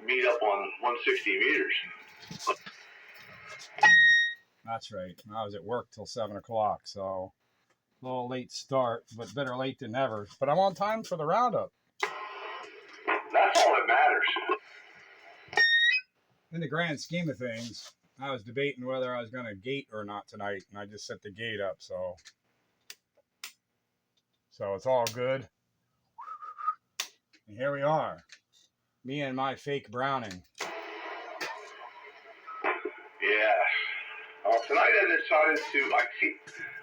meet up on 160 meters. That's right. I was at work till 7 o'clock, so a little late start, but better late than never. But I'm on time for the roundup. That's all that matters. In the grand scheme of things, I was debating whether I was going to gate or not tonight, and I just set the gate up, so it's all good. And here we are, me and my fake Browning. Yeah. Well, tonight I decided to,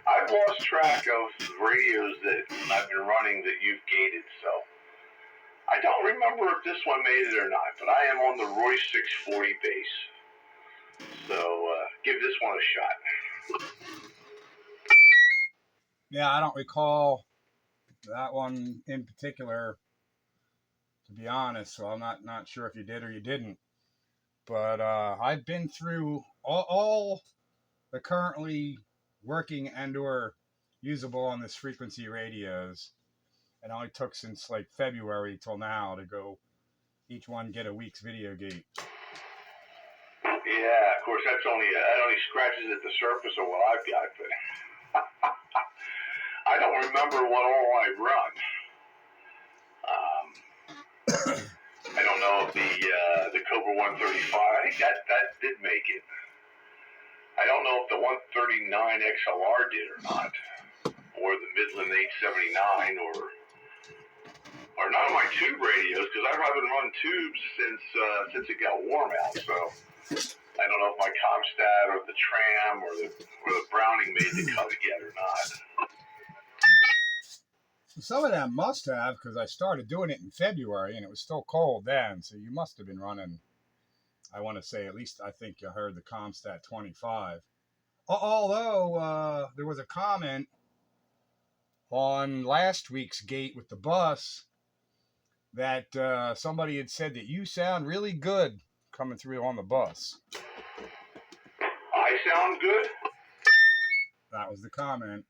I've lost track of radios that I've been running that you've gated, so I don't remember if this one made it or not, but I am on the Royce 640 base. So give this one a shot. Yeah, I don't recall that one in particular, to be honest, so I'm not sure if you did or you didn't. But I've been through all the currently working and or usable on this frequency radios. It only took since like February till now to go each one get a week's video gate. Yeah, of course that only scratches at the surface of what I've got, but I don't remember what all I've run. I don't know if the Cobra 135, I think that did make it. I don't know if the 139 XLR did or not, or the Midland 879, or none of my tube radios, because I haven't run tubes since it got warm out. So I don't know if my Comstat or the Tram or the Browning made the cut yet or not. Some of them must have, because I started doing it in February and it was still cold then. So you must have been running, I want to say, at least I think you heard the Comstat 25. Although there was a comment on last week's gate with the bus that somebody had said that you sound really good coming through on the bus. I sound good? That was the comment.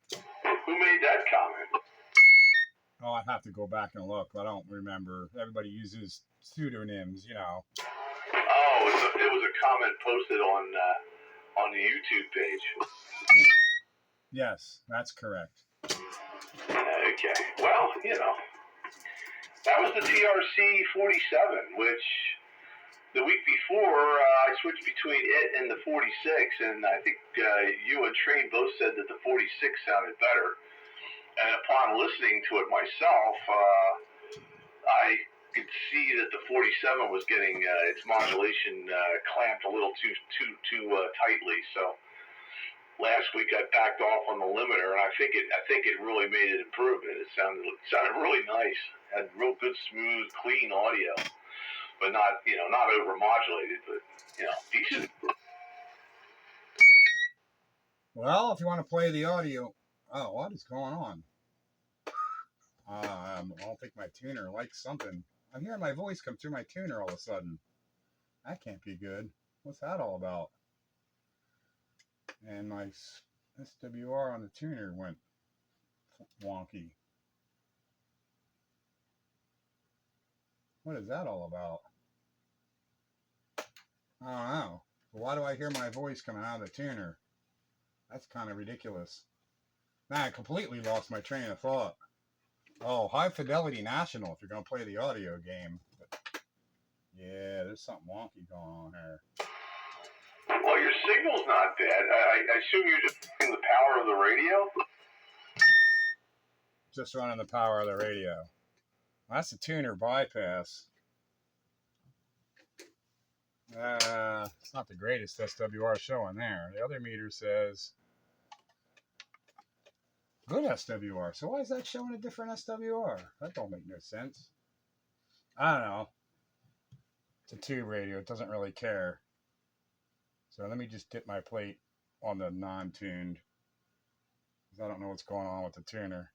Who made that comment? Oh, I'd have to go back and look. I don't remember. Everybody uses pseudonyms, you know. Oh, it was a comment posted on the YouTube page. Yes, that's correct. Okay. Well, that was the TRC 47, which the week before I switched between it and the 46, and I think you and Train both said that the 46 sounded better. And upon listening to it myself, I could see that the 47 was getting its modulation clamped a little too tightly. So last week I backed off on the limiter, and I think it really made an improvement. It sounded really nice. Had real good, smooth, clean audio, but not overmodulated, but decent. Well, if you want to play the audio, oh, what is going on? I don't think my tuner likes something. I'm hearing my voice come through my tuner all of a sudden. That can't be good. What's that all about? And my SWR on the tuner went wonky. What is that all about? I don't know. But why do I hear my voice coming out of the tuner? That's kind of ridiculous. Now I completely lost my train of thought. Oh, High Fidelity National, if you're going to play the audio game. But yeah, there's something wonky going on here. Well, your signal's not bad. I assume you're just running the power of the radio? Just running the power of the radio. That's a tuner bypass. It's not the greatest SWR showing there. The other meter says good SWR. So why is that showing a different SWR? That don't make no sense. I don't know. It's a tube radio. It doesn't really care. So let me just dip my plate on the non-tuned, because I don't know what's going on with the tuner.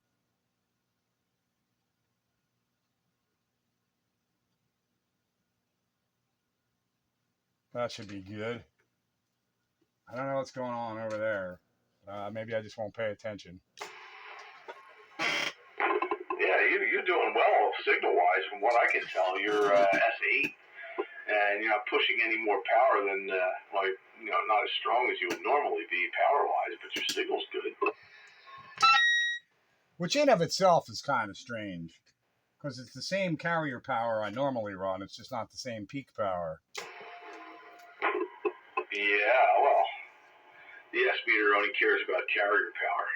That should be good. I don't know what's going on over there. Maybe I just won't pay attention. Yeah, you're doing well signal-wise from what I can tell. You're S8, and not pushing any more power than, not as strong as you would normally be power-wise, but your signal's good. Which in of itself is kind of strange, because it's the same carrier power I normally run. It's just not the same peak power. Yeah, well, the S-meter only cares about carrier power.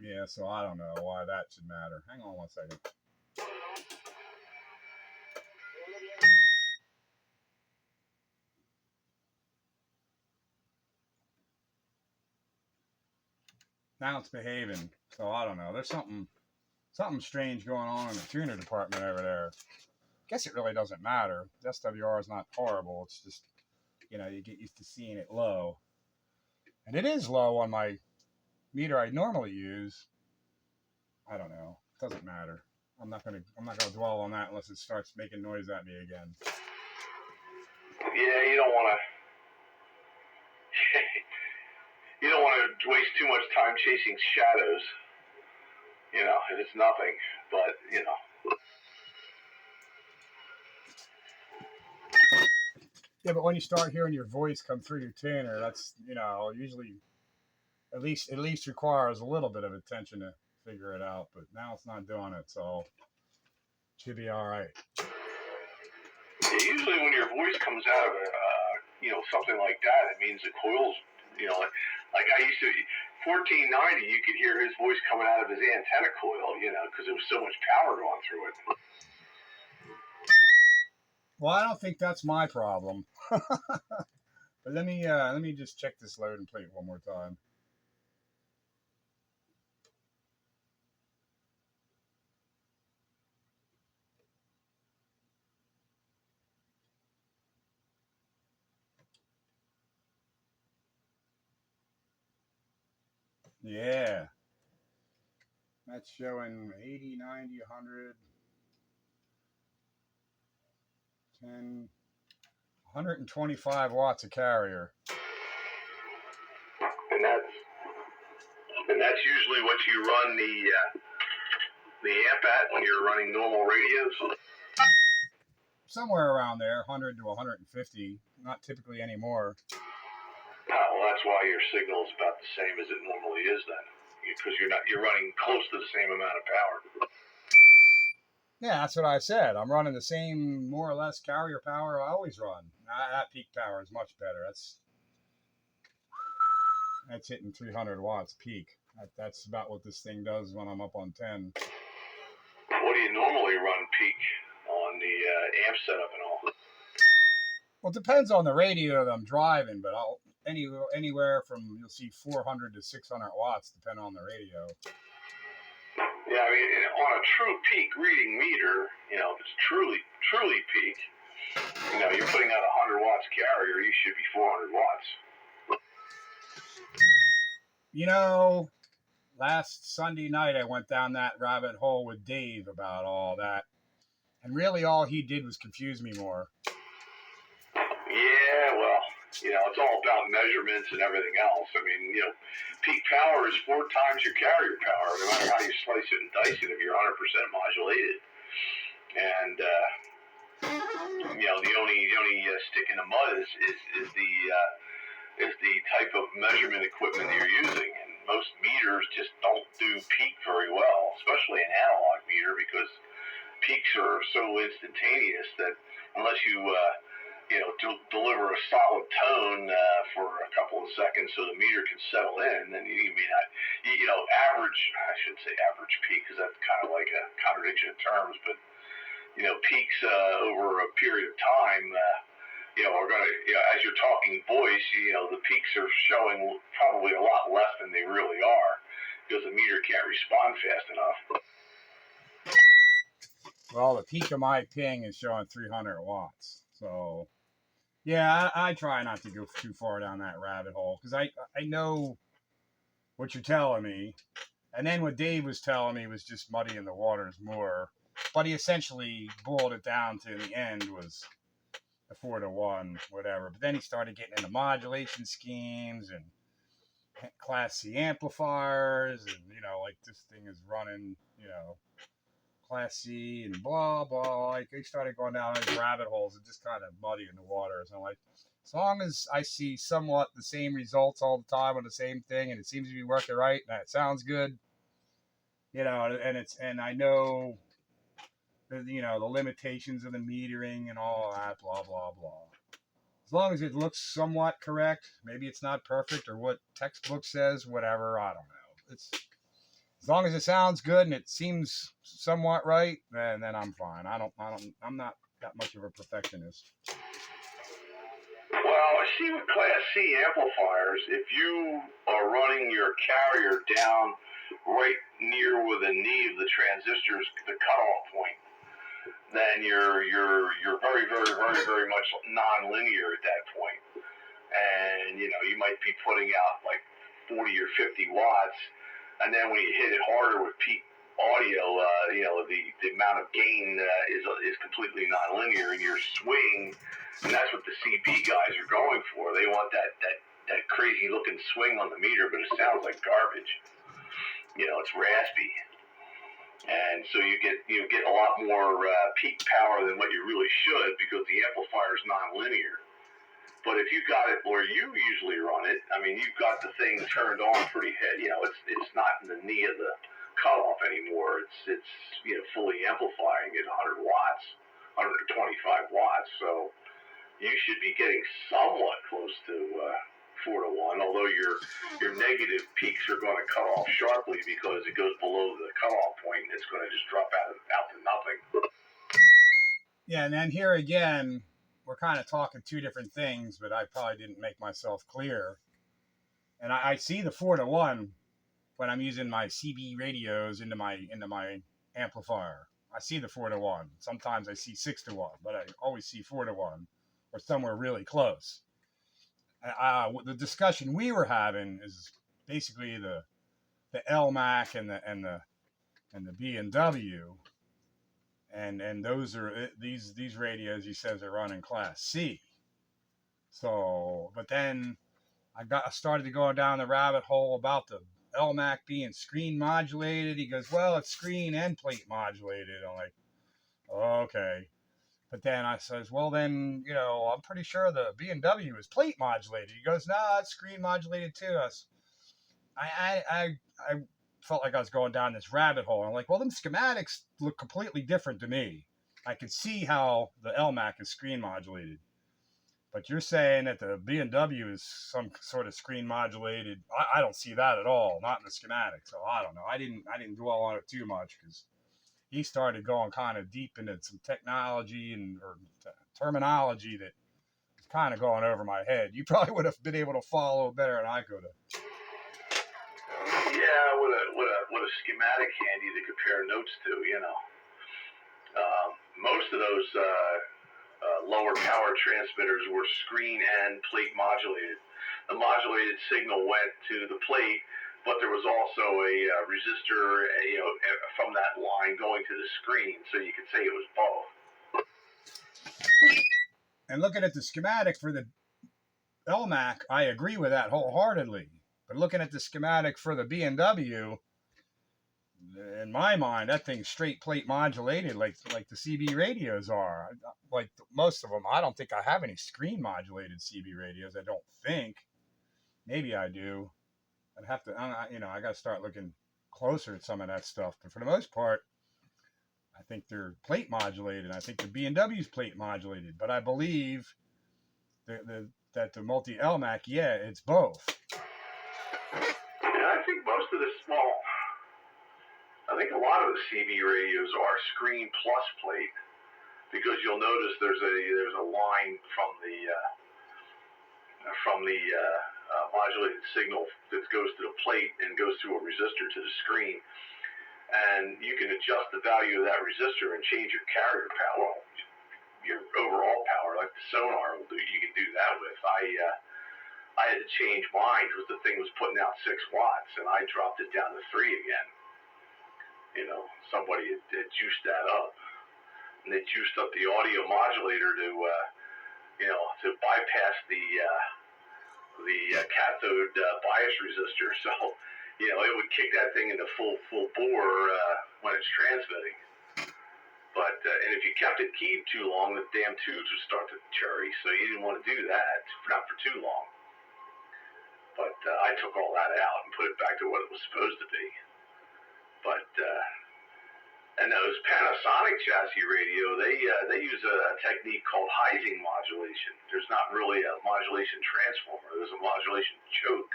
Yeah, so I don't know why that should matter. Hang on one second. Now it's behaving, so I don't know. There's something strange going on in the tuner department over there. I guess it really doesn't matter. The SWR is not horrible. It's just, you get used to seeing it low. And it is low on my meter I normally use. I don't know. It doesn't matter. I'm not gonna dwell on that unless it starts making noise at me again. Yeah, you don't want to. You don't want to waste too much time chasing shadows. If it's nothing, but Yeah, but when you start hearing your voice come through your tuner, that's usually at least requires a little bit of attention to figure it out. But now it's not doing it, so it should be all right. Yeah, usually when your voice comes out of something like that, it means the coil's, like I used to, 1490, you could hear his voice coming out of his antenna coil, because there was so much power going through it. Well, I don't think that's my problem. But let me just check this load and play it one more time. Yeah. That's showing 80, 90, 100, 10, 125 watts of carrier. And that's usually what you run the amp at when you're running normal radios. Somewhere around there, 100 to 150. Not typically anymore. Well, that's why your signal is about the same as it normally is then, because you're running close to the same amount of power. Yeah, that's what I said. I'm running the same, more or less, carrier power I always run. That peak power is much better. That's hitting 300 watts peak. That's about what this thing does when I'm up on 10. What do you normally run peak on the amp setup and all? Well, it depends on the radio that I'm driving, but anywhere from, you'll see 400 to 600 watts, depending on the radio. Yeah, I mean, on a true peak reading meter, if it's truly peak, you're putting out 100 watts carrier, you should be 400 watts. Last Sunday night I went down that rabbit hole with Dave about all that, and really all he did was confuse me more. Yeah, well, it's all about measurements and everything else. I mean, peak power is 4 times your carrier power, no matter how you slice it and dice it if you're 100% modulated. And, the only stick in the mud is the type of measurement equipment you're using. And most meters just don't do peak very well, especially an analog meter, because peaks are so instantaneous that unless you deliver a solid tone for a couple of seconds so the meter can settle in, then you may not, I shouldn't say average peak, because that's kind of like a contradiction in terms, but, peaks over a period of time, are going to, as you're talking voice, the peaks are showing probably a lot less than they really are, because the meter can't respond fast enough. Well, the peak of my ping is showing 300 watts. So, yeah, I try not to go too far down that rabbit hole, because I know what you're telling me. And then what Dave was telling me was just muddying the waters more. But he essentially boiled it down to, in the end, was a 4-to-1, whatever. But then he started getting into modulation schemes and Class C amplifiers, and, like, this thing is running, Class C and blah, blah. Like, they started going down these rabbit holes and just kind of muddying the waters. And I'm like, as long as I see somewhat the same results all the time on the same thing and it seems to be working right and it sounds good, and I know, the limitations of the metering and all that, blah, blah, blah. As long as it looks somewhat correct, maybe it's not perfect or what textbook says, whatever, I don't know. It's as long as it sounds good and it seems somewhat right, then I'm fine. I'm not that much of a perfectionist. Well, I see with Class C amplifiers, if you are running your carrier down right near where the knee of the transistors, the cutoff point, then you're very, very, very, very much non-linear at that point. And you might be putting out like 40 or 50 watts, and then when you hit it harder with peak audio, the amount of gain is completely non-linear, and your swing, and that's what the CB guys are going for. They want that crazy looking swing on the meter, but it sounds like garbage. It's raspy. And so you get a lot more peak power than what you really should because the amplifier is non-linear. But if you got it where you usually run it, I mean, you've got the thing turned on pretty heavy. It's not in the knee of the cutoff anymore. It's fully amplifying at 100 watts, 125 watts. So you should be getting somewhat close to 4-to-1, although your negative peaks are going to cut off sharply because it goes below the cutoff point and it's going to just drop out to nothing. Yeah, and then here again, we're kind of talking two different things, but I probably didn't make myself clear. And I see the 4-to-1 when I'm using my CB radios into my amplifier. I see the 4-to-1. Sometimes I see 6-to-1, but I always see 4-to-1 or somewhere really close. The discussion we were having is basically the LMAC and the B&W, and those are these radios. He says are running Class C. So, but then I started to go down the rabbit hole about the LMAC being screen modulated. He goes, well, it's screen and plate modulated. I'm like, okay. But then I says, well, then, I'm pretty sure the B&W is plate modulated. He goes, no, it's screen modulated too. I felt like I was going down this rabbit hole. I'm like, well, them schematics look completely different to me. I can see how the LMAC is screen modulated. But you're saying that the B&W is some sort of screen modulated. I don't see that at all, not in the schematic. So I don't know. I didn't dwell on it too much because he started going kind of deep into some technology or terminology that was kind of going over my head. You probably would have been able to follow better than I could have. Yeah, with a schematic handy to compare notes to, most of those lower power transmitters were screen and plate modulated. The modulated signal went to the plate, but there was also a resistor, from that line going to the screen, so you could say it was both. And looking at the schematic for the LMAC, I agree with that wholeheartedly. But looking at the schematic for the B&W, in my mind, that thing's straight plate modulated, like the CB radios are. Like most of them, I don't think I have any screen modulated CB radios. I don't think. Maybe I do. I'd have to, I got to start looking closer at some of that stuff. But for the most part, I think they're plate modulated. I think the B&W's plate modulated. But I believe that the multi LMAC, yeah, it's both. Yeah, I think most of the I think a lot of the CB radios are screen plus plate because you'll notice there's a line from the modulated signal that goes to the plate and goes through a resistor to the screen, and you can adjust the value of that resistor and change your carrier power, your overall power, like the sonar will do. You can do that with. I had to change mine because the thing was putting out 6 watts, and I dropped it down to 3 again. Somebody had juiced that up, and they juiced up the audio modulator to bypass the cathode bias resistor. So, it would kick that thing into full bore when it's transmitting. But and if you kept it keyed too long, the damn tubes would start to cherry. So you didn't want to do that, not for too long. But I took all that out and put it back to what it was supposed to be. But and those Panasonic chassis radio, they use a technique called Heising modulation. There's not really a modulation transformer. There's a modulation choke,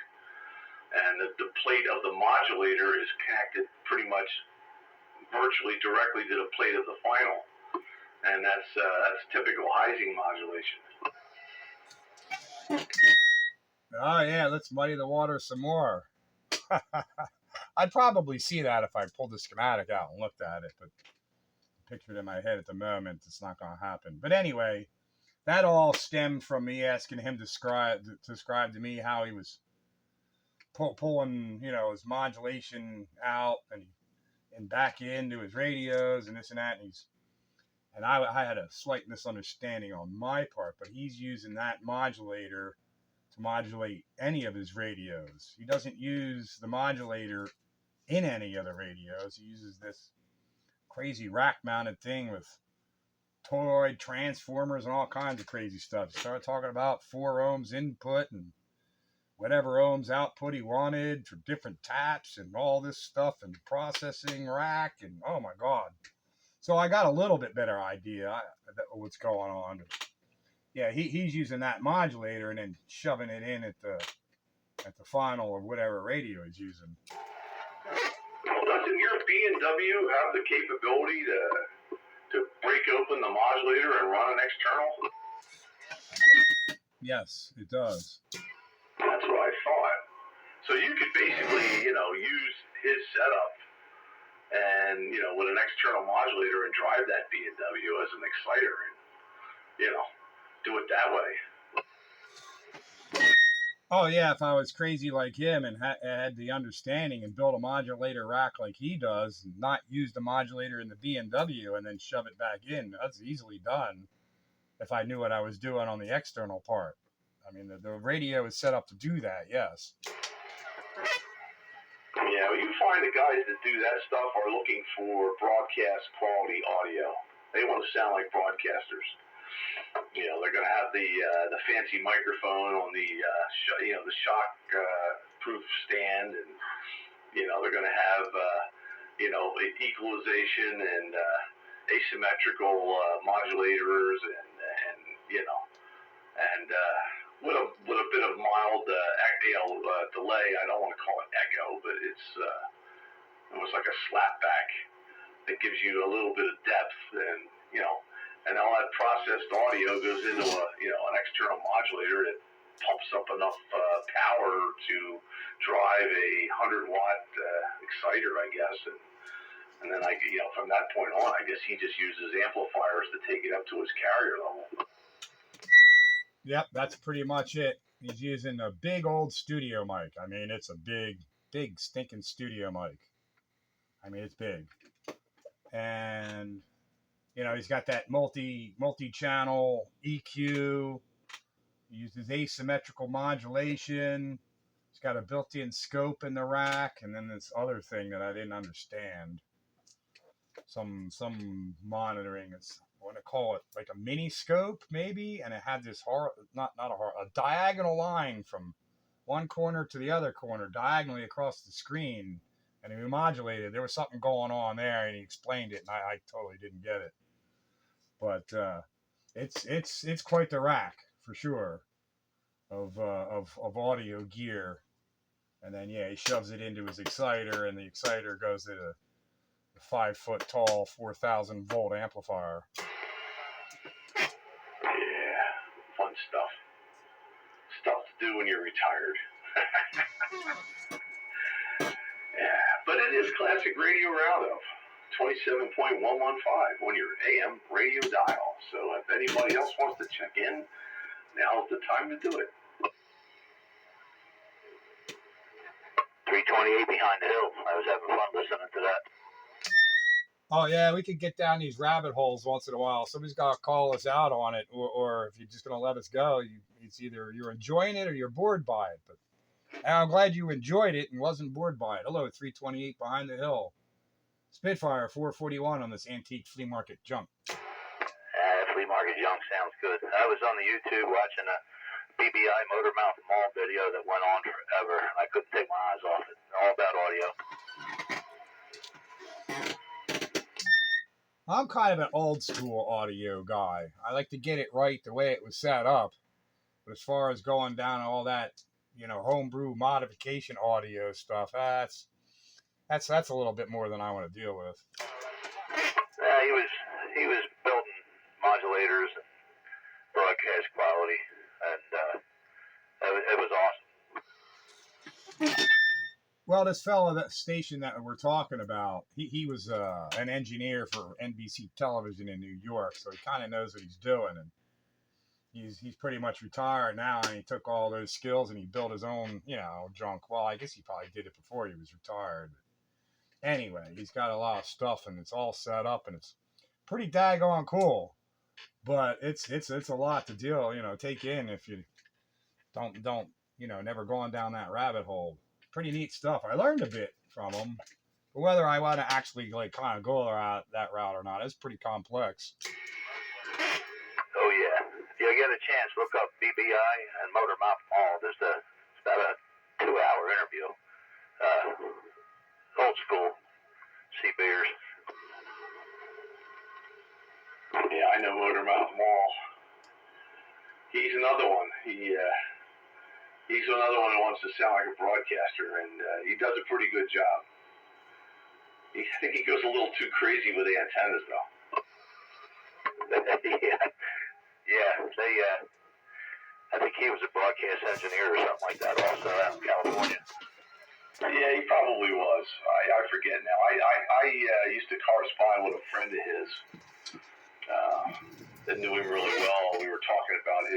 and the plate of the modulator is connected pretty much virtually directly to the plate of the final, and that's typical Heising modulation. Oh yeah, let's muddy the water some more. I'd probably see that if I pulled the schematic out and looked at it, but pictured in my head at the moment, it's not going to happen. But anyway, that all stemmed from me asking him to describe to me how he was pulling, his modulation out and back into his radios and this and that. And I had a slight misunderstanding on my part, but he's using that modulator to modulate any of his radios. He doesn't use the modulator in any of the radios. He uses this crazy rack-mounted thing with toroid transformers and all kinds of crazy stuff. He started talking about 4 ohms input and whatever ohms output he wanted for different taps and all this stuff and processing rack and oh my god. So I got a little bit better idea of what's going on. Yeah, he's using that modulator and then shoving it in at the final of whatever radio he's using. Doesn't your B&W have the capability to break open the modulator and run an external? Yes, it does. That's what I thought. So you could basically, use his setup and, with an external modulator and drive that B&W as an exciter and, do it that way. Oh yeah, if I was crazy like him and had the understanding and built a modulator rack like he does, and not use the modulator in the B&W and then shove it back in, that's easily done if I knew what I was doing on the external part. I mean, the radio is set up to do that, yes. Yeah, well, you find the guys that do that stuff are looking for broadcast quality audio. They want to sound like broadcasters. They're going to have the fancy microphone on the the shock proof stand, and they're going to have equalization and asymmetrical modulators, and with a bit of mild delay. I don't want to call it echo, but it's almost like a slapback that gives you a little bit of depth, and and all that processed audio goes into an external modulator that pumps up enough power to drive a 100-watt exciter, I guess, and then from that point on, I guess he just uses amplifiers to take it up to his carrier level. Yep, that's pretty much it. He's using a big old studio mic. I mean, it's a big stinking studio mic. I mean, it's big, and he's got that multi-channel EQ. He uses asymmetrical modulation. He's got a built-in scope in the rack, and then this other thing that I didn't understand. Some monitoring. I want to call it like a mini scope, maybe, and it had this a diagonal line from one corner to the other corner, diagonally across the screen, and he modulated. There was something going on there, and he explained it, and I totally didn't get it. But it's quite the rack for sure of audio gear, and then he shoves it into his exciter, and the exciter goes to the 5-foot tall 4,000 volt amplifier. Yeah, fun stuff to do when you're retired. Yeah, but it is classic radio roundup. 27.115 on your AM radio dial. So if anybody else wants to check in, now's the time to do it. 328 behind the hill. I was having fun listening to that. Oh yeah, we could get down these rabbit holes once in a while. Somebody's got to call us out on it, or if you're just going to let us go, it's either you're enjoying it or you're bored by it. But I'm glad you enjoyed it and wasn't bored by it. Hello, 328 behind the hill. Spitfire 441 on this antique flea market junk. Flea market junk sounds good. I was on the YouTube watching a BBI Motor Mouth Mall video that went on forever, and I couldn't take my eyes off it. All about audio. I'm kind of an old school audio guy. I like to get it right the way it was set up. But as far as going down all that, homebrew modification audio stuff, that's a little bit more than I want to deal with. He was building modulators and broadcast quality, and it was awesome. Well, this fellow, that station that we're talking about, he was an engineer for NBC television in New York, so he kind of knows what he's doing, and he's pretty much retired now, and he took all those skills and he built his own, junk. Well, I guess he probably did it before he was retired. But anyway, he's got a lot of stuff, and it's all set up, and it's pretty daggone cool. But it's a lot to take in if you don't never going down that rabbit hole. Pretty neat stuff. I learned a bit from him, but whether I want to actually kind of go that route or not is pretty complex. Oh yeah, if you get a chance, look up BBI and Motor Mouth Mall. There's about a 2-hour interview. Old school, sea beers. Yeah, I know Motor Mouth Mall. He's another one. He's another one who wants to sound like a broadcaster, and he does a pretty good job. I think he goes a little too crazy with the antennas, though. yeah. I think he was a broadcast engineer or something like that, also out in California. Yeah, he probably was. I forget now. I used to correspond with a friend of his that knew him really well. We were talking about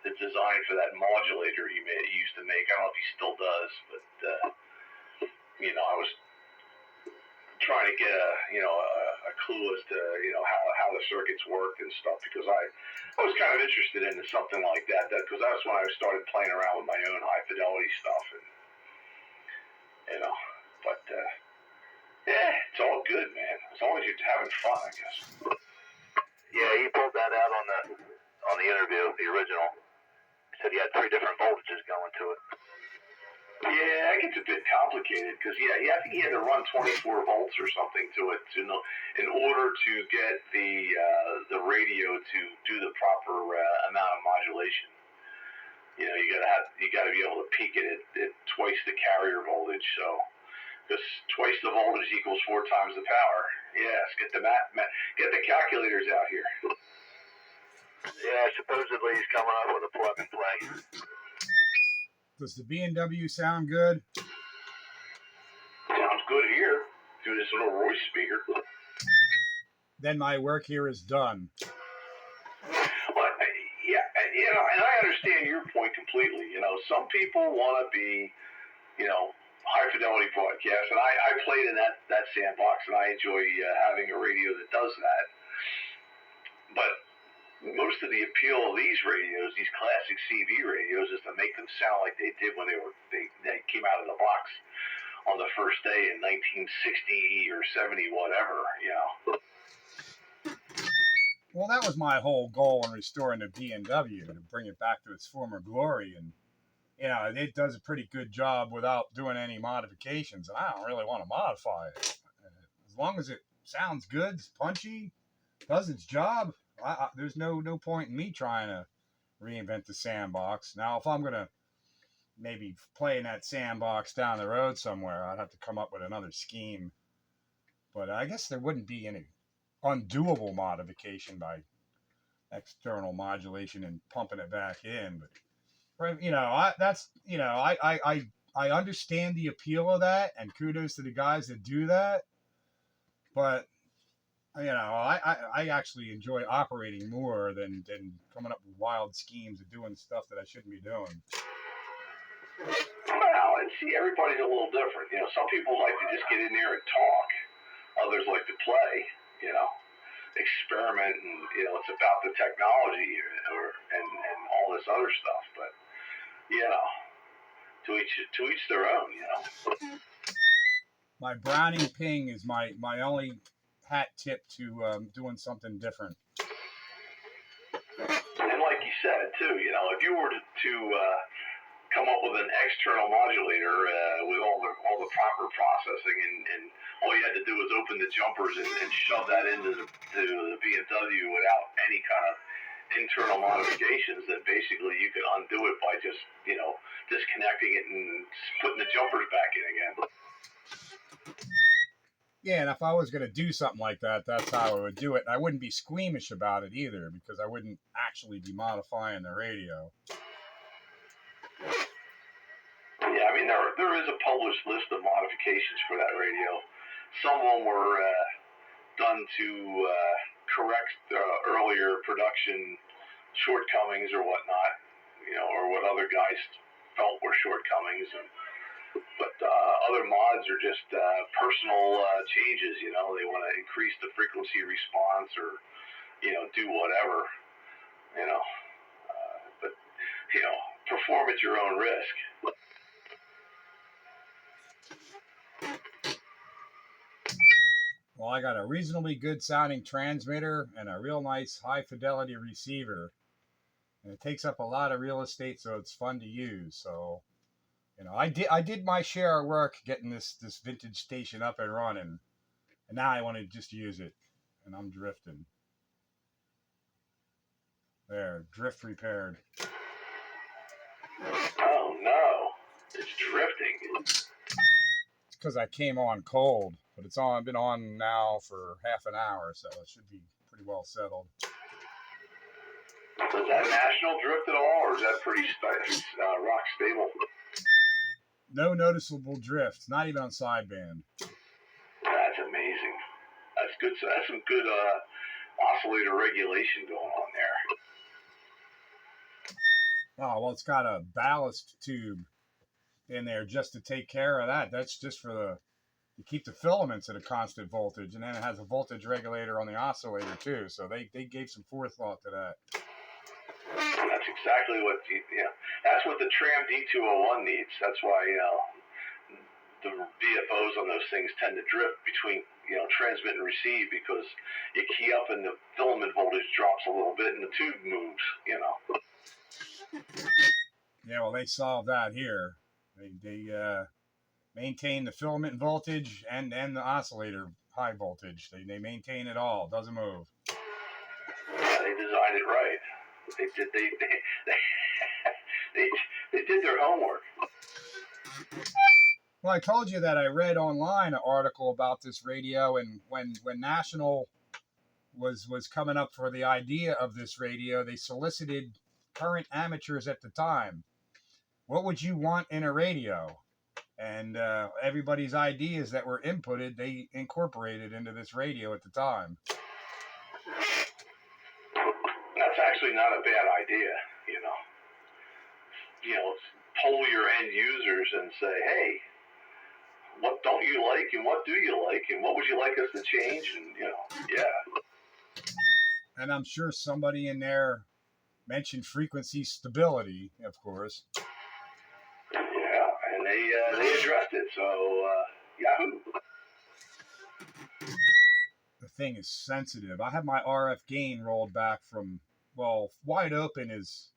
the design for that modulator he used to make. I don't know if he still does, but I was trying to get a clue as to how the circuits worked and stuff, because I was kind of interested in something like that because that's when I started playing around with my own high fidelity stuff, and but it's all good, man, as long as you're having fun, I guess. Yeah, he pulled that out on the interview, the original. He said he had 3 different voltages going to it. Yeah, it gets a bit complicated because I think he had to run 24 volts or something to it in order to get the radio to do the proper amount of modulation. You got to be able to peak it at twice the carrier voltage. So, because twice the voltage equals 4 times the power. Yes, get the calculators out here. Yeah, supposedly he's coming up with a plug and play. Does the B&W sound good? Sounds good here through this little Royce speaker. Then my work here is done. Well, yeah, and I understand your point completely. Some people want to be, high fidelity broadcast, and I played in that sandbox, and I enjoy having a radio that does that. But most of the appeal of these radios, these classic CV radios, is to make them sound like they did when they came out of the box on the first day in 1960 or 70, whatever, Well, that was my whole goal in restoring the B&W, to bring it back to its former glory, and it does a pretty good job without doing any modifications, and I don't really want to modify it. As long as it sounds good, it's punchy, does its job, there's no point in me trying to reinvent the sandbox. Now, if I'm going to maybe play in that sandbox down the road somewhere, I'd have to come up with another scheme. But I guess there wouldn't be any undoable modification by external modulation and pumping it back in. But I understand the appeal of that, and kudos to the guys that do that. But I actually enjoy operating more than coming up with wild schemes of doing stuff that I shouldn't be doing. Well, and see, everybody's a little different. Some people like to just get in there and talk. Others like to play, experiment, and it's about the technology and all this other stuff. But to each their own, my Browning ping is my only hat tip to doing something different. And like you said too, if you were to come up with an external modulator with all the proper processing, and all you had to do was open the jumpers and shove that into the BMW without any kind of internal modifications, then basically you could undo it by just disconnecting it and putting the jumpers back in again. Yeah, and if I was going to do something like that, that's how I would do it. And I wouldn't be squeamish about it either, because I wouldn't actually be modifying the radio. Yeah, I mean, there is a published list of modifications for that radio. Some of them were done to correct earlier production shortcomings or whatnot, or what other guys felt were shortcomings. But other mods are just personal changes. They want to increase the frequency response or, do whatever. But perform at your own risk. Well, I got a reasonably good sounding transmitter and a real nice high fidelity receiver, and it takes up a lot of real estate, so it's fun to use. So, I did my share of work getting this vintage station up and running, and now I want to just use it, and I'm drifting. There, drift repaired. Oh no, it's drifting. It's because I came on cold, but it's been on now for half an hour, so it should be pretty well settled. Does that national drift at all, or is that pretty rock stable? No noticeable drift, not even on sideband. That's amazing. That's good. So that's some good oscillator regulation going on there. Oh, well, it's got a ballast tube in there just to take care of that. That's just to keep the filaments at a constant voltage, and then it has a voltage regulator on the oscillator too. So they gave some forethought to that. That's exactly what that's what the Tram D201 needs. That's why the VFOs on those things tend to drift between transmit and receive, because you key up and the filament voltage drops a little bit and the tube moves. Yeah, well, they solved that here. They maintain the filament voltage and the oscillator high voltage. They maintain it all. It doesn't move. Yeah, they designed it right. They did their homework. Well, I told you that I read online an article about this radio, and when National was coming up for the idea of this radio, they solicited current amateurs at the time. What would you want in a radio? And everybody's ideas that were inputted, they incorporated into this radio at the time. That's actually not a bad idea, poll your end users and say, hey, what don't you like and what do you like and what would you like us to change? And, yeah. And I'm sure somebody in there mentioned frequency stability, of course. Yeah, and they addressed it, so Yahoo. The thing is sensitive. I have my RF gain rolled back from, wide open is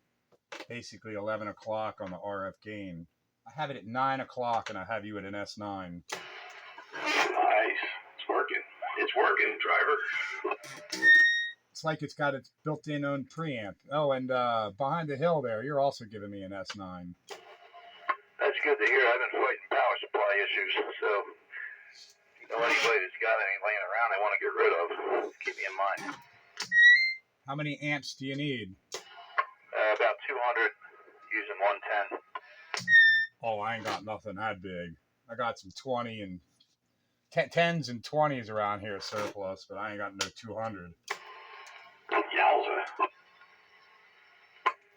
basically 11 o'clock on the RF gain. I have it at 9 o'clock, and I have you at an S9. Nice. It's working. It's working, driver. It's like it's got its built-in own preamp. Oh, and behind the hill there, you're also giving me an S9. That's good to hear. I've been fighting power supply issues, so anybody that's got any laying around they want to get rid of, keep me in mind. How many amps do you need? About 200, using 110. Oh, I ain't got nothing that big. I got some 20 and 10s and 20s around here surplus, but I ain't got no 200. Yowza.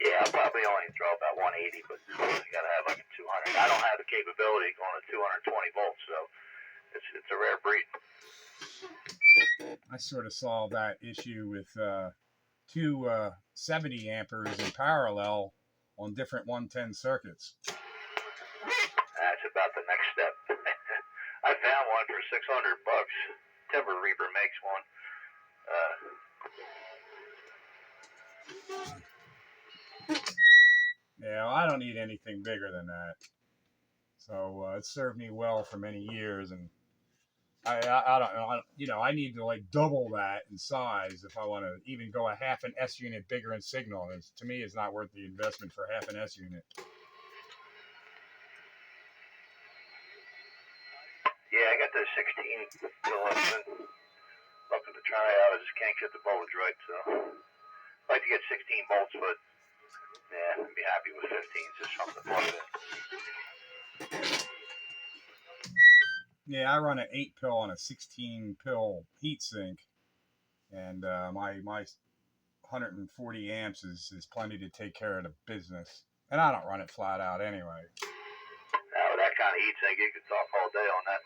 Yeah, I'll probably only draw about 180, but you gotta have like a 200. I don't have the capability going to 220 volts, so it's a rare breed. I sort of solved that issue with two 70 amperes in parallel on different 110 circuits. That's about the next step. I found one $600. Timber Reaper makes one. Yeah, I don't need anything bigger than that. So it served me well for many years, and I don't know. I need to like double that in size if I want to even go a half an S unit bigger in signal. To me, it's not worth the investment for half an S unit. Yeah, I got the 16 kilowatt. Looking to try out. I just can't get the voltage right, so I'd like to get 16 volts, but yeah, I'd be happy with 15. Just something to plug in. Yeah, I run an 8 pill on a 16 pill heatsink, and my 140 amps is plenty to take care of the business. And I don't run it flat out anyway. Now, with that kind of heatsink, you could talk all day on that.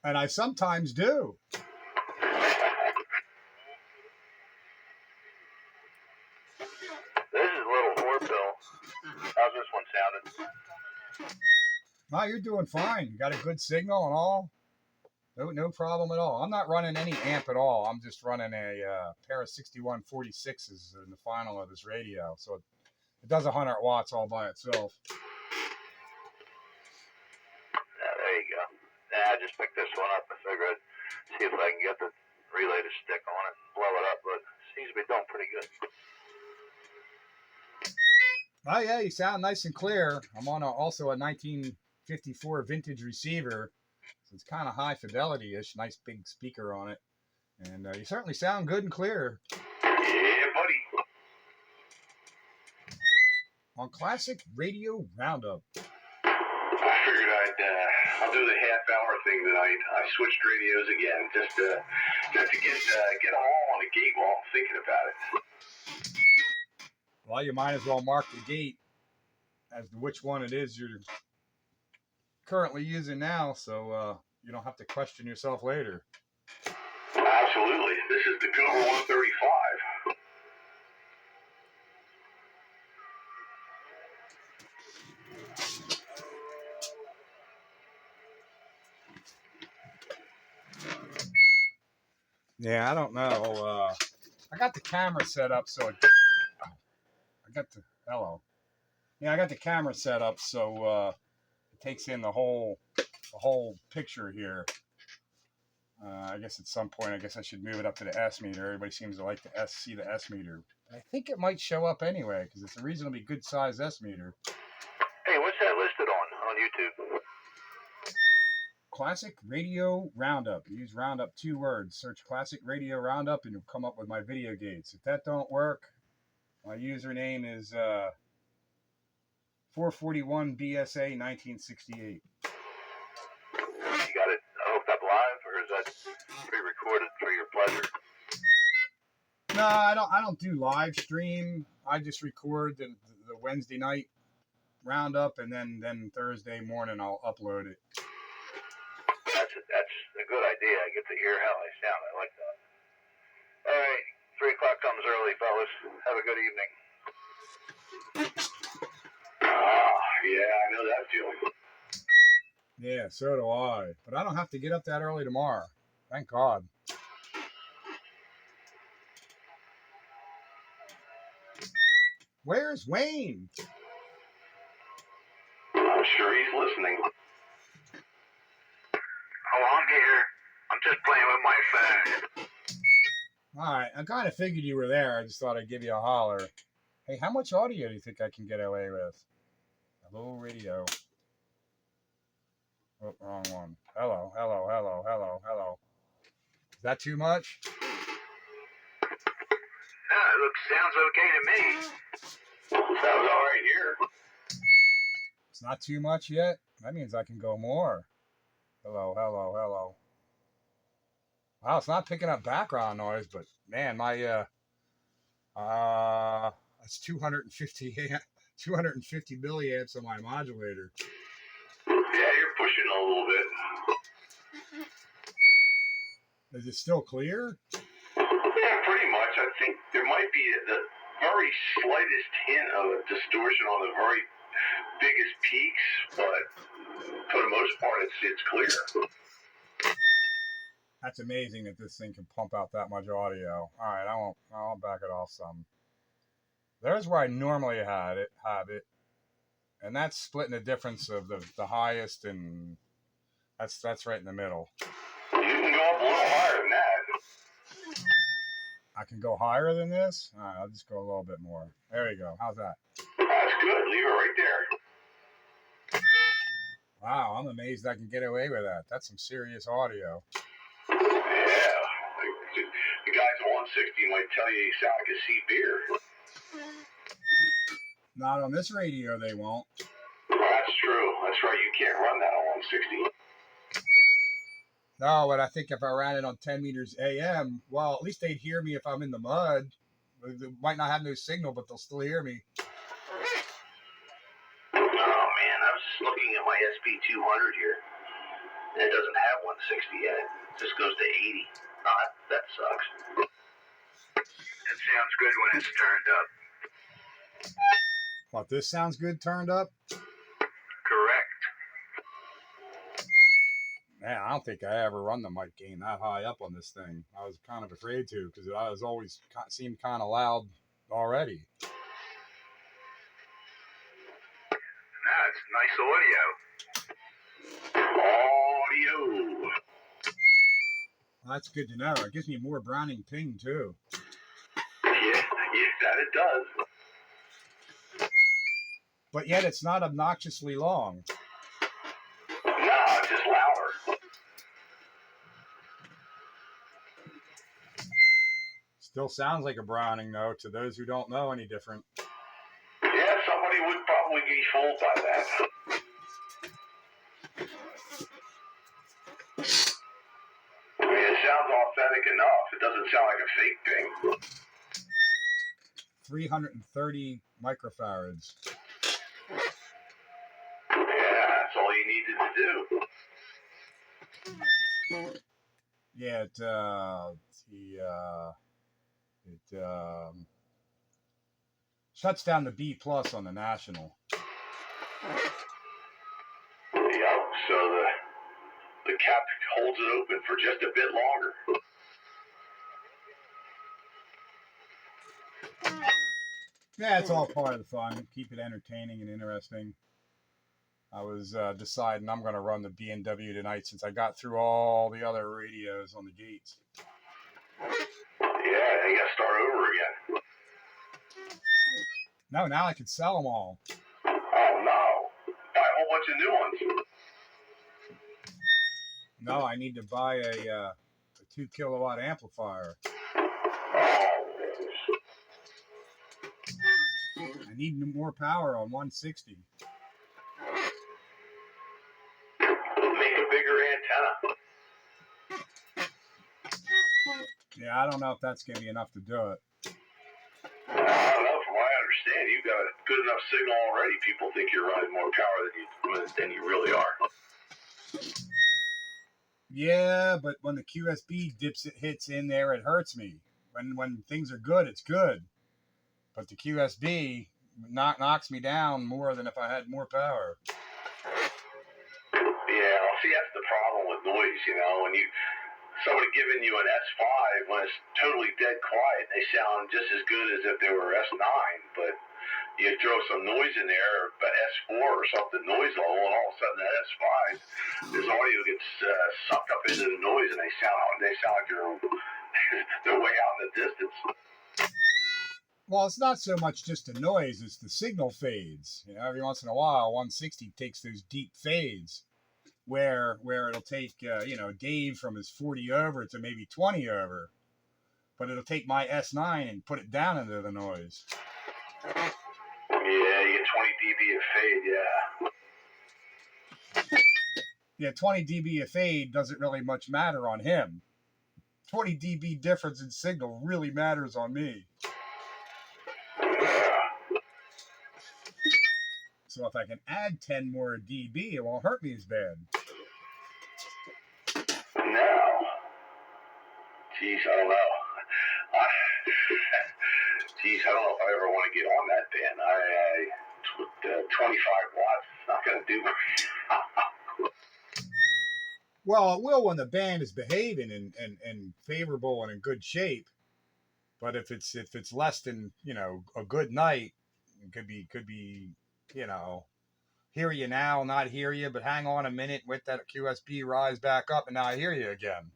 And I sometimes do. This is a little 4-pill. How's this one sounding? No, you're doing fine. You got a good signal and all. No problem at all. I'm not running any amp at all. I'm just running a pair of 6146s in the final of this radio. So it does 100 watts all by itself. Yeah, there you go. Yeah, I just picked this one up. I figured I'd see if I can get the relay to stick on it and blow it up, but it seems to be doing pretty good. Oh, yeah, you sound nice and clear. I'm on also a 1954 vintage receiver. So it's kind of high fidelity-ish. Nice big speaker on it. And you certainly sound good and clear. Yeah, buddy. On Classic Radio Roundup. I figured I'll do the half-hour thing tonight. I switched radios again just to get a haul on the gate while I'm thinking about it. Well, you might as well mark the gate as to which one it is you're currently using now, so you don't have to question yourself later. Absolutely. This is the Cougar 135. Yeah, I don't know. I got the camera set up so I got the camera set up so it takes in the whole picture here. I guess at some point, I should move it up to the S meter. Everybody seems to like to see the S meter. I think it might show up anyway because it's a reasonably good size S meter. Hey, what's that listed on YouTube? Classic Radio Roundup. Use Roundup 2 words. Search Classic Radio Roundup and you'll come up with my video gates. If that don't work, my username is 441BSA 1968. You got it hooked up live, or is that pre-recorded for your pleasure? No, I don't do live stream. I just record the Wednesday night roundup, and then Thursday morning I'll upload it. That's a good idea. I get to hear how I sound. I like that. All right, 3 o'clock comes early, fellas. Have a good evening. Yeah, I know that feeling. Yeah, so do I. But I don't have to get up that early tomorrow. Thank God. Where's Wayne? I'm sure he's listening. Oh, I'm here. I'm just playing with my phone. All right, I kind of figured you were there. I just thought I'd give you a holler. Hey, how much audio do you think I can get away with? Hello, radio. Oh, wrong one. Hello. Is that too much? No, sounds okay to me. Sounds all right here. It's not too much yet? That means I can go more. Hello. Wow, it's not picking up background noise, but man, my that's 250 milliamps on my modulator. Yeah, you're pushing a little bit. Is it still clear? Yeah, pretty much. I think there might be the very slightest hint of a distortion on the very biggest peaks, but for the most part, it's clear. That's amazing that this thing can pump out that much audio. All right, I'll back it off some. There's where I normally have it, and that's splitting the difference of the highest, and that's right in the middle. You can go up a little higher than that. I can go higher than this? All right, I'll just go a little bit more. There you go. How's that? That's good. Leave it right there. Wow, I'm amazed I can get away with that. That's some serious audio. Yeah. The guys at 160 might tell you sound like a sea beer. Not on this radio, they won't. That's true. That's right. You can't run that on 160. No, but I think if I ran it on 10 meters AM, well, at least they'd hear me if I'm in the mud. They might not have no signal, but they'll still hear me. Oh, man. I was just looking at my SP200 here. And it doesn't have 160 yet. It just goes to 80. Oh, that sucks. It sounds good when it's turned up. What, this sounds good turned up? Correct. Man, I don't think I ever run the mic gain that high up on this thing. I was kind of afraid to because it was always seemed kind of loud already. That's nice audio. Audio. Well, that's good to know. It gives me more Browning ping too. Yeah, that it does. But yet it's not obnoxiously long. No, it's just louder. Still sounds like a Browning though, to those who don't know any different. Yeah, somebody would probably be fooled by that. I mean, it sounds authentic enough. It doesn't sound like a fake thing. 330 microfarads. Yeah, that's all you needed to do. Yeah, it shuts down the B plus on the national. Yep, so the cap holds it open for just a bit longer. Yeah, it's all part of the fun. Keep it entertaining and interesting. I was deciding I'm going to run the B&W tonight since I got through all the other radios on the gates. Yeah, you got to start over again. No, now I can sell them all. Oh, no. Buy a whole bunch of new ones. No, I need to buy a 2 kilowatt amplifier. Oh. I need more power on 160. Make a bigger antenna. Yeah, I don't know if that's going to be enough to do it. I don't know. From what I understand, you've got a good enough signal already. People think you're running more power than you really are. Yeah, but when the QSB hits in there, it hurts me. When things are good, it's good. But the QSB knocks me down more than if I had more power. Yeah, well, see, that's the problem with noise, you know. When somebody giving you an S5, when it's totally dead quiet, they sound just as good as if they were S9, but you throw some noise in there, but S4 or something noise level, and all of a sudden that S5, this audio gets sucked up into the noise, and they sound like they're way out in the distance. Well, it's not so much just the noise, it's the signal fades. You know, every once in a while, 160 takes those deep fades where it'll take, Dave from his 40 over to maybe 20 over. But it'll take my S9 and put it down into the noise. Yeah, you get 20 dB of fade, yeah. Yeah, 20 dB of fade doesn't really much matter on him. 20 dB difference in signal really matters on me. So if I can add 10 more dB, it won't hurt me as bad. No. Geez, I don't know. I don't know if I ever want to get on that band. 25 watts. It's not going to do much. Well, it will when the band is behaving and favorable and in good shape. But if it's less than, you know, a good night, it could be, you know, hear you now, not hear you, but hang on a minute, with that QSB rise back up, and now I hear you again.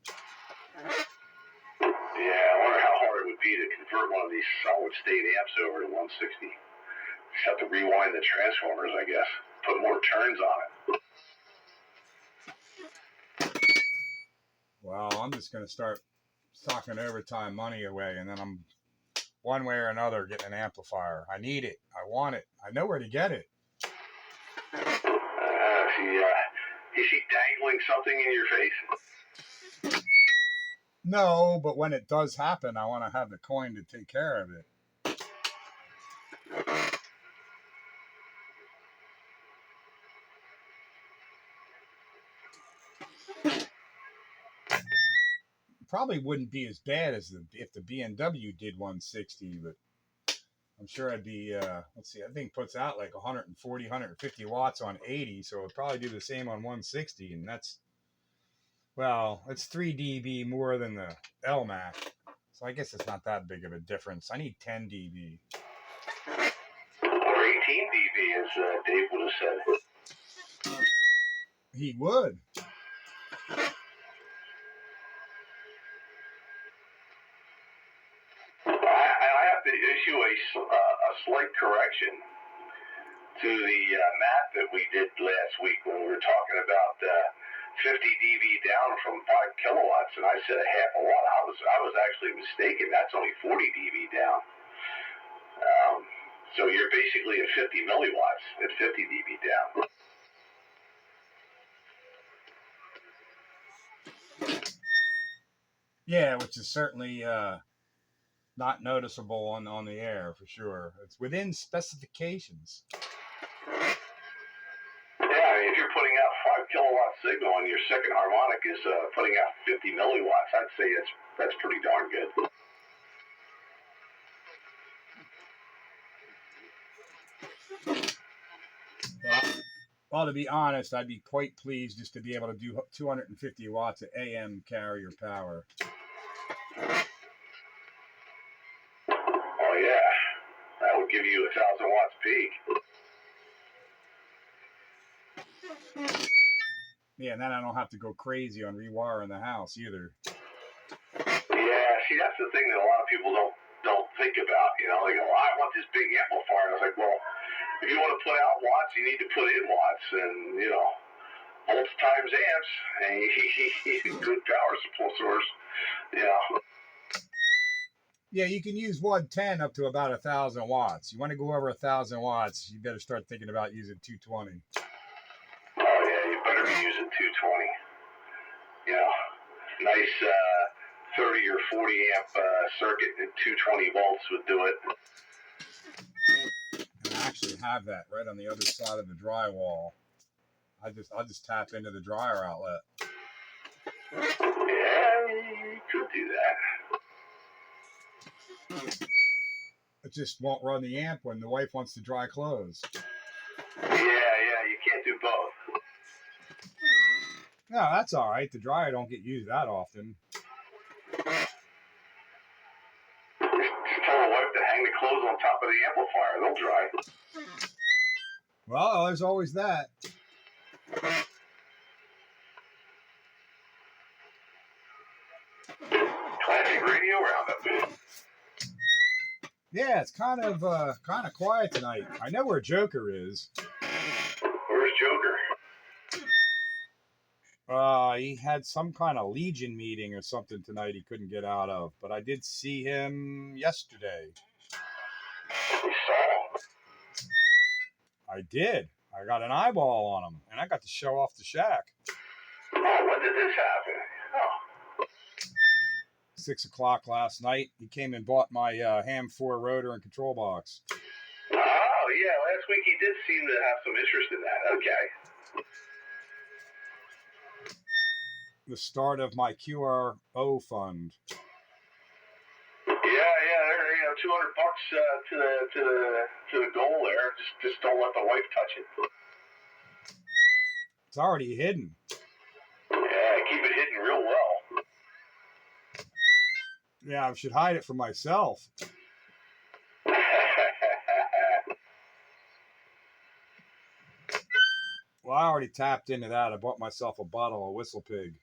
Yeah, I wonder how hard it would be to convert one of these solid state amps over to 160. Just have to rewind the transformers, I guess. Put more turns on it. Well, I'm just going to start socking overtime money away, and then I'm one way or another getting an amplifier. I need it. I want it. I know where to get it. Is he dangling something in your face? No, but when it does happen, I want to have the coin to take care of it. Probably wouldn't be as bad as if the BMW did 160, but I'm sure I'd be, let's see, that thing puts out like 140, 150 watts on 80, so it'd probably do the same on 160, and that's, well, it's 3 dB more than the LMAC, so I guess it's not that big of a difference. I need 10 dB. Or 18 dB, as Dave would have said. He would. I have to issue a slight correction to the math that we did last week when we were talking about 50 dB down from 5 kilowatts, and I said a half a watt. I was actually mistaken. That's only 40 dB down. So you're basically at 50 milliwatts at 50 dB down. Yeah, which is certainly not noticeable on the air for sure. It's within specifications. Yeah, I mean, if you're putting out 5 kilowatt signal and your second harmonic is putting out 50 milliwatts, I'd say that's pretty darn good. Well, to be honest, I'd be quite pleased just to be able to do 250 watts of AM carrier power. Oh yeah, that would give you 1,000 watts peak. Yeah, and then I don't have to go crazy on rewiring the house either. Yeah, see, that's the thing that a lot of people don't think about. You know, they go, I want this big amplifier. And I was like, well, if you want to put out watts, you need to put in watts, and you know, volts times amps, and you need a good power source. You know. Yeah, you can use 110 up to about 1,000 watts. You want to go over 1,000 watts, you better start thinking about using 220. Oh yeah, you better be using 220. You know, nice 30 or 40 amp circuit at 220 volts would do it. And I actually have that right on the other side of the drywall. I'll just tap into the dryer outlet. Yeah, you could do that. It just won't run the amp when the wife wants to dry clothes. Yeah, you can't do both. No, that's all right. The dryer don't get used that often. Just tell the wife to hang the clothes on top of the amplifier. They'll dry. Well, there's always that. Classic radio roundup. Yeah, it's kind of quiet tonight. I know where Joker is. Where's Joker? He had some kind of Legion meeting or something tonight he couldn't get out of, but I did see him yesterday. You saw him? I did. I got an eyeball on him, and I got to show off the shack. Oh, when did this happen? Oh. 6 o'clock last night. He came and bought my Ham 4 rotor and control box. Oh, yeah. Last week he did seem to have some interest in that. Okay. The start of my QRO fund. Yeah. $200 to the goal there. Just don't let the wife touch it. It's already hidden. Yeah, keep it hidden real well. Yeah, I should hide it from myself. Well, I already tapped into that. I bought myself a bottle of Whistle Pig.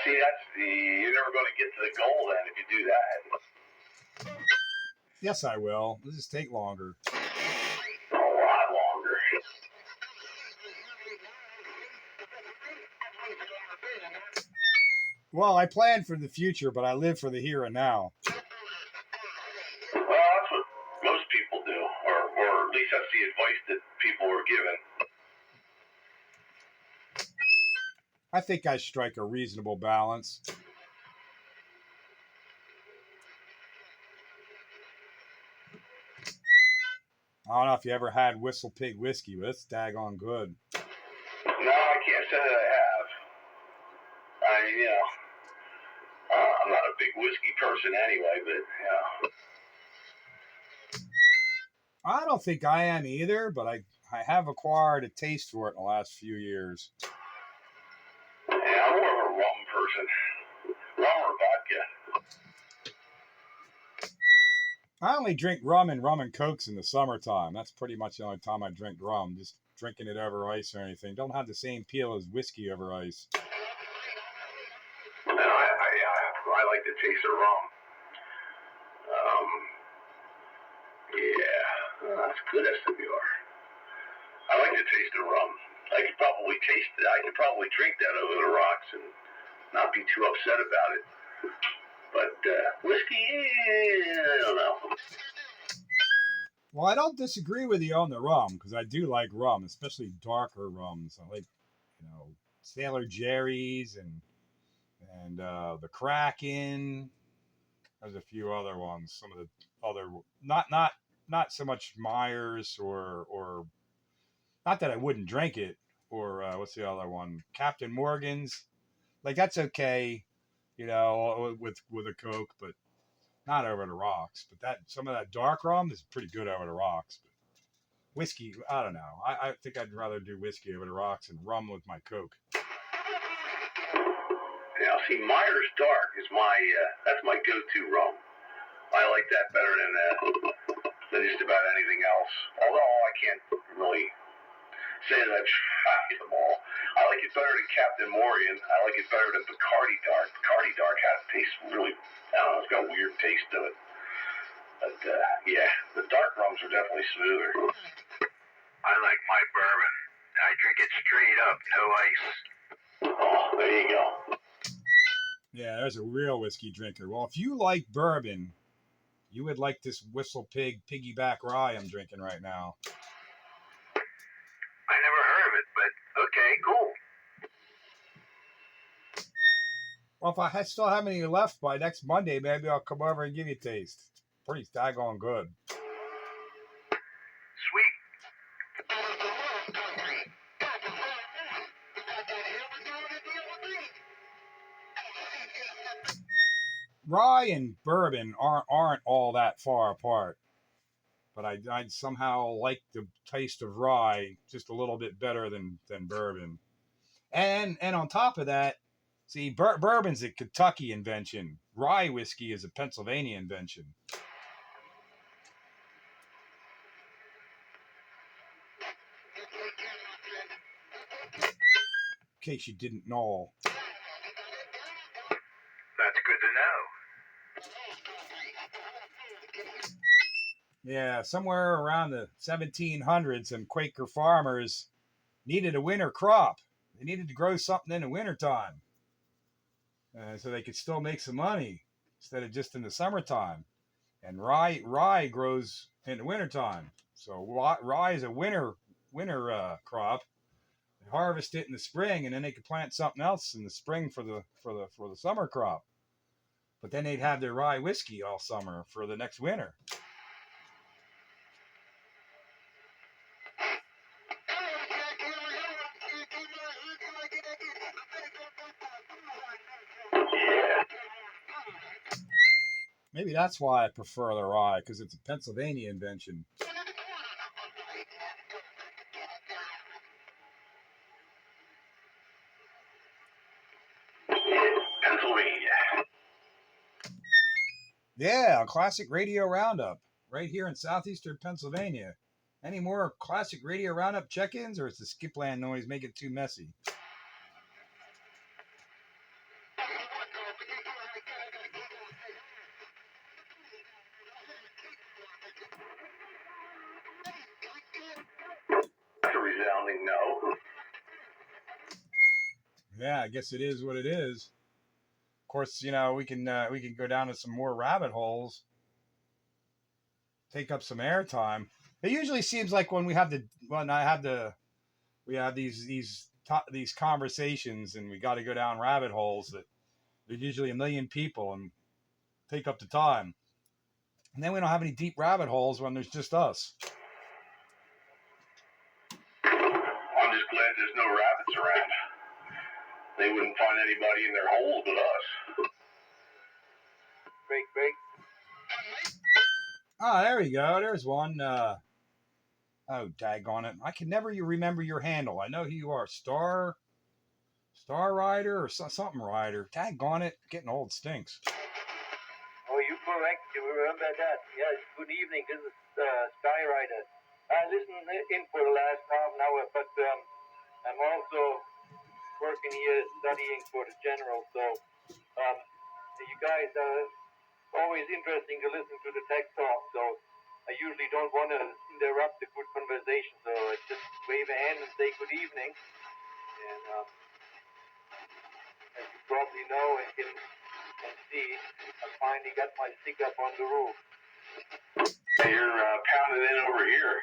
See, you're never going to get to the goal then if you do that. Yes, I will. It'll just take longer. A lot longer. Well, I plan for the future, but I live for the here and now. Well, that's what most people do, or at least that's the advice that people were given. I think I strike a reasonable balance. I don't know if you ever had Whistle Pig whiskey, but it's daggone good. No, I can't say that I have. I'm not a big whiskey person anyway, but I don't think I am either, but I have acquired a taste for it in the last few years. I'm more of a rum person. Rum or vodka. I only drink rum and cokes in the summertime. That's pretty much the only time I drink rum. Just drinking it over ice or anything. Don't have the same appeal as whiskey over ice. I like the taste of rum. That's good SWR. I like the taste of rum. I could probably taste it. I could probably drink that over the rocks and not be too upset about it. But whiskey, I don't know. Well, I don't disagree with you on the rum because I do like rum, especially darker rums. I like, Sailor Jerry's and the Kraken. There's a few other ones. Some of the other not so much Myers or not that I wouldn't drink it, or what's the other one? Captain Morgan's. Like that's okay, with a Coke, but not over the rocks. But some of that dark rum is pretty good over the rocks. But whiskey, I don't know. I think I'd rather do whiskey over the rocks and rum with my Coke. Now, see, Myers Dark is that's my go-to rum. I like that better than just about anything else. Although I can't really say that I've tried them all. I like it better than Captain Morgan. I like it better than Bacardi Dark. Bacardi Dark tastes really, I don't know, it's got a weird taste to it. But, the dark rums are definitely smoother. I like my bourbon. I drink it straight up, no ice. Oh, there you go. Yeah, there's a real whiskey drinker. Well, if you like bourbon, you would like this Whistle Pig piggyback rye I'm drinking right now. I never heard of it, but okay, cool. Well, if I still have any left by next Monday, maybe I'll come over and give you a taste. It's pretty daggone good. Sweet. Rye and bourbon aren't all that far apart, but I somehow like the taste of rye just a little bit better than bourbon. And on top of that, see, bourbon's a Kentucky invention. Rye whiskey is a Pennsylvania invention. In case you didn't know. That's good to know. Yeah, somewhere around the 1700s, some Quaker farmers needed a winter crop. They needed to grow something in the wintertime. So they could still make some money instead of just in the summertime. And rye grows in the wintertime. So rye is a winter crop. They harvest it in the spring, and then they could plant something else in the spring for the summer crop. But then they'd have their rye whiskey all summer for the next winter. Maybe that's why I prefer the rye, because it's a Pennsylvania invention. Pennsylvania. Yeah, a classic radio roundup right here in southeastern Pennsylvania. Any more classic radio roundup check-ins, or is the skipland noise making it too messy? That's a resounding no. Yeah, I guess it is what it is. Of course, you know, we can go down to some more rabbit holes, take up some airtime. It usually seems like when we have these conversations and we got to go down rabbit holes that there's usually a million people and take up the time. And then we don't have any deep rabbit holes when there's just us. I'm just glad there's no rabbits around. They wouldn't find anybody in their holes but us. Break. Oh, there we go. There's one. Oh, daggone it. I can never remember your handle. I know who you are. Star Rider or something Rider. Daggone it. Getting old stinks. Oh, you're correct. You remember that. Yes, good evening. This is Skyrider. I listened in for the last half an hour, but I'm also working here studying for the general. So you guys are always interesting to listen to the tech talk. So I usually don't want to interrupt the good conversation. So I just wave a hand and say good evening. And as you probably know and can see, I finally got my stick up on the roof. You're pounding in over here.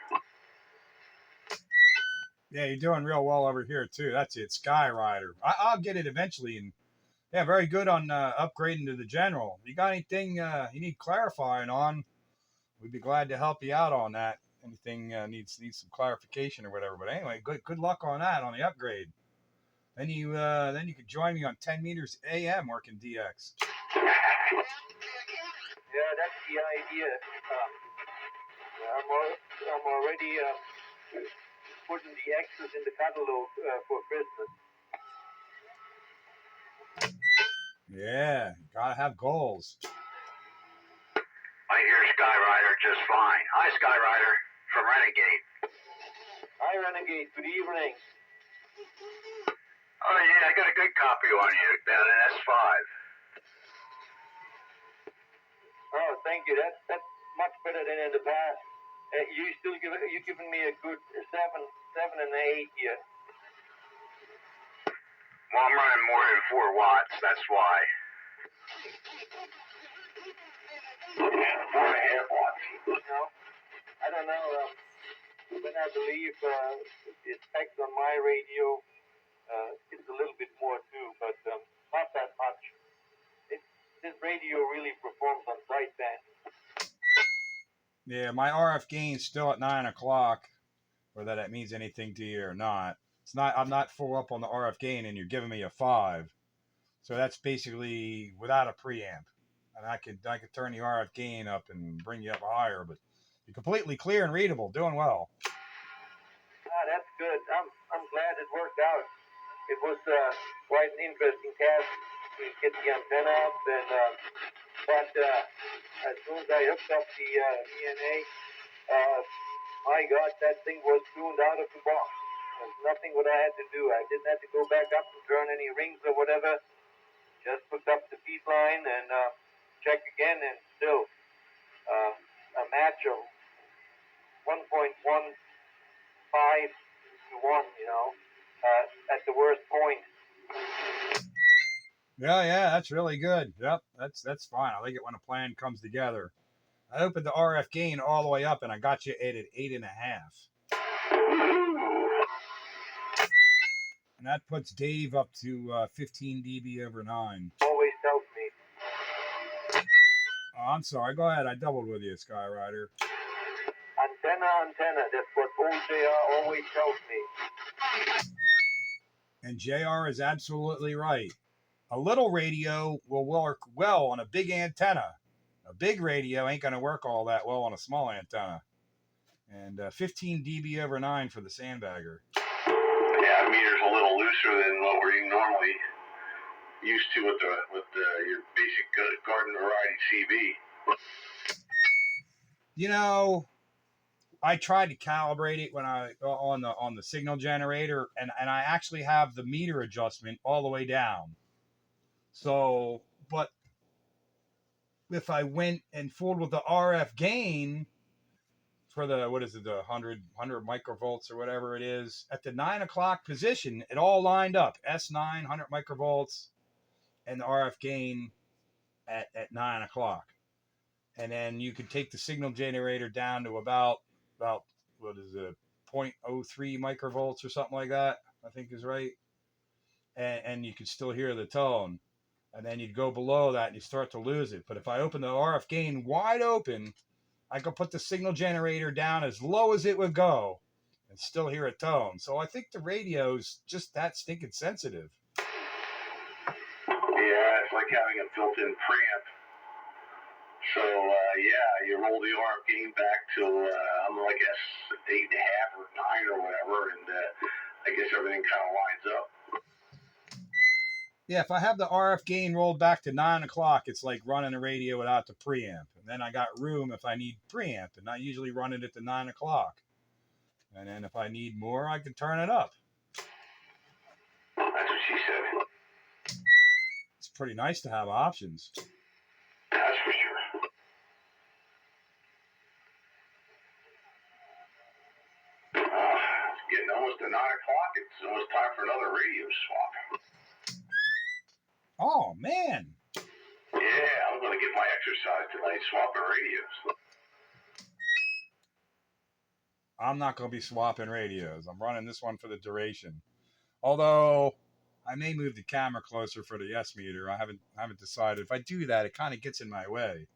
Yeah, you're doing real well over here too. That's it, Skyrider. I'll get it eventually. And yeah, very good on upgrading to the general. If you got anything you need clarifying on, we'd be glad to help you out on that. Anything needs some clarification or whatever. But anyway, good luck on that, on the upgrade. Then you could join me on 10 meters AM working DX. Yeah, that's the idea. I'm already putting the X's in the catalog for Christmas. Yeah, gotta have goals. I hear Skyrider just fine. Hi, Skyrider, from Renegade. Hi, Renegade. Good evening. Oh, yeah, I got a good copy on you down in S5. Oh, thank you. That's much better than in the past. You giving me a good 7 and 8 here. Well, I'm running more than 4 watts, that's why. 4.5 watts. No, I don't know. When I believe the specs on my radio, it's a little bit more too, but not that much. This radio really performs on sideband. Yeah, my RF gain's still at 9 o'clock, whether that means anything to you or not. It's not. I'm not full up on the RF gain, and you're giving me a 5, so that's basically without a preamp. And I could turn the RF gain up and bring you up higher, but you're completely clear and readable, doing well. Ah, that's good. I'm glad it worked out. It was quite an interesting task to get the antenna up, and but as soon as I hooked up the ENA, my God, that thing was tuned out of the box. There's nothing what I had to do. I didn't have to go back up and turn any rings or whatever. Just hooked up the feed line and check again, and still a match of 1.15 to 1, at the worst point. Yeah, that's really good. Yep, that's fine. I like it when a plan comes together. I opened the RF gain all the way up, and I got you at 8.5. And that puts Dave up to 15 dB over 9. Always tells me. Oh, I'm sorry. Go ahead. I doubled with you, Skyrider. Antenna. That's what old JR always tells me. And JR is absolutely right. A little radio will work well on a big antenna, A big radio ain't going to work all that well on a small antenna. And 15 dB over 9 for the sandbagger. Yeah, the meter's a little looser than what we're normally used to with your basic garden variety CB. You know, I tried to calibrate it when I on the signal generator, and I actually have the meter adjustment all the way down. So, but if I went and fooled with the RF gain for the, what is it, the 100 microvolts or whatever it is, at the 9 o'clock position, it all lined up. S9, 100 microvolts, and the RF gain at 9 o'clock. And then you could take the signal generator down to about what is it, 0.03 microvolts or something like that, I think is right. And you could still hear the tone. And then you'd go below that and you start to lose it. But if I open the RF gain wide open, I could put the signal generator down as low as it would go and still hear a tone. So I think the radio's just that stinking sensitive. Yeah, it's like having a built-in preamp. So, you roll the RF gain back to, like S8.5 or 9 or whatever, and I guess everything kind of lines up. Yeah, if I have the RF gain rolled back to 9 o'clock, it's like running a radio without the preamp. And then I got room if I need preamp, and I usually run it at the 9 o'clock. And then if I need more, I can turn it up. That's what she said. It's pretty nice to have options. That's for sure. It's getting almost to 9 o'clock. It's almost time for another radio swap. Oh, man. Yeah, I'm going to get my exercise tonight swapping radios. I'm not going to be swapping radios. I'm running this one for the duration. Although I may move the camera closer for the S meter. I haven't decided. If I do that, it kind of gets in my way.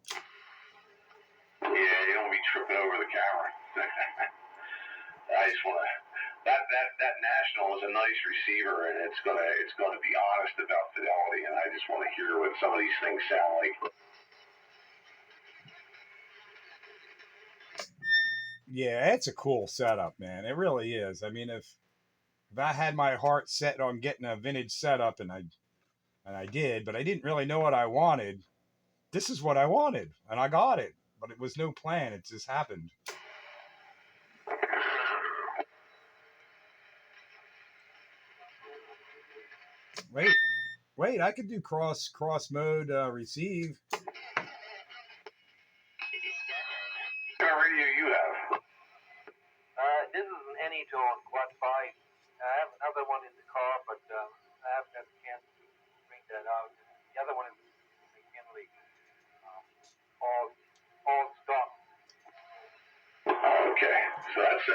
Yeah, you don't want to be tripping over the camera. I just want to. That National is a nice receiver, and it's gonna be honest about fidelity, and I just want to hear what some of these things sound like. Yeah, it's a cool setup, man. It really is. I mean, if I had my heart set on getting a vintage setup, and I did, but I didn't really know what I wanted. This is what I wanted, and I got it. But it was no plan. It just happened. Wait, I could do cross mode receive. What kind of radio you have? This is an Anytone Quad 5. I have another one in the car, but I haven't had a chance to bring that out. The other one is McKinley, all stock. Okay, so that's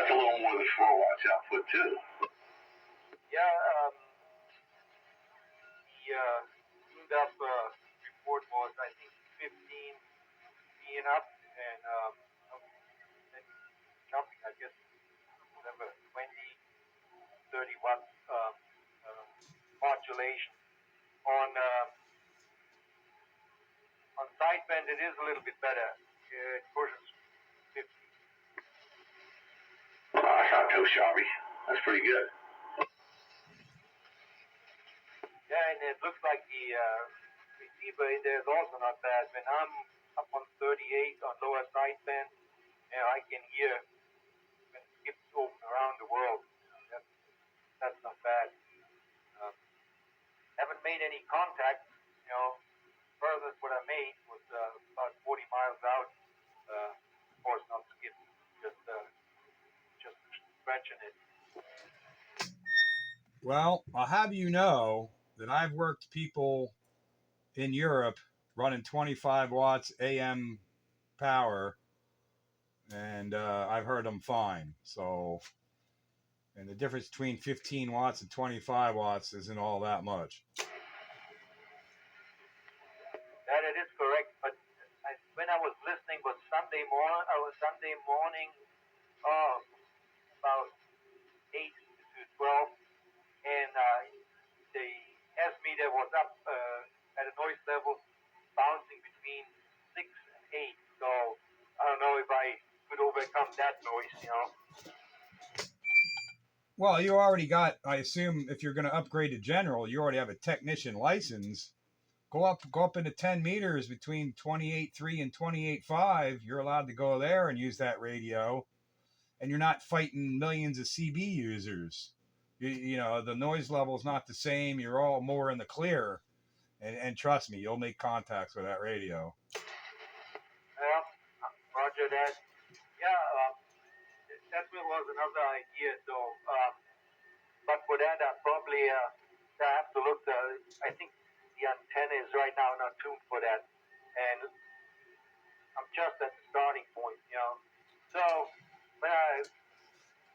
a little more than 4 watts output too. Yeah, the tuned up report was, I think, 15 being up and then jumping, I guess, whatever, 20, 30 watts modulation. On sideband, it is a little bit better. It pushes 50. That's not too shabby. That's pretty good. Yeah, and it looks like the receiver in there is also not bad. When I'm up on 38 on lower sideband, I can hear when it skips open around the world. That's not bad. Haven't made any contact. Furthest what I made was about 40 miles out. Of course, not skip, just stretching it. Well, I'll have you know that I've worked people in Europe running 25 watts AM power, and I've heard them fine. So, and the difference between 15 watts and 25 watts isn't all that much. That it is correct, but when I was listening was Sunday morning, about 8 to 12, and the S meter was up at a noise level, bouncing 8. So I don't know if I could overcome that noise, you know. Well, you already got, I assume, if you're going to upgrade to general, you already have a technician license. Go up into 10 meters between 28.3 and 28.5. You're allowed to go there and use that radio, and you're not fighting millions of CB users. You know, the noise level is not the same. You're all more in the clear, and trust me, you'll make contacts with that radio. Yeah, roger that. Yeah, that was another idea. So, but for that, I probably I have to look. I think the antenna is right now not tuned for that, and I'm just at the starting point, you know. So,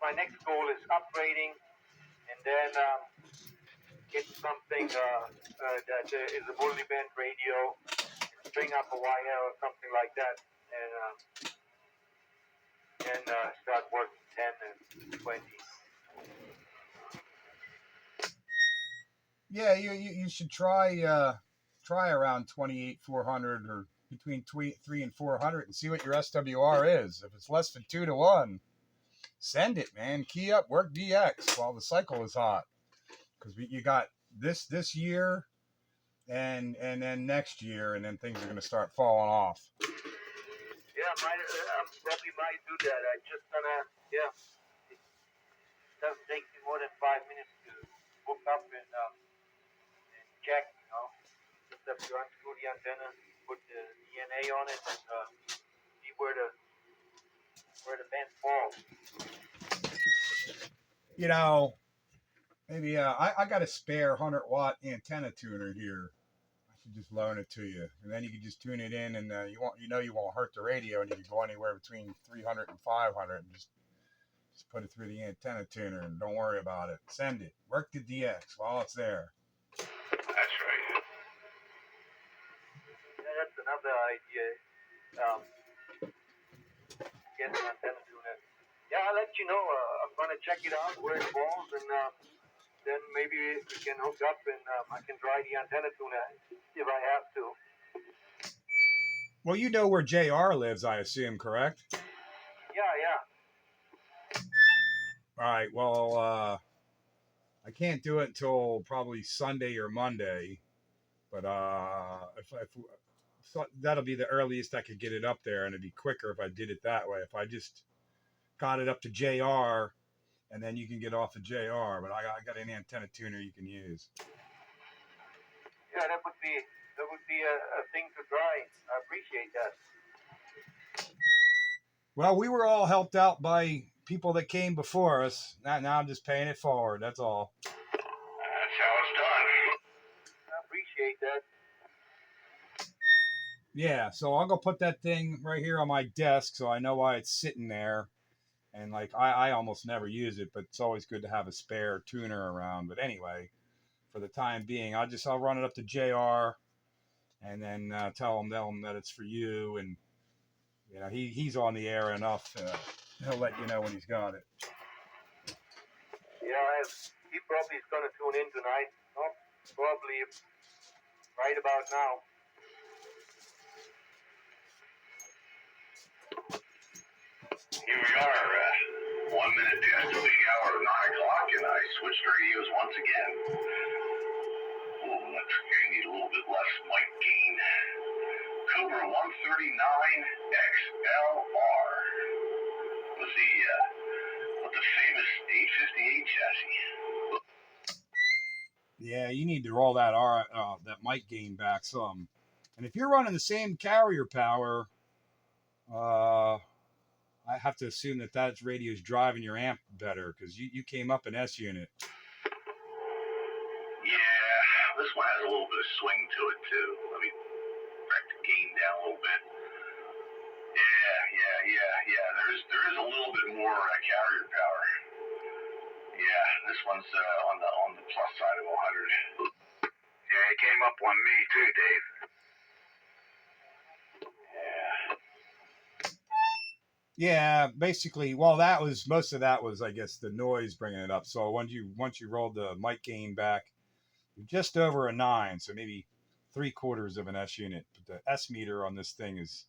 my next goal is upgrading, and then get something that is a multi-band radio, string up a wire or something like that, and start working 10 and 20. Yeah, you should try around 28.400 or between 3 and 400 and see what your SWR is. If it's less than 2 to 1, send it, man. Key up, work DX while the cycle is hot, because you got this year and then next year, and then things are going to start falling off. Yeah, probably might do that. I just it doesn't take me more than 5 minutes to hook up and check, you know. Just have to unscrew the antenna, put the DNA on it, and see where the band falls. You know, maybe I got a spare 100-watt antenna tuner here. I should just loan it to you, and then you can just tune it in, and you won't hurt the radio, and you can go anywhere between 300 and 500, and just put it through the antenna tuner, and don't worry about it. Send it. Work the DX while it's there. That's right. Yeah, that's another idea. Get an antenna tuner. Yeah, I'll let you know. I'm gonna check it out where it falls, and then maybe we can hook up, and I can try the antenna tuner if I have to. Well, you know where JR lives, I assume, correct? Yeah. All right. Well, I can't do it until probably Sunday or Monday, but so that'll be the earliest I could get it up there, and it'd be quicker if I did it that way. If I just got it up to JR, and then you can get off of JR, but I got an antenna tuner you can use. Yeah, that would be a thing to try. I appreciate that. Well, we were all helped out by people that came before us. Now I'm just paying it forward. That's all. That's how it's done. I appreciate that. Yeah, so I'll go put that thing right here on my desk so I know why it's sitting there. And like I almost never use it, but it's always good to have a spare tuner around. But anyway, for the time being, I'll run it up to JR, and then tell him that it's for you, and you know he's on the air enough. He'll let you know when he's got it. Yeah, he probably is gonna tune in tonight. Oh, probably right about now. Here we are, 1 minute past the big hour of 9 o'clock, and I switched radios once again. Oh, I need a little bit less mic gain. Cobra 139 XLR with the famous 858 chassis. Yeah, you need to roll that that mic gain back some. And if you're running the same carrier power, I have to assume that radio is driving your amp better, because you came up an S unit. Yeah, this one has a little bit of swing to it too. Let me crack the gain down a little bit. Yeah. There is a little bit more carrier power. Yeah, this one's on the plus side of 100. Yeah, it came up on me too, Dave. Yeah, basically, well, most of that was, I guess, the noise bringing it up. So once you rolled the mic gain back, you're just over a 9, so maybe 3/4 of an S unit. But the S meter on this thing is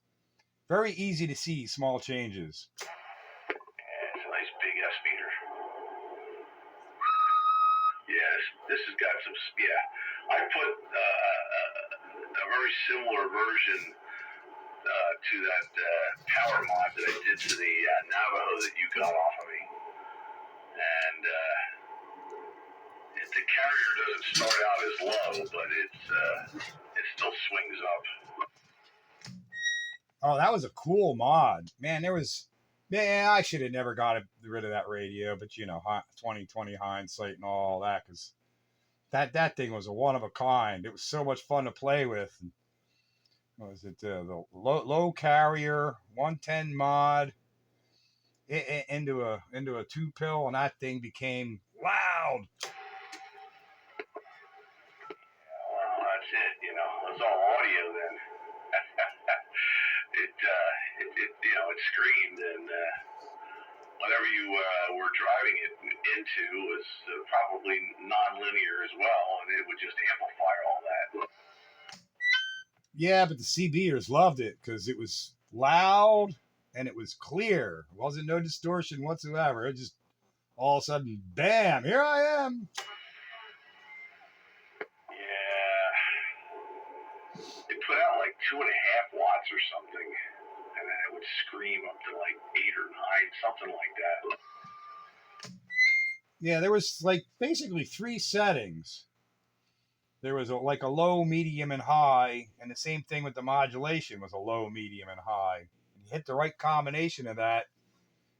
Very easy to see small changes. Yeah, it's a nice big S meter. Yeah, this has got some. Yeah, I put a very similar version to that power mod that I did to the Navajo that you got off of me, and the carrier doesn't start out as low, but it still swings up. Oh, that was a cool mod, man. Man, I should have never got rid of that radio, but 2020 hindsight and all that, because that thing was a one of a kind. It was so much fun to play with. What was it? The low carrier 110 mod into a 2-pill, and that thing became loud. Well, that's it. It's all audio then. it screamed, and whatever you were driving it into was probably non-linear as well, and it would just amplify all that. Yeah, but the CBers loved it because it was loud and it was clear. It wasn't no distortion whatsoever. It just all of a sudden, bam, here I am. Yeah. They put out like 2.5 watts or something, and then it would scream up to like 8 or 9, something like that. Yeah, there was like basically 3 settings. There was like a low, medium, and high, and the same thing with the modulation was a low, medium, and high. And you hit the right combination of that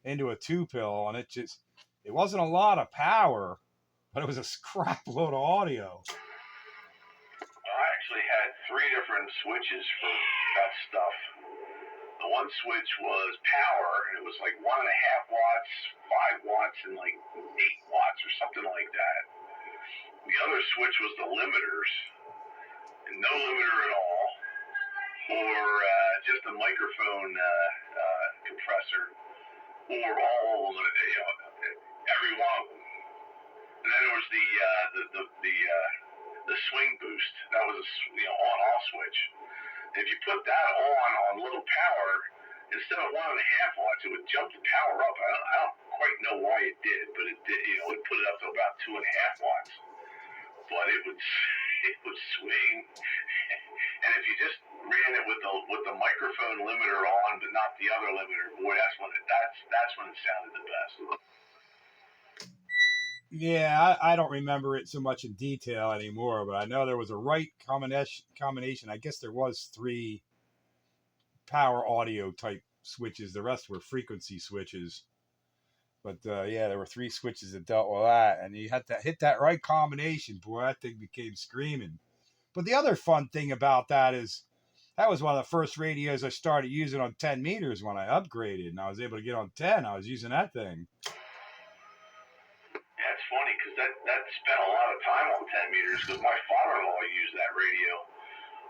into a 2-pill, and it wasn't a lot of power, but it was a crap load of audio. I actually had 3 different switches for that stuff. The one switch was power, and it was like 1.5 watts, 5 watts, and like 8 watts or something like that. The other switch was the limiters, and no limiter at all, or just a microphone compressor, or all of them, every one of them. And then there was the swing boost. That was a on-off switch. And if you put that on low power, instead of 1.5 watts, it would jump the power up. I don't quite know why it did, but it did. It put it up to about 2.5 watts. But it would swing. And if you just ran it with the microphone limiter on, but not the other limiter, boy, that's when it sounded the best. Yeah, I don't remember it so much in detail anymore, but I know there was a right combination. I guess there was 3 power audio type switches. The rest were frequency switches. But yeah, there were 3 switches that dealt with that, and you had to hit that right combination. Boy, that thing became screaming. But the other fun thing about that is that was one of the first radios I started using on 10 meters when I upgraded, and I was able to get on 10. I was using that thing. Yeah, it's funny because that spent a lot of time on 10 meters because my father-in-law used that radio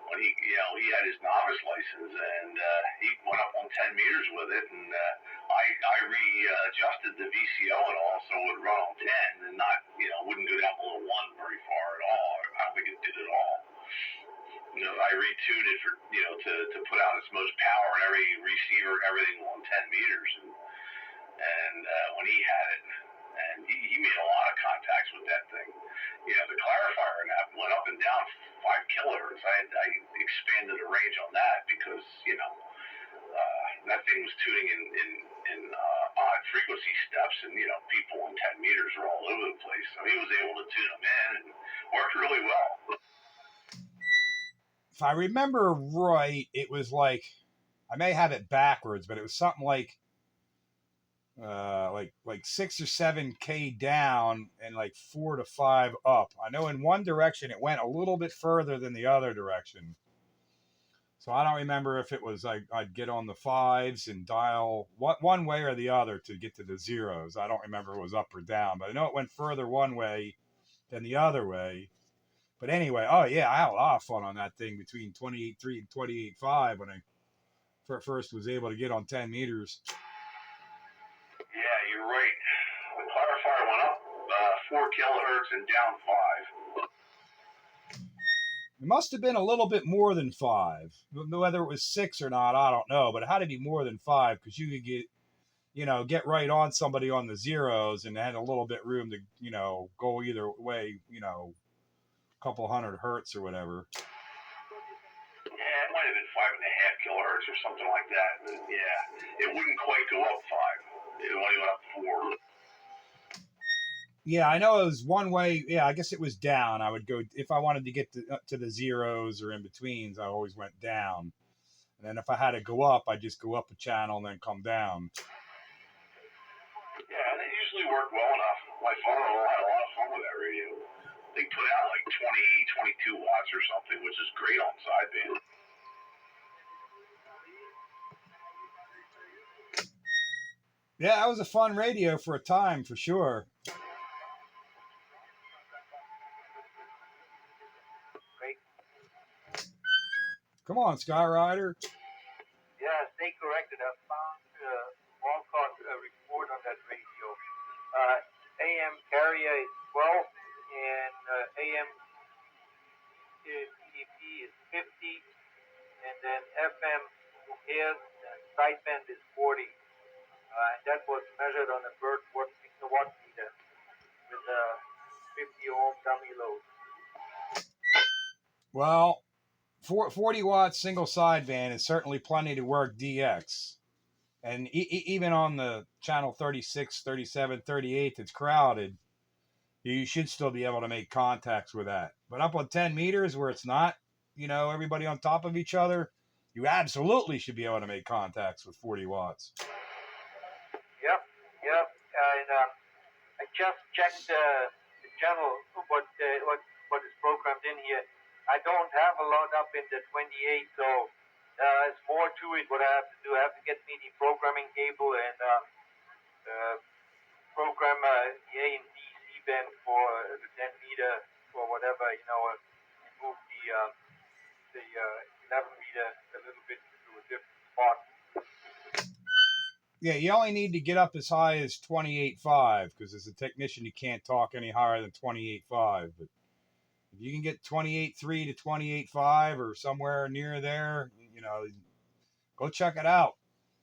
when he had his novice license, and he went up on 10 meters with it, and I readjusted the VCO and all so it would run on 10 and not, wouldn't go down below 1 very far at all. I don't think it did at all. I retuned it for, to put out its most power and every receiver, everything on 10 meters, and when he had it, and he made a lot of contacts with that thing. The clarifier in that went up and down 5 kilohertz. I expanded the range on that because that thing was tuning in odd frequency steps, and people on 10 meters are all over the place. So he was able to tune them in and worked really well. If I remember right, it was like, I may have it backwards, but it was something like 6 or 7K down and like 4 to 5 up. I know in one direction it went a little bit further than the other direction. So I don't remember if it was I'd get on the 5s and dial one way or the other to get to the 0s. I don't remember if it was up or down, but I know it went further one way than the other way. But anyway, oh yeah, I had a lot of fun on that thing between 28.3 and 28.5 when I first was able to get on 10 meters. Yeah, you're right. The clarifier went up 4 kilohertz and down 5. It must have been a little bit more than 5. Whether it was 6 or not, I don't know. But it had to be more than 5 because you could get right on somebody on the zeros and had a little bit room to, go either way, a couple hundred hertz or whatever. Yeah, it might have been 5.5 kilohertz or something like that. But yeah, it wouldn't quite go up 5. It only went up 4. Yeah, I know it was one way. Yeah, I guess it was down. I would go if I wanted to get to the zeros or in betweens. I always went down, and then if I had to go up, I'd just go up a channel and then come down. Yeah, and it usually worked well enough. My father-in-law had a lot of fun with that radio. They put out like 20, 22 watts or something, which is great on sideband. Yeah, that was a fun radio for a time, for sure. Great. Come on, Skyrider. Yeah, stay corrected. I found Walcott report on that radio. AM carrier is 12 and AM TDP is 50, and then FM is sideband is 40. And that was measured on a watt meter with a 50 ohm dummy load. Well, 40 watts single sideband is certainly plenty to work DX. And even on the channel 36, 37, 38 that's crowded, you should still be able to make contacts with that. But up on 10 meters where it's not, everybody on top of each other, you absolutely should be able to make contacts with 40 watts. Yep. And I just checked the channel, what is programmed in here. I don't have a lot up in the 28, so there's more to it. What I have to do, I have to get me the programming cable and program the A and B C band for the 10 meter or whatever, move the 11 meter a little bit to a different spot. Yeah, you only need to get up as high as 28.5 because as a technician you can't talk any higher than 28.5. But if you can get 28.3 to 28.5 or somewhere near there, go check it out.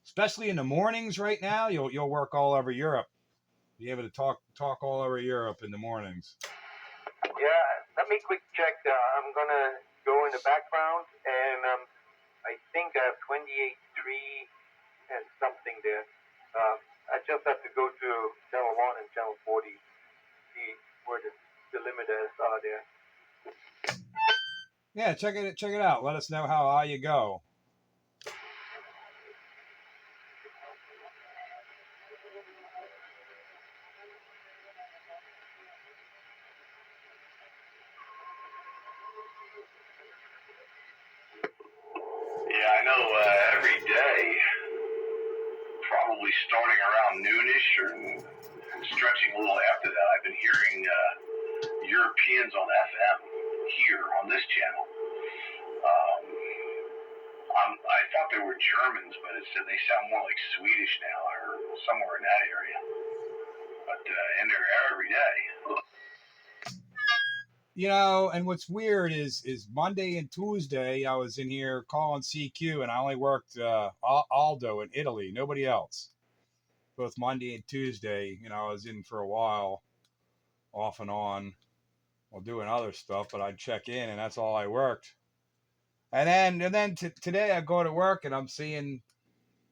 Especially in the mornings right now, you'll work all over Europe. Be able to talk all over Europe in the mornings. Yeah, let me quick check. I'm gonna go in the background, and I think I have 28.3 and something there. I just have to go to channel 1 and channel 40, see where the limiters are there. Yeah, check it out. Let us know how high you go. Yeah, I know every day, probably starting around noonish or stretching a little after that, I've been hearing Europeans on FM here on this channel. I thought they were Germans, but it said they sound more like Swedish now or somewhere in that area. But and they're every day. And what's weird is Monday and Tuesday I was in here calling CQ and I only worked Aldo in Italy, nobody else. Both Monday and Tuesday, I was in for a while, off and on, while doing other stuff, but I'd check in and that's all I worked. And then today I go to work and I'm seeing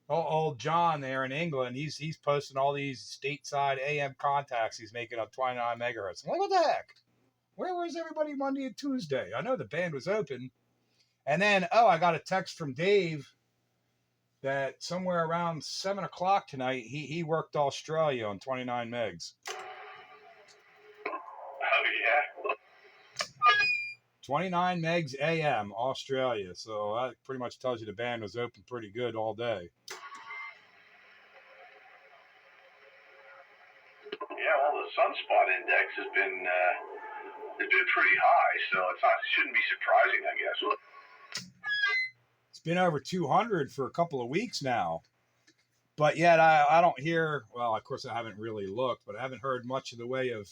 old John there in England. He's posting all these stateside AM contacts he's making on 29 megahertz. I'm like, what the heck? Where was everybody Monday and Tuesday? I know the band was open. And then, I got a text from Dave that somewhere around 7 o'clock tonight, he worked Australia on 29 megs. Oh, yeah. 29 megs AM, Australia. So that pretty much tells you the band was open pretty good all day. Yeah, well, the sunspot index has been pretty high, so it shouldn't be surprising, I guess. It's been over 200 for a couple of weeks now. But yet I don't hear, well, of course I haven't really looked, but I haven't heard much in the way of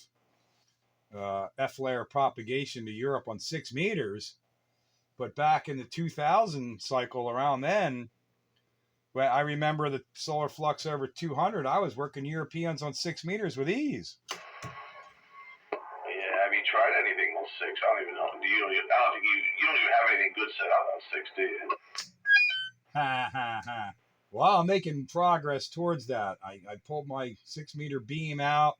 F-layer propagation to Europe on 6 meters. But back in the 2000 cycle around then, when I remember the solar flux over 200, I was working Europeans on 6 meters with ease. Yeah, have you tried anything on 6? I don't even know. I don't think you don't even have anything good set up on 6, do you? Ha ha ha. Well, I'm making progress towards that. I pulled my 6 meter beam out,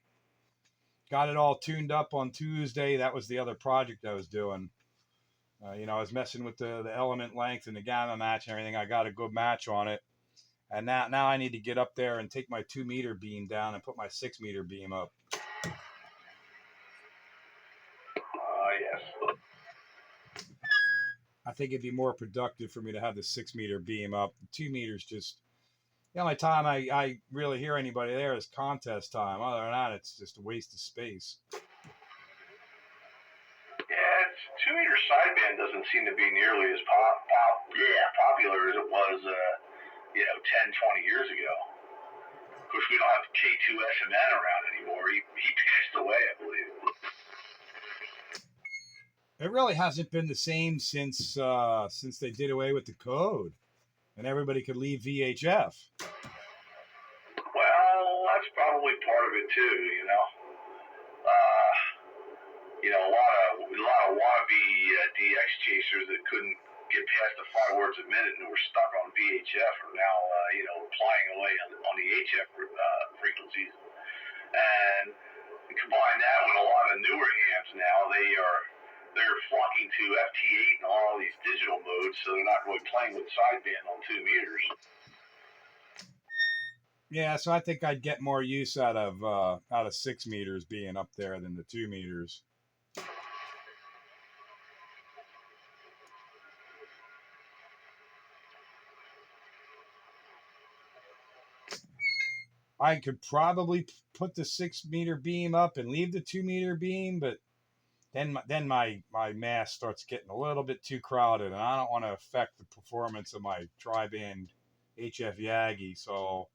got it all tuned up on Tuesday. That was the other project I was doing. I was messing with the element length and the gamma match and everything. I got a good match on it. And now I need to get up there and take my 2 meter beam down and put my 6 meter beam up. Yes. I think it'd be more productive for me to have the 6 meter beam up. The 2 meters just, the only time I really hear anybody there is contest time. Other than that, it's just a waste of space. Yeah, 2 meter sideband doesn't seem to be nearly as popular as it was, 10, 20 years ago. Of course, we don't have K2SMN around anymore. He passed away, I believe. It really hasn't been the same since they did away with the code and everybody could leave VHF. Well, that's probably part of it too. A lot of wannabe DX chasers that couldn't get past the 5 words a minute and were stuck on VHF are now flying away on the HF frequencies. And combine that with a lot of newer amps now, they're flocking to FT8 and all these digital modes, so they're not really playing with sideband on 2 meters. Yeah, so I think I'd get more use out of 6 meters being up there than the 2 meters. I could probably put the 6 meter beam up and leave the 2 meter beam, but then my mass starts getting a little bit too crowded, and I don't want to affect the performance of my tri-band HF Yagi, so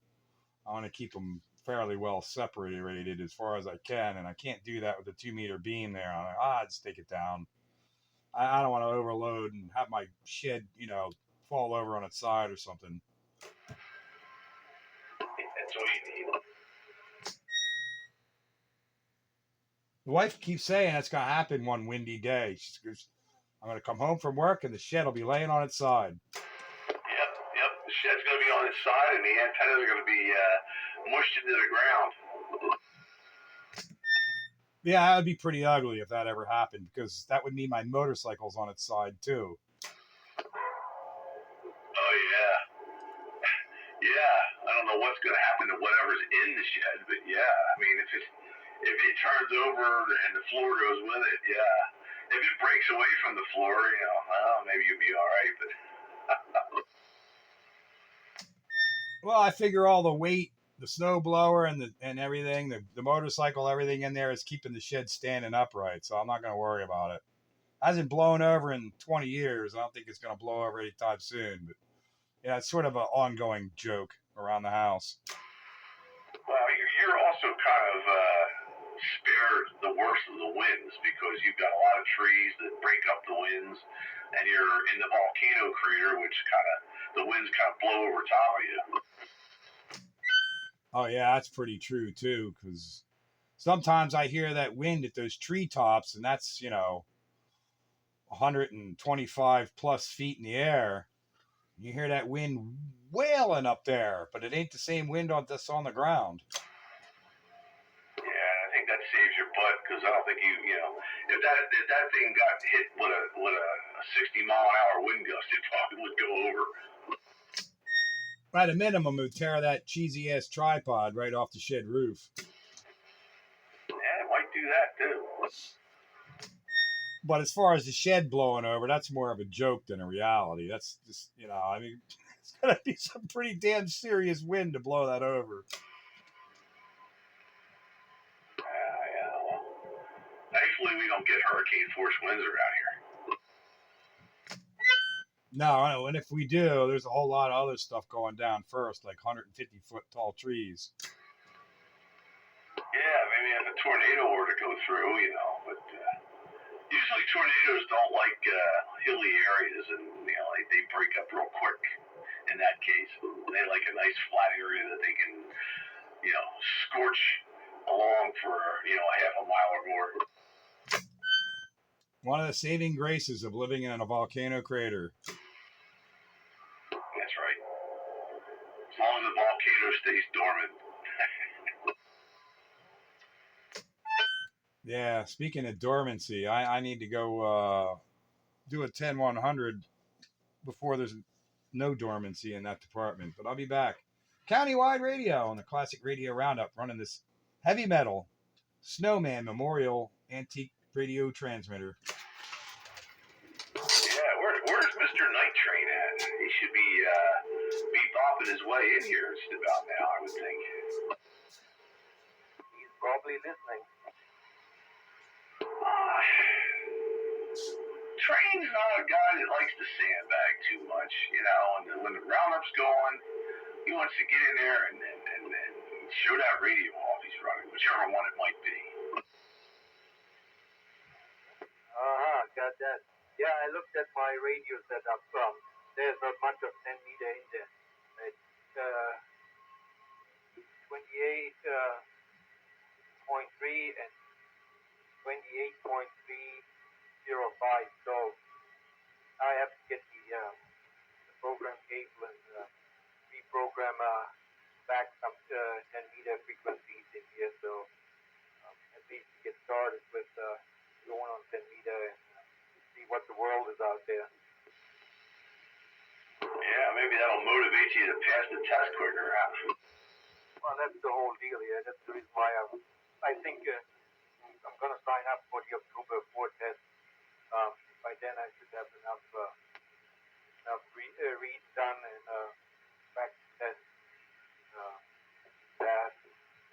I want to keep them fairly well separated as far as I can, and I can't do that with the 2 meter beam there. I'm like, just take it down. I don't want to overload and have my shed, fall over on its side or something. That's what you need. The wife keeps saying that's going to happen one windy day. She goes, I'm going to come home from work and the shed will be laying on its side. Yep. The shed's going to be on its side and the antennas are going to be mushed into the ground. Yeah, that would be pretty ugly if that ever happened, because that would mean my motorcycle's on its side too. Oh, yeah. Yeah, I don't know what's going to happen to whatever's in the shed, but yeah, I mean, if it turns over and the floor goes with it, yeah. If it breaks away from the floor, maybe you'll be all right, but... Well, I figure all the weight, the snow blower and everything, the motorcycle, everything in there is keeping the shed standing upright, so I'm not going to worry about it. It hasn't blown over in 20 years. I don't think it's going to blow over anytime soon, but yeah, it's sort of an ongoing joke around the house. Well, you're also kind of spared the worst of the winds because you've got a lot of trees that break up the winds, and you're in the volcano crater, which the winds kind of blow over top of you. Oh yeah, that's pretty true too, because sometimes I hear that wind at those treetops, and that's 125 plus feet in the air. You hear that wind wailing up there, but it ain't the same wind that's on the ground. Yeah, I think that saves your butt because I don't think if that thing got hit with a 60-mile-an-hour wind gust, it probably would go over. At a minimum, it would tear that cheesy ass tripod right off the shed roof. Yeah, it might do that too. But as far as the shed blowing over, that's more of a joke than a reality. That's just, it's going to be some pretty damn serious wind to blow that over. Yeah. Well, thankfully, we don't get hurricane force winds around here. No, and if we do, there's a whole lot of other stuff going down first, like 150-foot tall trees. Yeah, maybe if a tornado were to go through, but Usually tornadoes don't like hilly areas, and they break up real quick. In that case, they like a nice flat area that they can scorch along for a half a mile or more. One of the saving graces of living in a volcano crater. That's right. As long as the volcano stays dormant. Yeah, speaking of dormancy, I need to go do a 10-100 before there's no dormancy in that department. But I'll be back. Countywide Radio on the Classic Radio Roundup, running this heavy metal Snowman Memorial Antique Radio Transmitter. Yeah, where's Mr. Night Train at? He should be bopping his way in here just about now, I would think. He's probably listening. Train's not a guy that likes to sandbag too much, and when the roundup's going, he wants to get in there and show that radio off he's running, whichever one it might be. Got that. Yeah, I looked at my radio setup. There's not much of 10 meter in there. It's 28.3 and 28.305. So I have to get the program cable and reprogram back some 10 meter frequencies in here. So at least to get started with going on 10 meter and see what the world is out there. Yeah, maybe that'll motivate you to pass the test quicker, huh? Well, that's the whole deal here. That's the reason why I think I'm going to sign up for the October 4 test. By then I should have enough reads done and practice test pass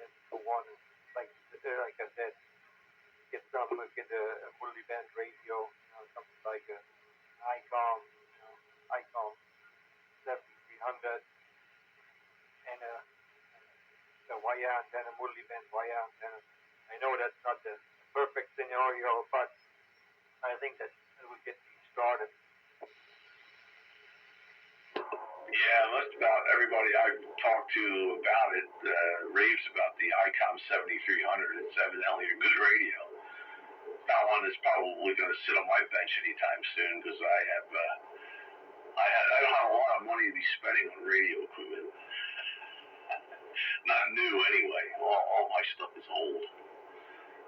and so on. Like I said, get a multi-band radio, something like a ICOM 7300 and a wire antenna, multi-band wire antenna. I know that's not the perfect scenario, but I think that it will get me started. Yeah, most about everybody I've talked to about it raves about the ICOM 7300. It's evidently a good radio. Not one that's probably going to sit on my bench anytime soon because I don't have a lot of money to be spending on radio equipment. Not new anyway. All my stuff is old.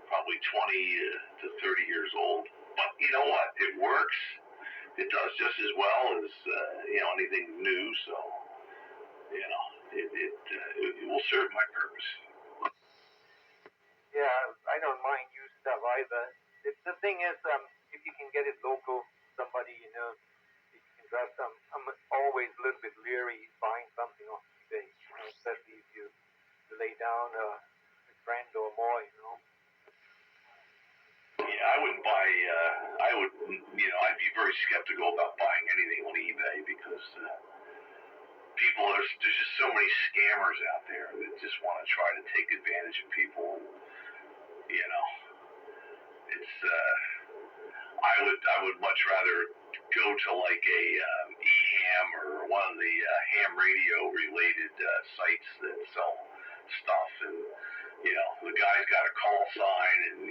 Probably 20 to 30 years old. But you know what? It works. It does just as well as anything new. So it will serve my purpose. Yeah, I don't mind used stuff either. The thing is, if you can get it local, somebody you can grab some. I'm always a little bit leery buying something on eBay, especially if you lay down a grand or more, Yeah, I wouldn't buy. I'd be very skeptical about buying anything on eBay because there's just so many scammers out there that just want to try to take advantage of people. It's. I would much rather go to like a eHam or one of the ham radio related sites that sell stuff, and the guy's got a call sign, and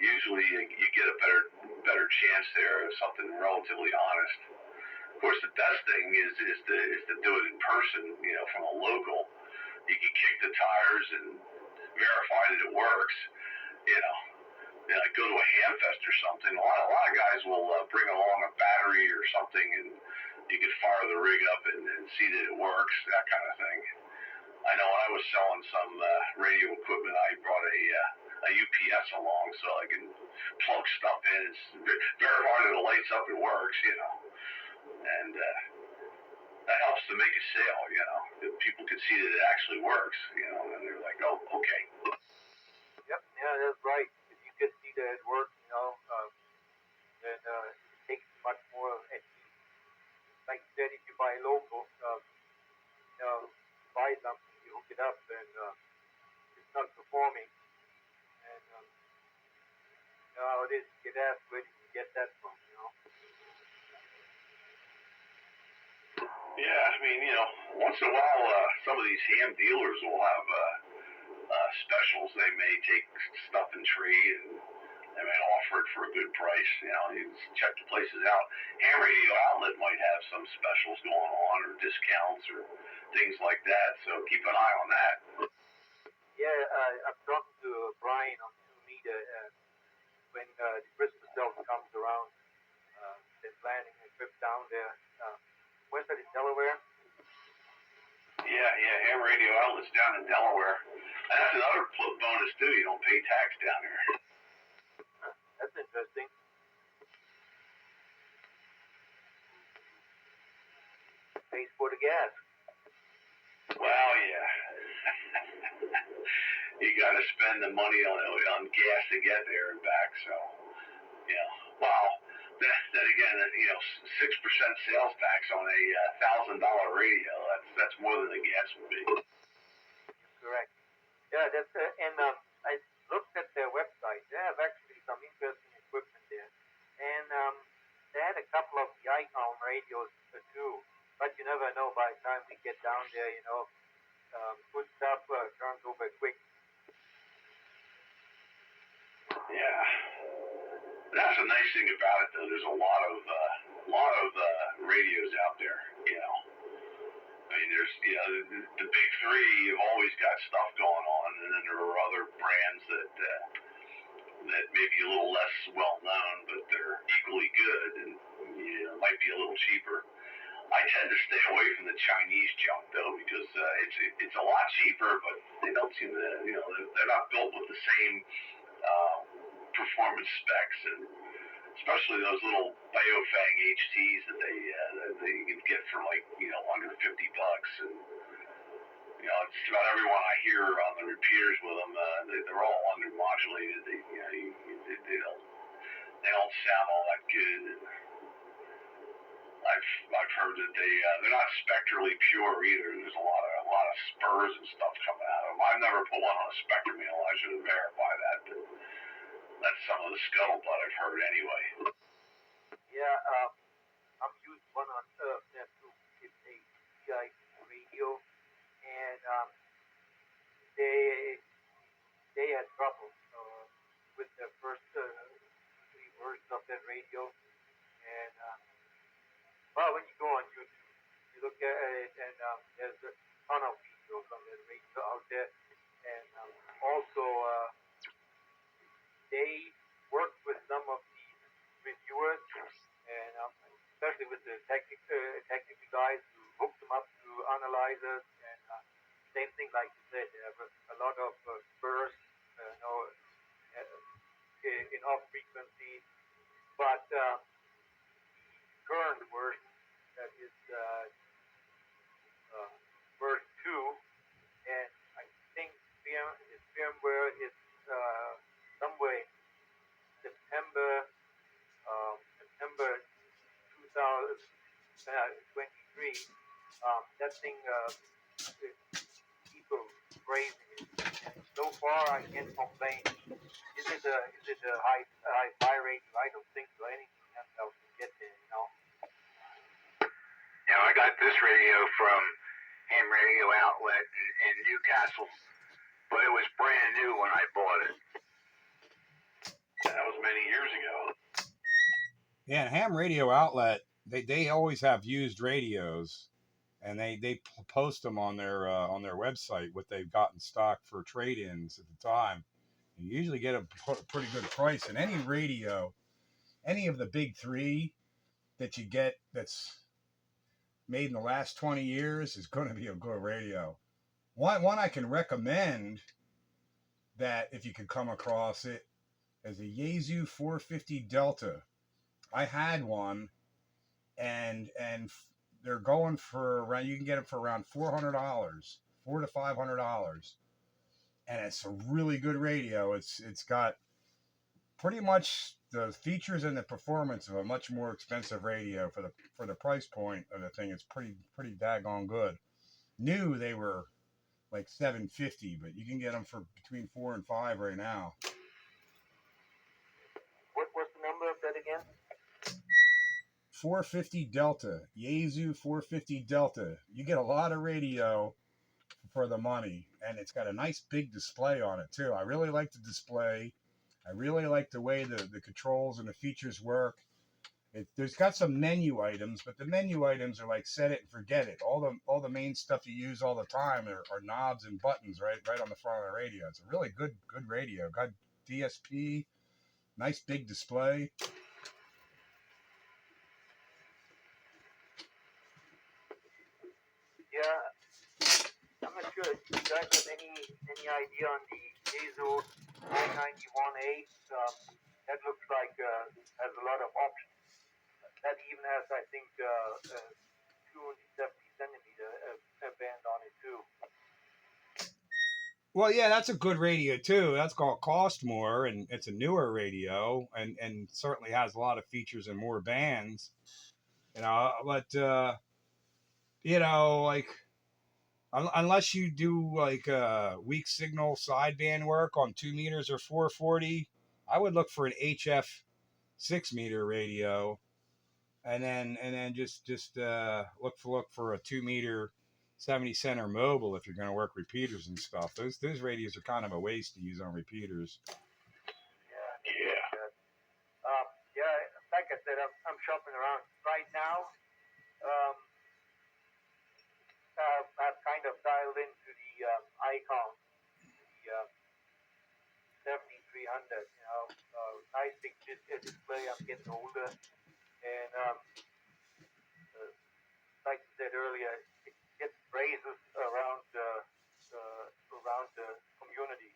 usually you get a better chance there of something relatively honest. Of course, the best thing is to do it in person, from a local. You can kick the tires and verify that it works. Go to a ham fest or something. A lot of guys will bring along a battery or something, and you can fire the rig up and see that it works. That kind of thing. I know when I was selling some radio equipment, I brought a UPS along so I can plug stuff in and verify that it lights up and works, and that helps to make a sale, if people can see that it actually works, and they're like, oh, okay. Yep, yeah, that's right. If you can see that it works, then it takes much more at ease. Like you said, if you buy local, buy something, you hook it up, and it's not performing. And You know how it is. You get asked where did you get that from, you know? Yeah, I mean, once in a while, some of these ham dealers will have specials. They may take stuff and trade, and they may offer it for a good price. You just check the places out. Ham Radio Outlet might have some specials going on, or discounts, or things like that. So keep an eye on that. Yeah, I'm talking to Brian on 2 meter when the Christmas sale comes around. They're planning a trip down there. Where's that, in Delaware? Yeah, Ham Radio Outlet's down in Delaware. And that's another bonus too. You don't pay tax down here. That's interesting. Pays for the gas. Well, yeah. You got to spend the money on gas to get there and back. So, wow. Then again, 6% sales tax on a $1,000 radio. That's more than the gas would be. Correct. Yeah, that's and I looked at their website. They have actually some interesting equipment there, and they had a couple of the Icon radios too. But you never know. By the time we get down there, good stuff turns over quick. Yeah. That's a nice thing about it, though. There's a lot of radios out there. I mean, there's the big three have always got stuff going on, and then there are other brands that may be a little less well known, but they're equally good and might be a little cheaper. I tend to stay away from the Chinese junk though, because it's a lot cheaper, but they don't seem to they're not built with the same performance specs, and especially those little Biofang HTs that they can get for under $50, and just about everyone I hear on the repeaters with them, they're all undermodulated. They don't sound all that good. And I've heard that they're not spectrally pure either. There's a lot of spurs and stuff coming out of them. I've never put one on a Spectrum meal. I should verify that, but that's some of the scuttlebutt I've heard anyway. Yeah, I'm using one on that too. It's a CIP radio, and they had trouble with the first 3 versions of that radio, and when you go on YouTube, you look at it, and there's a ton of videos on that radio out there, and also they worked with some of these reviewers, and especially with the technical guys who hooked them up to analyzers, and same thing like you said, they have a lot of bursts, in off frequency, but the current version, that is version 2, and I think the firmware is somewhere September 2023. That thing people praising it, and so far I can't complain. Is it a high radio? I don't think so. Anything else can get there, I got this radio from Ham Radio Outlet in Newcastle, but it was brand new when I bought it. That was many years ago. Yeah, and Ham Radio Outlet, they always have used radios, and they post them on their website what they've got in stock for trade-ins at the time. You usually get a pretty good price. And any radio, any of the big three that you get that's made in the last 20 years is going to be a good radio. One I can recommend, that if you could come across it, is a Yaesu 450 Delta. I had one, and they're going for around, you can get it for around $400, $400 to $500, and it's a really good radio. It's got pretty much the features and the performance of a much more expensive radio for the price point of the thing. It's pretty daggone good. New, they were like $750, but you can get them for between $4 and $5 right now. that again? 450 Delta, Yaesu 450 Delta. You get a lot of radio for the money, and it's got a nice big display on it too. I really like the display. I really like the way the controls and the features work. There's got some menu items, but the menu items are like set it and forget it. All the main stuff you use all the time are knobs and buttons right on the front of the radio. It's a really good radio. Got DSP, nice big display. Yeah, I'm not sure. Do you guys have any idea on the Yaesu 991A? That looks like has a lot of options. That even has, I think, 270 centimeter band on it too. Well, yeah, that's a good radio too. That's called cost more, and it's a newer radio, and certainly has a lot of features and more bands. But like unless you do like weak signal sideband work on 2 meters or 440, I would look for an HF 6 meter radio, and then just look for a 2 meter 70 center mobile if you're going to work repeaters and stuff. Those radios are kind of a waste to use on repeaters. Yeah. Yeah. Like I said, I'm shopping around right now. I've kind of dialed into the Icon, the 7300. Nice big display. I'm getting older, and like I said earlier, it gets praises around the community.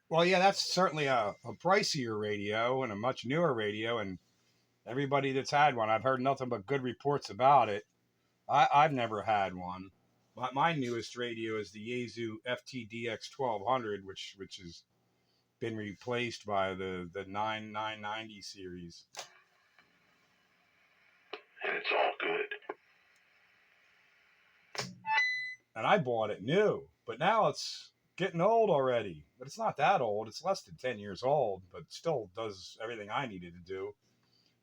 Well, yeah, that's certainly a pricier radio and a much newer radio, and everybody that's had one, I've heard nothing but good reports about it. I've never had one. My newest radio is the Yaesu FTDX 1200, which has been replaced by the 9990 series. And it's all good. And I bought it new, but now it's getting old already. But it's not that old. It's less than 10 years old, but still does everything I needed to do.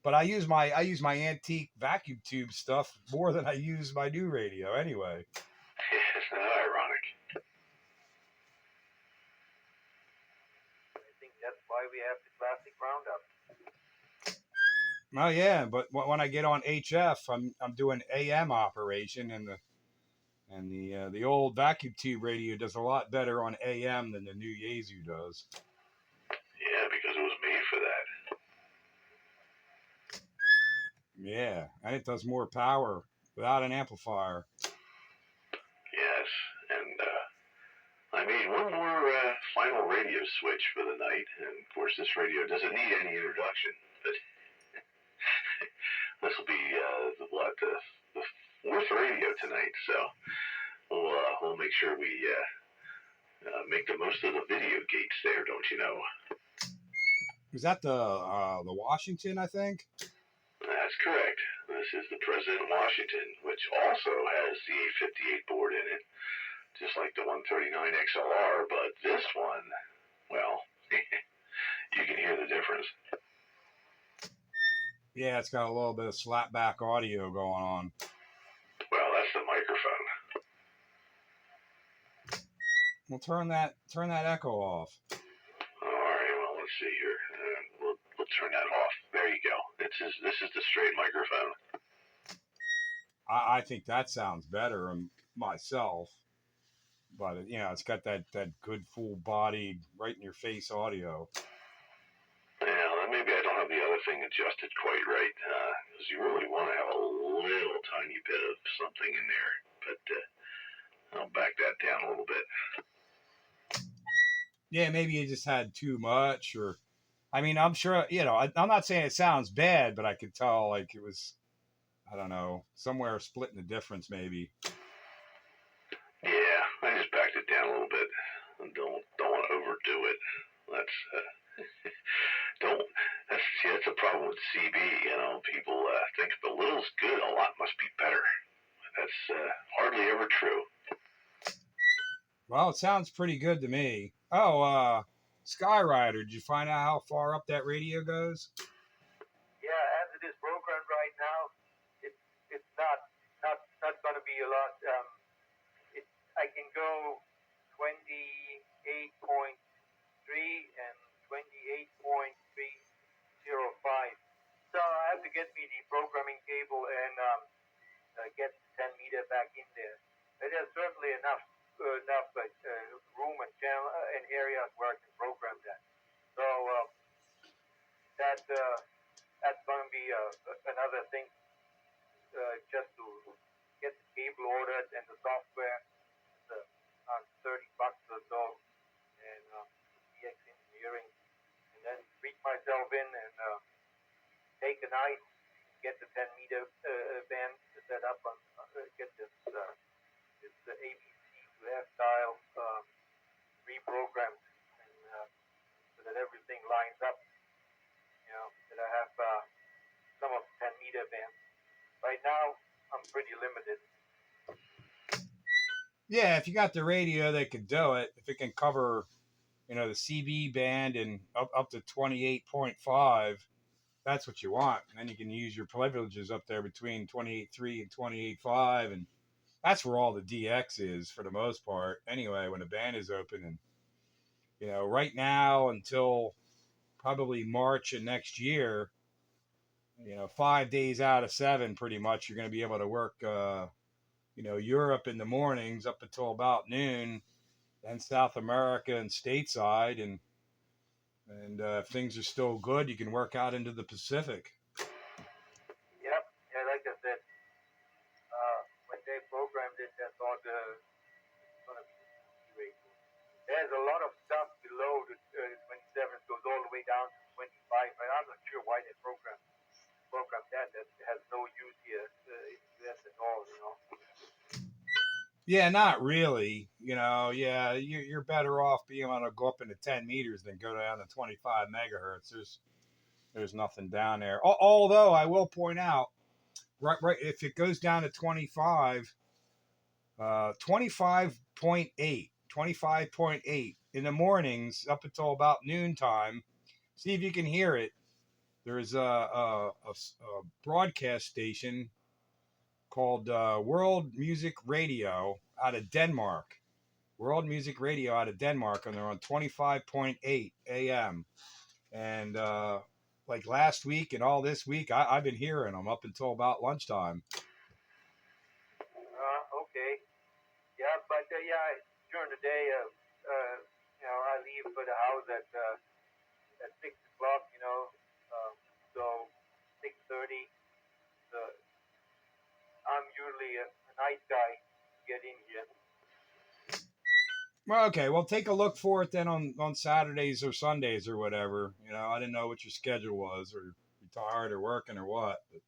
But I use my antique vacuum tube stuff more than I use my new radio anyway. Isn't that ironic? I think that's why we have the classic roundup. Oh yeah, but when I get on HF, I'm doing AM operation, and the old vacuum tube radio does a lot better on AM than the new Yaesu does. Yeah, because it was made for that. Yeah, and it does more power without an amplifier. Yes, and I made one more final radio switch for the night, and of course this radio doesn't need any introduction, but this will be the fourth radio tonight, so we'll make sure we make the most of the video gates there, don't you know? Is that the Washington, I think? That's correct. This is the President Washington, which also has the 858 board in it, just like the 139 XLR, but this one, well, you can hear the difference. Yeah, it's got a little bit of slapback audio going on. Well, that's the microphone. Well, turn that echo off. All right, well, let's see here. We'll turn that off. There you go. This is the straight microphone. I think that sounds better myself, but it's got that good full-bodied, right in your face audio. Yeah, maybe I don't have the other thing adjusted quite right, because you really want to have a little tiny bit of something in there, but I'll back that down a little bit. Yeah, maybe you just had too much, or I mean, I'm sure, I'm not saying it sounds bad, but I could tell like it was, I don't know, somewhere splitting the difference maybe. Yeah, I just backed it down a little bit. Don't want to overdo it. That's a problem with CB. People think if a little's good, a lot must be better. That's hardly ever true. Well, it sounds pretty good to me. Oh, Skyrider, did you find out how far up that radio goes? Yeah, as it is programmed right now, it's not going to be a lot. I can go 28.3 and 28.305. So I have to get me the programming cable and get 10 meter back in there. There's certainly enough room and channel and areas where I can program that. So that's going to be another thing, just to get the cable ordered and the software. It's on $30 or so, and DX engineering, and then reach myself in and take a night, get the 10 meter band set up on, get this ABC to F style reprogrammed, and so that everything lines up. You know, that I have some of the 10 meter band. Right now, I'm pretty limited. Yeah, if you got the radio that could do it, if it can cover, the CB band and up to 28.5, that's what you want. And then you can use your privileges up there between 28.3 and 28.5, and that's where all the DX is for the most part. Anyway, when the band is open, and right now until probably March of next year, 5 days out of 7, pretty much, you're going to be able to work, Europe in the mornings up until about noon, and South America and stateside, and if things are still good, you can work out into the Pacific. Yep. Yeah, like I said, when they programmed it, I thought it's going to be the radio. There's a lot of stuff below the 27, goes all the way down to 25. But I'm not sure why they programmed that. That has no use here in the US at all. Yeah, not really. Yeah, you're better off being able to go up into 10 meters than go down to 25 megahertz. There's nothing down there. Although I will point out, right, if it goes down to 25, 25.8 in the mornings up until about noontime. See if you can hear it. There's a broadcast station called World Music Radio out of Denmark. World Music Radio out of Denmark, and they're on 25.8 AM. And like last week and all this week, I've been hearing them up until about lunchtime. Okay. Yeah, but during the day, I leave for the house at 6 o'clock. So 6:30. I'm usually a night guy to get in here. Well, okay. Well, take a look for it then on Saturdays or Sundays or whatever. I didn't know what your schedule was, or you're tired or working or what. But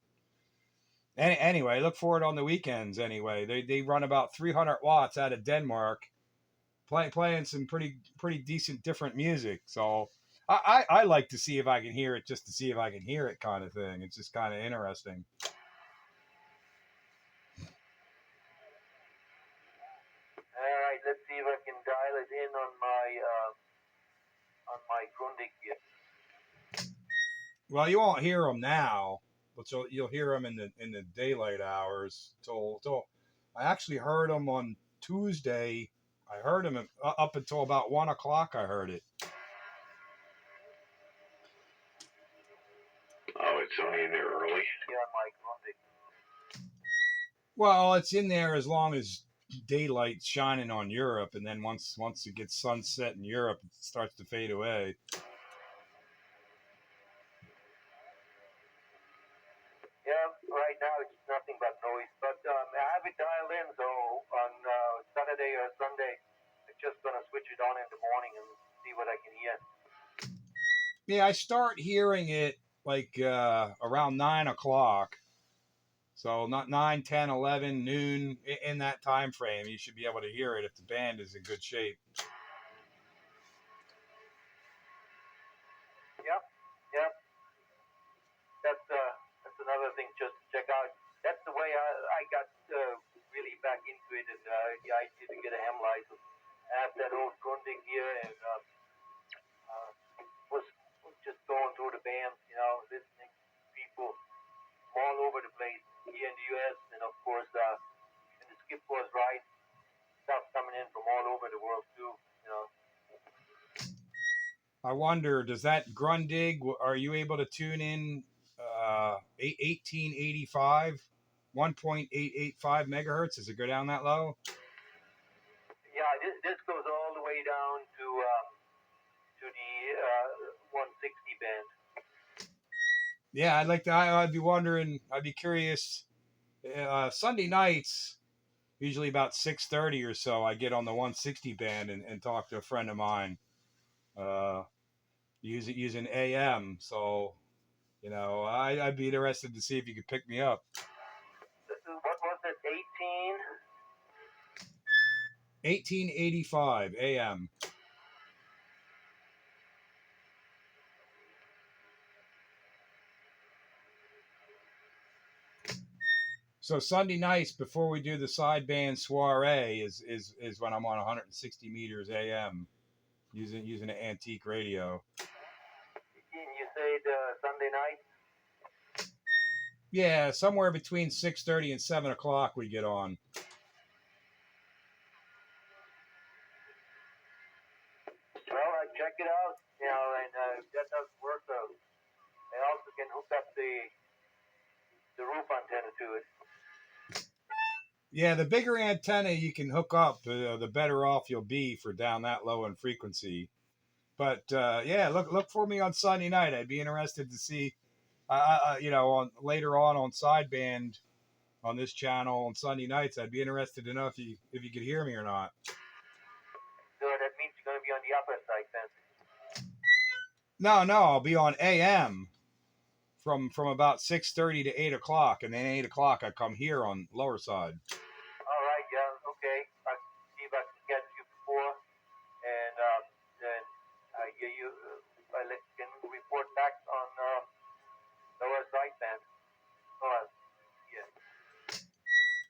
anyway, look for it on the weekends. Anyway, they run about 300 watts out of Denmark, playing some pretty decent different music. So I like to see if I can hear it, just to see if I can hear it, kind of thing. It's just kind of interesting. All right, let's see if I can dial it in on my Grundig here. Well, you won't hear them now, but you'll hear them in the daylight hours. Till I actually heard them on Tuesday. I heard them up until about 1 o'clock. I heard it. Oh, it's only in there early. Yeah, my Grundig. Well, it's in there as long as daylight's shining on Europe, and then once it gets sunset in Europe, it starts to fade away. Yeah, right now it's nothing but noise. But I have it dialed in, so on Saturday or Sunday, I'm just gonna switch it on in the morning and see what I can hear. Yeah, I start hearing it like around 9 o'clock. So not 9, 10, 11, noon, in that time frame, you should be able to hear it if the band is in good shape. Yep. That's another thing just to check out. That's the way I got really back into it, and the idea to get a ham license. I have that old Grundig here, and just going through the bands, listening to people all over the place here in the U.S. and of course, when the skip was right, stuff coming in from all over the world too. I wonder, does that Grundig, are you able to tune in 1885, 1.885 megahertz? Does it go down that low? Yeah, this goes all the way down to the 160 band. Yeah, I'd be wondering, I'd be curious. Sunday nights, usually about 6:30 or so, I get on the 160 band and talk to a friend of mine. Using AM, so I'd be interested to see if you could pick me up. What was it? 1885 AM. So Sunday nights before we do the sideband soiree is when I'm on 160 meters AM using an antique radio. You said Sunday night? Yeah, somewhere between 6:30 and 7 o'clock we get on. Well, I check it out, and if that doesn't work, I also can hook up the roof antenna to it. Yeah, the bigger antenna you can hook up, the better off you'll be for down that low in frequency. But yeah, look for me on Sunday night. I'd be interested to see, on later on sideband on this channel on Sunday nights. I'd be interested to know if you could hear me or not. So that means you're going to be on the upper side then. No, I'll be on AM from about 6:30 to 8 o'clock, and then 8 o'clock I come here on lower side. All right, yeah, okay. I'll see if I can catch you before, and then I can report back on lower side then.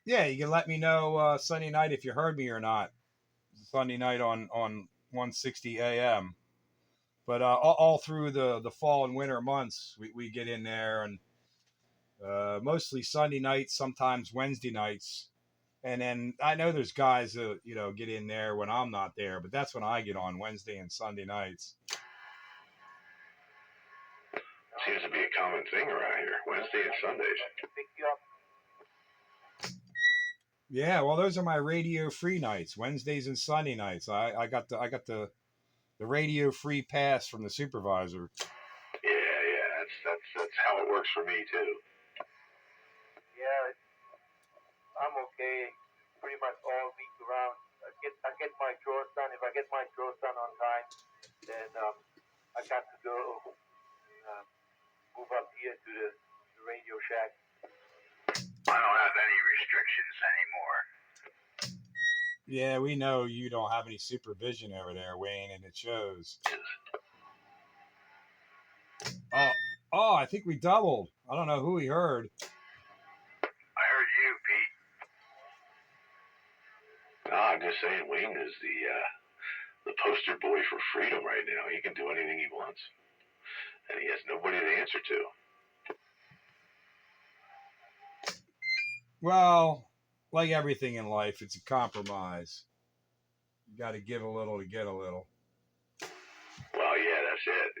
Yeah, you can let me know Sunday night if you heard me or not. Sunday night on 160 AM. But all through the fall and winter months, we get in there, and mostly Sunday nights, sometimes Wednesday nights. And then I know there's guys that get in there when I'm not there, but that's when I get on Wednesday and Sunday nights. Seems to be a common thing around here, Wednesday and Sundays. Pick you up. Yeah, well, those are my radio free nights, Wednesdays and Sunday nights. I got the radio free pass from the supervisor. Yeah, that's how it works for me too. Yeah, I'm okay pretty much all week around. I get my chores done. If I get my chores done on time, then I got to go move up here to the Radio Shack. I don't have any restrictions anymore. Yeah, we know you don't have any supervision over there, Wayne, and it shows. Oh, I think we doubled. I don't know who we heard. I heard you, Pete. I'm just saying, Wayne is the poster boy for freedom right now. He can do anything he wants, and he has nobody to answer to. Well, like everything in life, it's a compromise. You got to give a little to get a little. Well, yeah, that's it.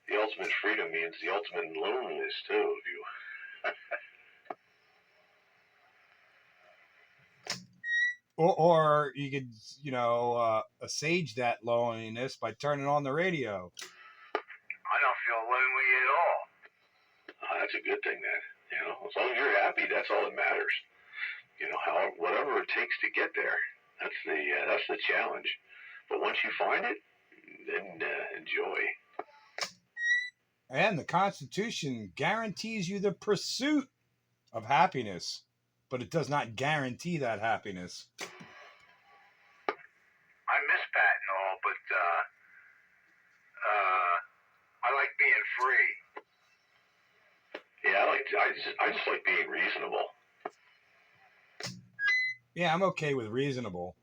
The ultimate freedom means the ultimate loneliness too. Or you could, assuage that loneliness by turning on the radio. I don't feel lonely at all. That's a good thing then. As long as you're happy, that's all that matters. Whatever it takes to get there, that's the challenge. But once you find it, then enjoy. And the Constitution guarantees you the pursuit of happiness, but it does not guarantee that happiness. I miss Pat and all, but I like being free. Yeah, I just like being reasonable. Yeah, I'm okay with reasonable.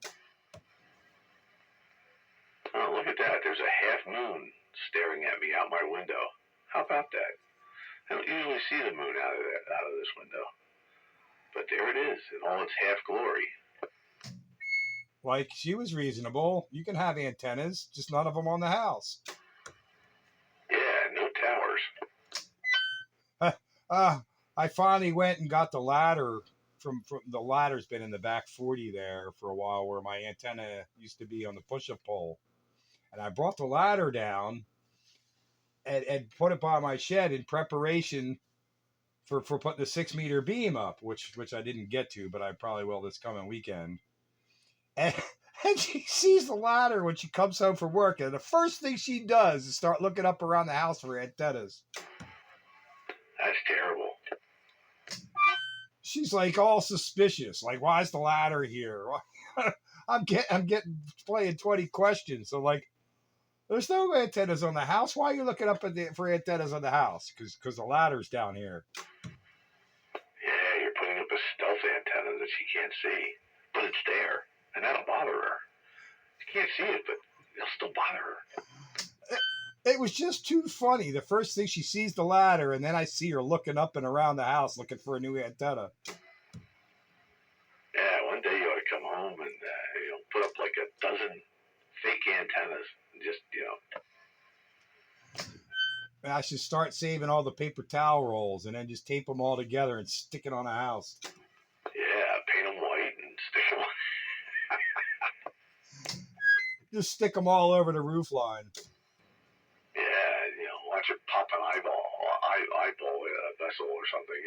Oh, look at that. There's a half moon staring at me out my see the moon out of this window. But there it is in all its half glory. Like, she was reasonable. You can have antennas, just none of them on the house. Yeah, no towers. I finally went and got the ladder from the ladder's been in the back 40 there for a while, where my antenna used to be on the push-up pole. And I brought the ladder down and put it by my shed in preparation for putting the 6-meter beam up, which I didn't get to, but I probably will this coming weekend. And, and she sees the ladder when she comes home from work, and the first thing she does is start looking up around the house for antennas. That's terrible. She's like all suspicious, like, why is the ladder here? I'm getting playing 20 questions. So like, there's no antennas on the house. Why are you looking up for antennas on the house? Because the ladder's down here. Yeah, you're putting up a stealth antenna that she can't see, but it's there, and that'll bother her. She can't see it, but it'll still bother her. It was just too funny. The first thing, she sees the ladder, and then I see her looking up and around the house looking for a new antenna. Yeah, one day you ought to come home and put up like a dozen fake antennas and just And I should start saving all the paper towel rolls and then just tape them all together and stick it on a house. Yeah, paint them white and stick them on. Just stick them all over the roof line. Yeah, watch it pop an eyeball in a vessel or something,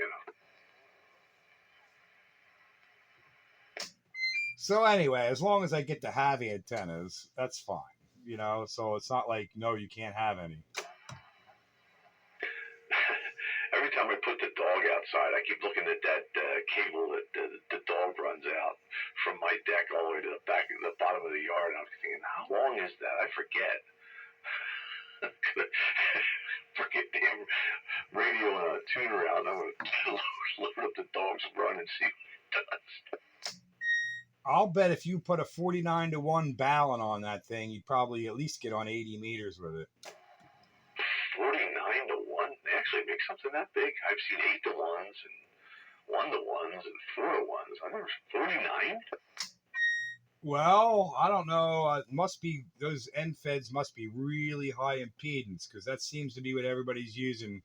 So anyway, as long as I get to have antennas, that's fine. So it's not like, no, you can't have any. Every time I put the dog outside, I keep looking at that cable that the dog runs out from my deck all the way to the bottom of the yard. And I'm thinking, how long is that? I forget. Forget damn radio and a tuner out. I'm going to load up the dog's run and see what it does. I'll bet if you put a 49-to-1 balun on that thing, you'd probably at least get on 80 meters with it. 49-to-1? They actually make something that big? I've seen 8-to-1s and 1-to-1s and 4-to-1s. I've never seen 49? Well, I don't know. It must be, those end feds must be really high impedance, because that seems to be what everybody's using.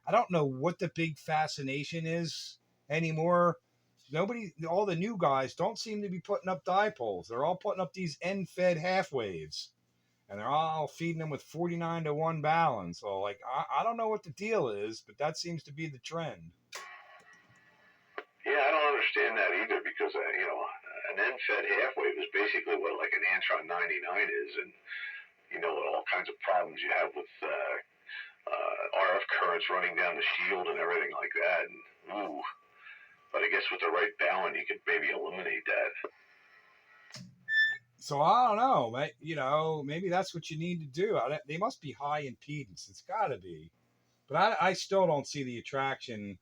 I don't know what the big fascination is anymore. All the new guys don't seem to be putting up dipoles. They're all putting up these end fed half waves, and they're all feeding them with 49-to-1 balun. So like, I don't know what the deal is, but that seems to be the trend. Yeah, I don't understand that either, because an end-fed half wave is basically what like an Antron 99 is, and all kinds of problems you have with RF currents running down the shield and everything like that. And ooh, but I guess with the right balun, you could maybe eliminate that. So I don't know, maybe that's what you need to do. They must be high impedance. It's got to be, but I still don't see the attraction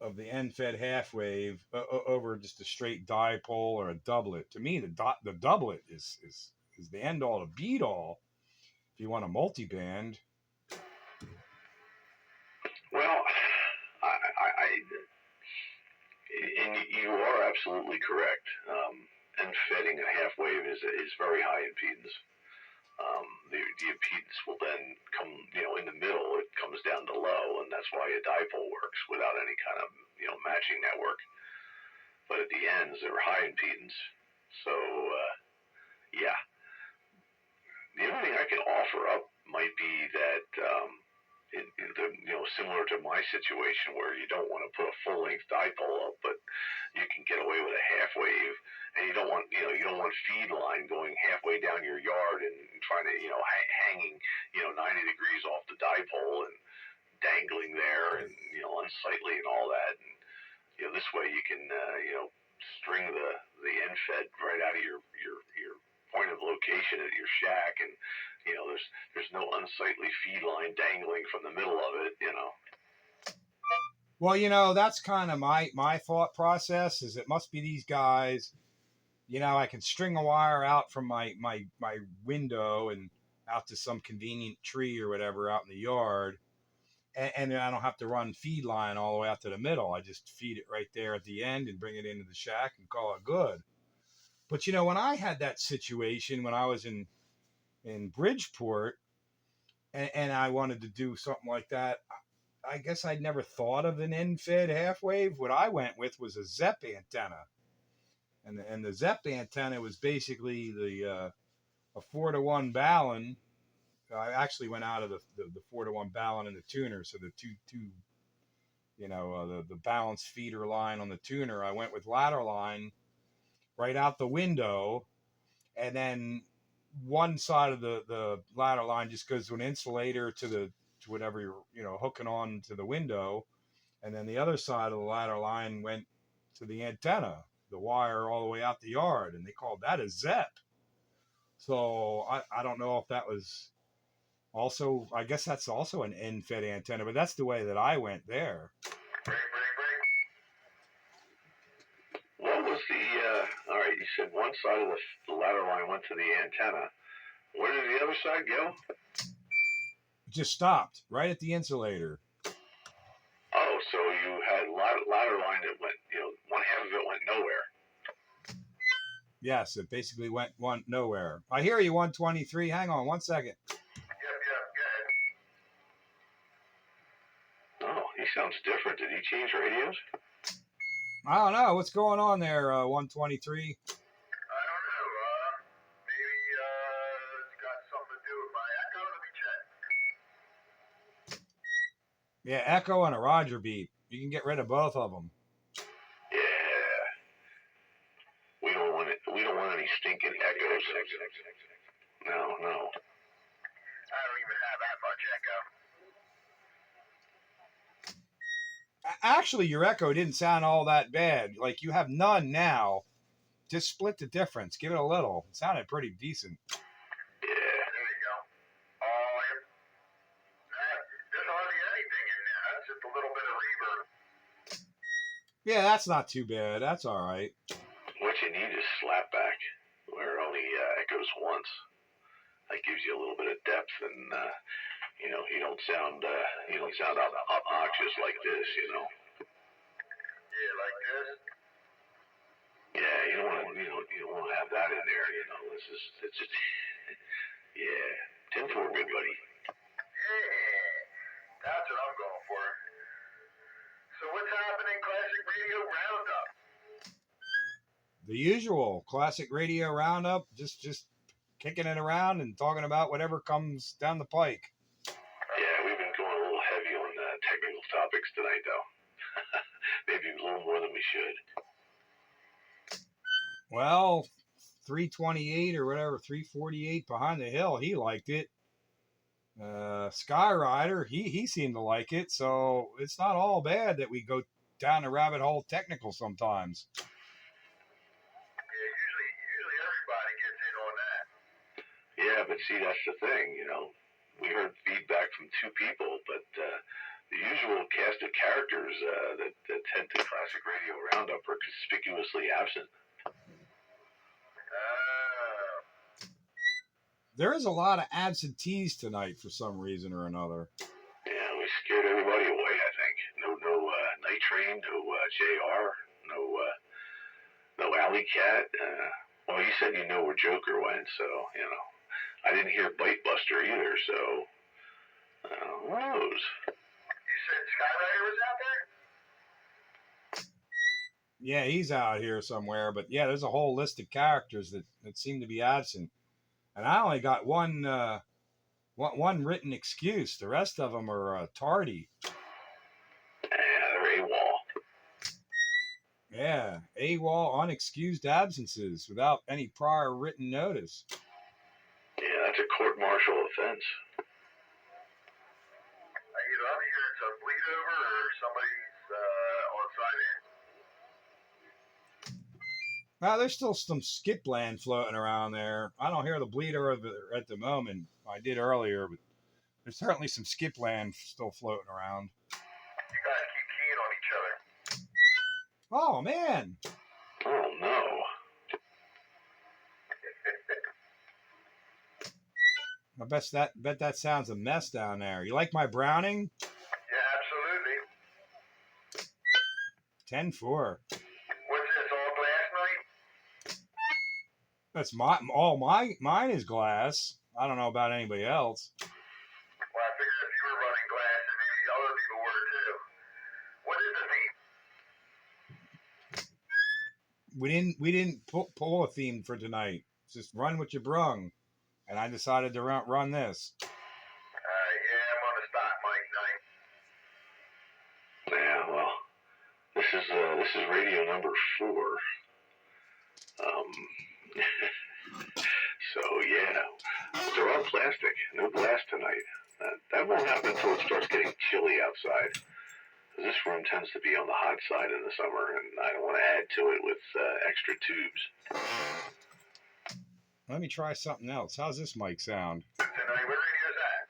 of the end-fed half wave over just a straight dipole or a doublet. To me, the doublet is the end all, the beat all. If you want a multi-band. Well, and you are absolutely correct. And fetting a half wave is very high impedance. The impedance will then come, in the middle, it comes down to low, and that's why a dipole works without any kind of, matching network. But at the ends, they're high impedance. So, yeah. The only thing I can offer up might be that, similar to my situation where you don't want to put a full-length dipole up, but you can get away with a half wave, and you don't want feed line going halfway down your yard and trying to, hanging, 90 degrees off the dipole and dangling there and, unsightly and all that. And, this way you can, string the end fed right out of your point of location at your shack, and there's no unsightly feed line dangling from the middle of it. Well, that's kind of my thought process. Is it must be these guys. I can string a wire out from my window and out to some convenient tree or whatever out in the yard, and then I don't have to run feed line all the way out to the middle. I just feed it right there at the end and bring it into the shack and call it good. But when I had that situation when I was in Bridgeport, and I wanted to do something like that, I guess I'd never thought of an end-fed half wave. What I went with was a ZEP antenna, and the ZEP antenna was basically a 4-to-1 Ballon. I actually went out of the 4-to-1 Ballon and the tuner, so the two the balanced feeder line on the tuner. I went with ladder line right out the window, and then one side of the ladder line just goes to an insulator to whatever you're hooking on to the window, and then the other side of the ladder line went to the antenna, the wire all the way out the yard, and they called that a ZEP. So I don't know if that was also, I guess that's also an end-fed antenna, but that's the way that I went there. What was all right, you said one side of the ladder line went to the antenna. Where did the other side go? It just stopped right at the insulator. Oh, so you had ladder line that went, one half of it went nowhere. Yes, it basically went nowhere. I hear you, 123. Hang on 1 second. Oh, he sounds different. Did he change radios? I don't know. What's going on there, 123? I don't know. Maybe it's got something to do with my echo. Let me check. Yeah, echo and a Roger beep. You can get rid of both of them. Yeah. We don't want it. We don't want any stinking echoes. No. I don't even have that much echo. Actually, your echo didn't sound all that bad. Like, you have none now. Just split the difference. Give it a little. It sounded pretty decent. Yeah, there you go. There's hardly anything in there. That's just a little bit of reverb. Yeah, that's not too bad. That's all right. What you need is slapback, where it only echoes once. That gives you a little bit of depth, and you don't sound obnoxious like this. Yeah, like this. Yeah, you don't want to have that in there. It's just yeah, 10-4, good buddy. Yeah, that's what I'm going for. So what's happening, Classic Radio Roundup? The usual classic radio roundup. Just kicking it around and talking about whatever comes down the pike. Yeah, we've been going a little heavy on technical topics tonight, though. Maybe a little more than we should. Well, 328 or whatever, 348 behind the hill, he liked it. Skyrider, he seemed to like it, so it's not all bad that we go down the rabbit hole technical sometimes. Yeah, usually everybody gets in on that. Yeah, but see, that's the thing, we heard feedback from two people, but the usual cast of characters that tend to Classic Radio Roundup are conspicuously absent. There is a lot of absentees tonight for some reason or another. Yeah, we scared everybody away, I think. No Night Train, no JR, no Alley Cat. Well, you said you know where Joker went, so, I didn't hear Bite Buster either, so who knows? You said Skyrider was out there? Yeah, he's out here somewhere, but yeah, there's a whole list of characters that seem to be absent. And I only got one written excuse. The rest of them are tardy. Yeah, they're AWOL. Yeah, AWOL, unexcused absences without any prior written notice. Yeah, that's a court-martial offense. Either I'm hearing some bleed over or somebody's on side end. Well, there's still some skip land floating around there. I don't hear the bleeder at the moment. I did earlier, but there's certainly some skip land still floating around. You guys keep keying on each other. Oh, man. Oh, no. I bet that sounds a mess down there. You like my browning? Yeah, 10-4. What's this, all glass night? That's mine is glass. I don't know about anybody else. Well, I figured if you were running glass, and maybe other people were too. What is the theme? We didn't pull a theme for tonight. Just run what you brung, and I decided to run this. Yeah, I'm on the stock mic night. Yeah, well, this is radio number 4. So yeah, they're all plastic. No glass tonight. That won't happen until it starts getting chilly outside. This room tends to be on the hot side in the summer, and I don't want to add to it with extra tubes. Let me try something else. How's this mic sound? Tonight, what radio is that?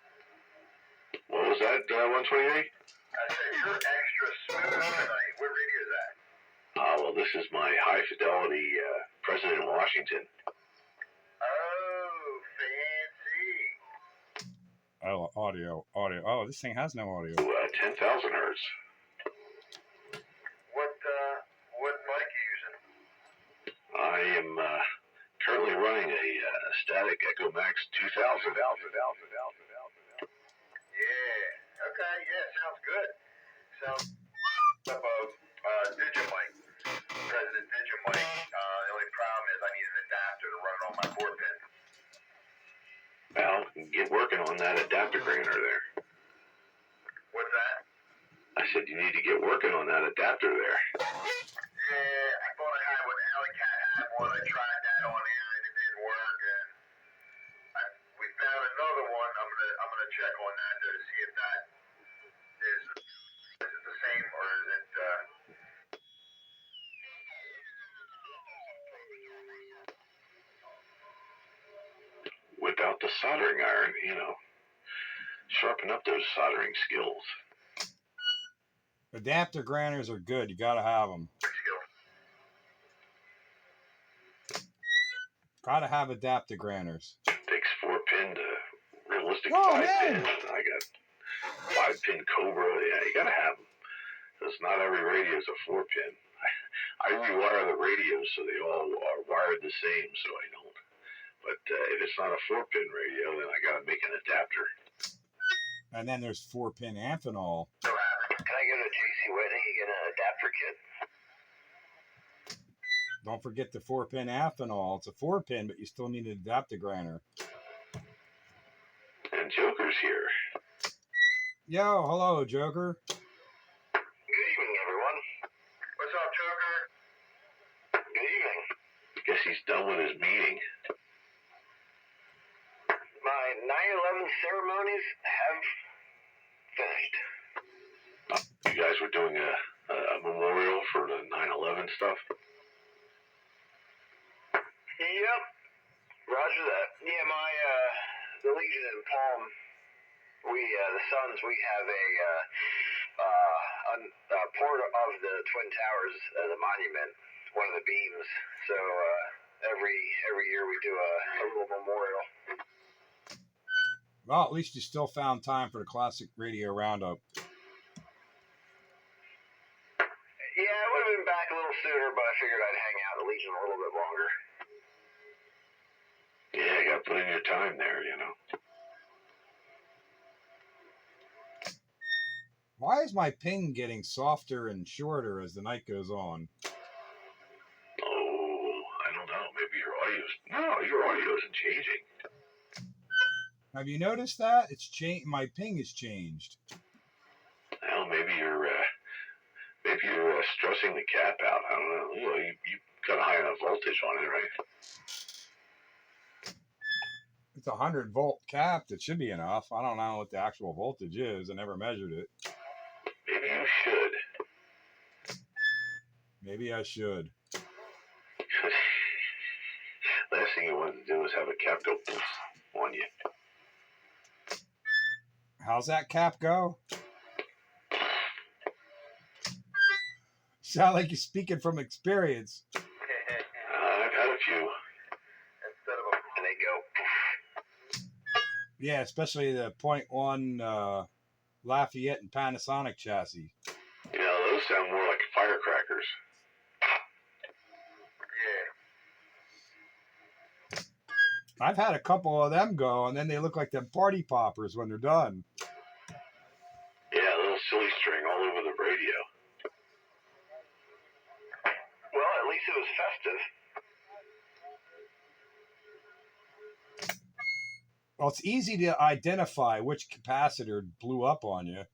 What was that, 128? I said you're extra smooth tonight. What radio is that? Well, this is my high fidelity President Washington. Oh, fancy. Oh, audio. Oh, this thing has no audio. 10,000 hertz. What mic are you using? I am currently running a static Echo Max 2000. Yeah. Okay. Yeah. Sounds good. Sounds up a Digimic. President Digimic. The only problem is I need an adapter to run it on my 4-pin. Well, get working on that adapter grainer there. What's that? I said you need to get working on that adapter there. Yeah, I thought I had one. Alley Cat had one. I tried that on there and it didn't work. And we found another one. I'm gonna check on that to see if that is it the same or is it? Without the soldering iron, sharpen up those soldering skills. Adapter grinders are good. You gotta have them. Gotta have adapter grinders. Takes 4-pin to realistic Oh, 5-pin. man. I got 5-pin Cobra. Yeah, you gotta have them. Because not every radio is a 4-pin. I rewire the radios so they all are wired the same, so I don't. But if it's not a 4-pin radio, then I gotta make an adapter. And then there's 4-pin Amphenol. Can I go to JC Whitney and get an adapter kit? Don't forget the 4-pin Amphenol. It's a 4-pin, but you still need an adapter grinder. And Joker's here. Yo, hello, Joker. Good evening, everyone. What's up, Joker? Good evening. Guess he's done with his meeting. My 9/11 ceremonies have finished. You guys were doing a memorial for the 9/11 stuff? Yep. Roger that. Yeah, the Legion in Palm, the Suns, we have a part of the Twin Towers as a monument, one of the beams. So every year we do a little memorial. Well, at least you still found time for the classic radio roundup. Yeah, I would have been back a little sooner, but I figured I'd hang out at the Legion a little bit longer. Yeah, you gotta put in your time there, Why is my ping getting softer and shorter as the night goes on? Oh, I don't know. Maybe your audio isn't changing. Have you noticed that? It's changed. My ping has changed. Well, maybe you're stressing the cap out. I don't know. You got a high enough voltage on it, right? It's a 100-volt cap. That should be enough. I don't know what the actual voltage is. I never measured it. Maybe you should. Maybe I should. Last thing you want to do is have a cap go poof on you. How's that cap go? Sound like you're speaking from experience. I've had a few. Instead of and they go. Yeah, especially the .1 Lafayette and Panasonic chassis. Those sound more like firecrackers. Yeah. I've had a couple of them go, and then they look like them party poppers when they're done. Yeah, a little silly string all over the radio. Well, at least it was festive. Well, it's easy to identify which capacitor blew up on you.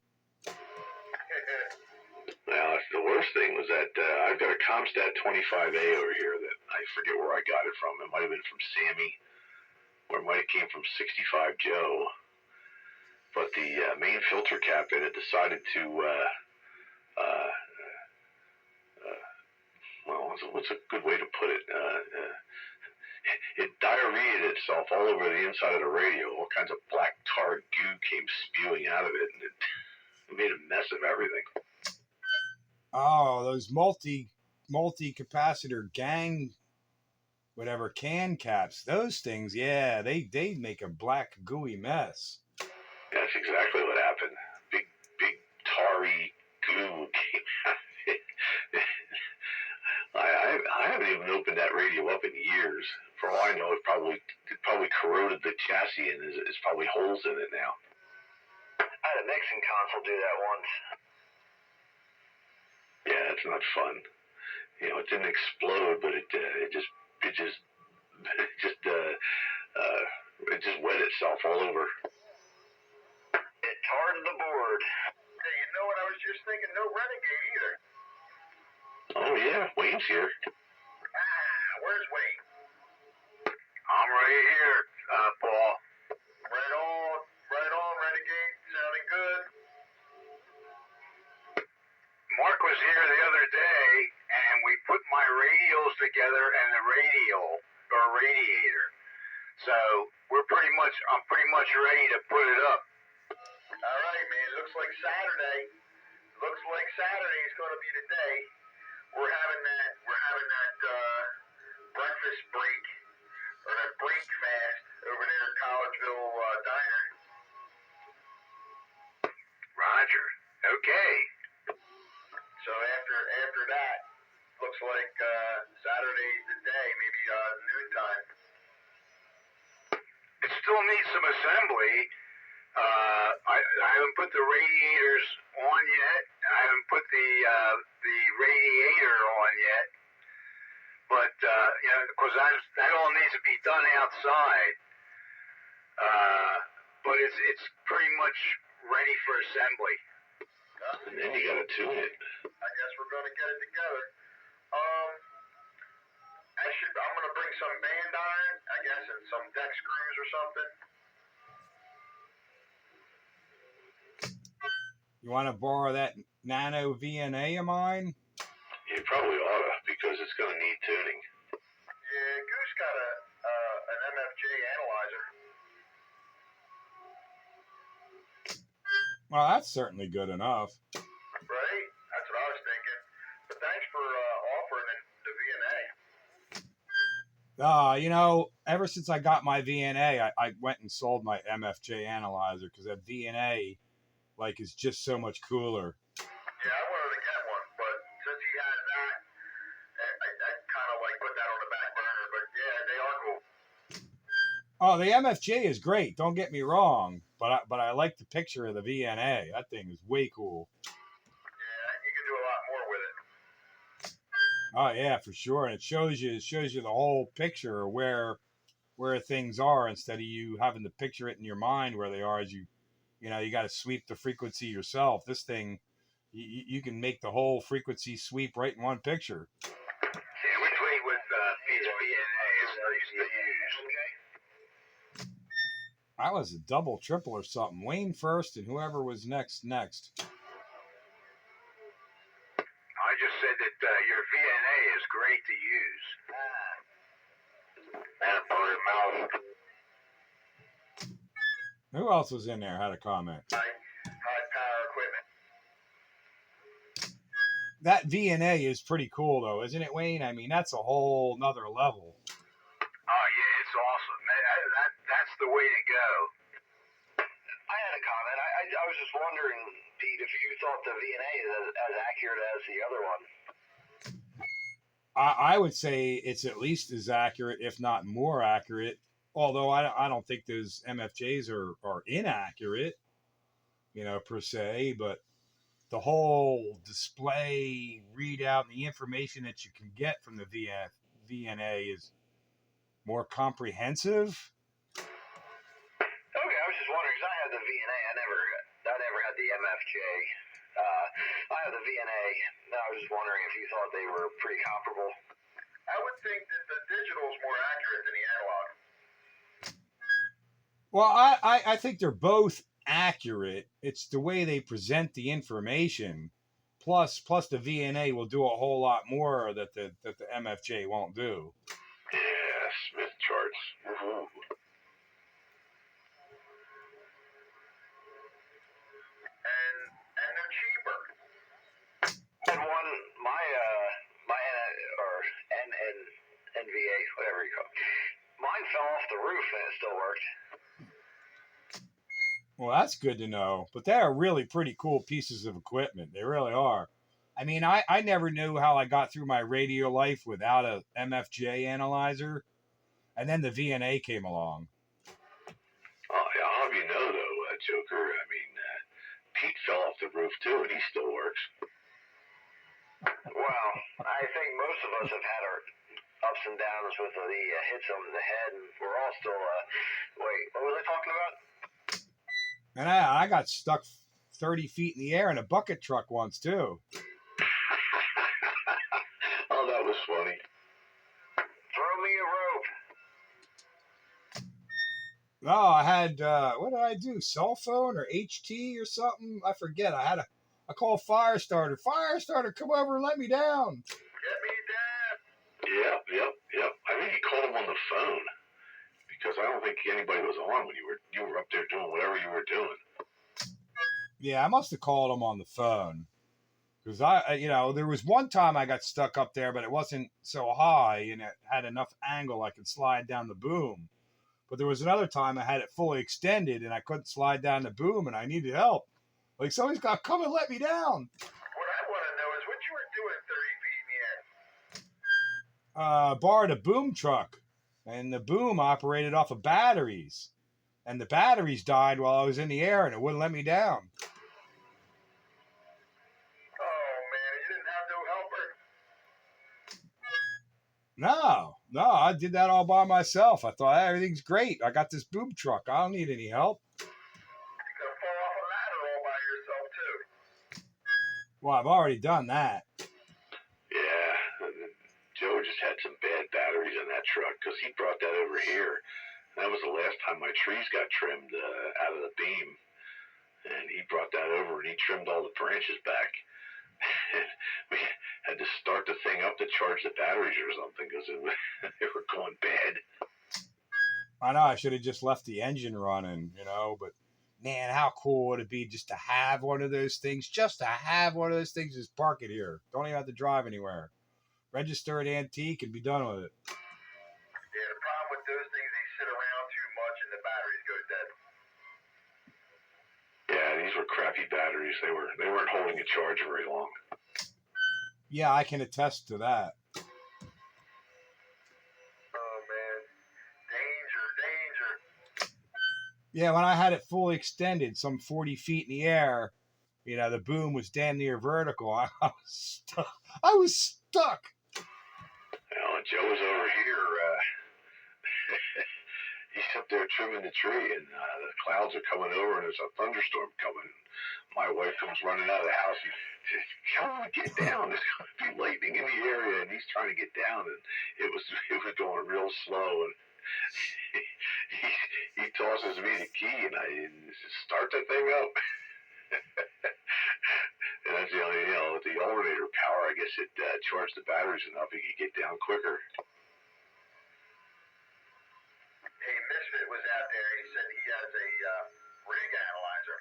Now, the worst thing was that I've got a Comstat 25A over here that I forget where I got it from. It might have been from Sammy, or it might have came from 65 Joe. But the main filter cap in it decided to, well, what's a good way to put it? It diarrheaed itself all over the inside of the radio. All kinds of black tar goo came spewing out of it, and it made a mess of everything. Oh, those multi-capacitor gang, whatever, can caps. Those things, yeah, they make a black gooey mess. That's exactly what happened. Big tarry goo came out of it. I haven't even opened that radio up in years. For all I know, it probably corroded the chassis and is probably holes in it now. I had a mixing console do that once. Yeah, that's not fun. You know, it didn't explode, but it just wet itself all over. It tarred the board. Hey, you know what I was just thinking? No Renegade either. Oh yeah, Wayne's here. Where's Wayne? I'm right here, Paul. Right on, Renegade. Sounding good. Mark was here the other day, and we put my radials together and the radiator. So I'm pretty much ready to put it up. All right, man. Looks like Saturday. Is going to be the day. We're having that breakfast break or that break fast over there at Collegeville Diner. Roger. Okay. So after that, looks like Saturday's the day, maybe noontime. It still needs some assembly. I haven't put the radiators on yet. I haven't put the radiator on yet. But because that all needs to be done outside. But it's pretty much ready for assembly. And then you gotta tune it. I guess we're gonna get it together. I'm gonna bring some band iron, I guess, and some deck screws or something. You want to borrow that Nano VNA of mine? You probably oughta, because it's gonna need tuning. Yeah, Goose got an MFJ analyzer. Well, that's certainly good enough. Right? That's what I was thinking. But thanks for offering the VNA. Ever since I got my VNA, I went and sold my MFJ analyzer because that VNA, is just so much cooler. Yeah, I wanted to get one, but since he has that, I kind of put that on the back burner. But yeah, they are cool. Oh, the MFJ is great. Don't get me wrong, but I like the picture of the VNA. That thing is way cool. Yeah, you can do a lot more with it. Oh yeah, for sure, and it shows you the whole picture of where things are instead of you having to picture it in your mind where they are as you got to sweep the frequency yourself. This thing, you can make the whole frequency sweep right in one picture. Yeah, we played with VNA as I used to use. Okay. That was a double, triple, or something. Wayne first, and whoever was next. I just said that your VNA is great to use. And a bird mouth. Who else was in there? Had a comment. High power equipment. That VNA is pretty cool, though, isn't it, Wayne? I mean, that's a whole nother level. Oh yeah, it's awesome. That's the way to go. I had a comment. I was just wondering, Pete, if you thought the VNA is as accurate as the other one. I would say it's at least as accurate, if not more accurate. Although I don't think those MFJs are inaccurate, per se. But the whole display readout and the information that you can get from the VNA is more comprehensive. Okay, I was just wondering because I had the VNA. I never had the MFJ. I have the VNA. I was just wondering if you thought they were pretty comparable. I would think that the digital is more accurate than the analog. Well, I think they're both accurate. It's the way they present the information. Plus the VNA will do a whole lot more that the MFJ won't do. Yeah, Smith charts. Woohoo. And they're cheaper. And one, my NVA, whatever you call it, mine fell off the roof and it still worked. Well, that's good to know. But they are really pretty cool pieces of equipment. They really are. I mean, I never knew how I got through my radio life without a MFJ analyzer. And then the VNA came along. Oh, yeah, I'll have you know, though, Joker, I mean, Pete fell off the roof, too, and he still works. Well, I think most of us have had our ups and downs with the hits on the head, and we're all still, wait, what was I talking about? And I got stuck 30 feet in the air in a bucket truck once, too. Oh, that was funny. Throw me a rope. No, I had, what did I do? Cell phone or HT or something? I forget. I called Firestarter. Firestarter, come over and let me down. Get me down. Yep. I think he called him on the phone because I don't think anybody was on when you were up there doing whatever you were doing. Yeah, I must have called him on the phone. Because there was one time I got stuck up there, but it wasn't so high and it had enough angle I could slide down the boom. But there was another time I had it fully extended and I couldn't slide down the boom and I needed help. Like, somebody's got to come and let me down. What I want to know is what you were doing 30 feet in the air. Borrowed a boom truck, and the boom operated off of batteries. And the batteries died while I was in the air and it wouldn't let me down. Oh, man, you didn't have no helper? No, I did that all by myself. I thought, hey, everything's great. I got this boom truck. I don't need any help. You could fall off a ladder all by yourself, too. Well, I've already done that. Yeah, Joe just had some bad batteries in that truck because he brought that over here. And that was the last time my trees got trimmed out of the beam. And he brought that over and he trimmed all the branches back. And we had to start the thing up to charge the batteries or something because they were going bad. I know I should have just left the engine running, but man, how cool would it be just to have one of those things? Just to have one of those things, just park it here. Don't even have to drive anywhere. Register an antique and be done with it. Yeah, the problem with those things, they sit around too much and the batteries go dead. Yeah, these were crappy batteries. They weren't holding a charge very long. Yeah, I can attest to that. Oh, man. Danger. Yeah, when I had it fully extended, some 40 feet in the air, the boom was damn near vertical. I was stuck. Joe was over here. He's up there trimming the tree, and the clouds are coming over, and there's a thunderstorm coming. My wife comes running out of the house. He says, "Come on, get down. There's going to be lightning in the area," and he's trying to get down, and it was going real slow, and he tosses me the key, and I says, "Start the thing up." And that's the only, with the alternator power, I guess it charged the batteries enough he could get down quicker. Hey, Misfit was out there. He said he has a rig analyzer.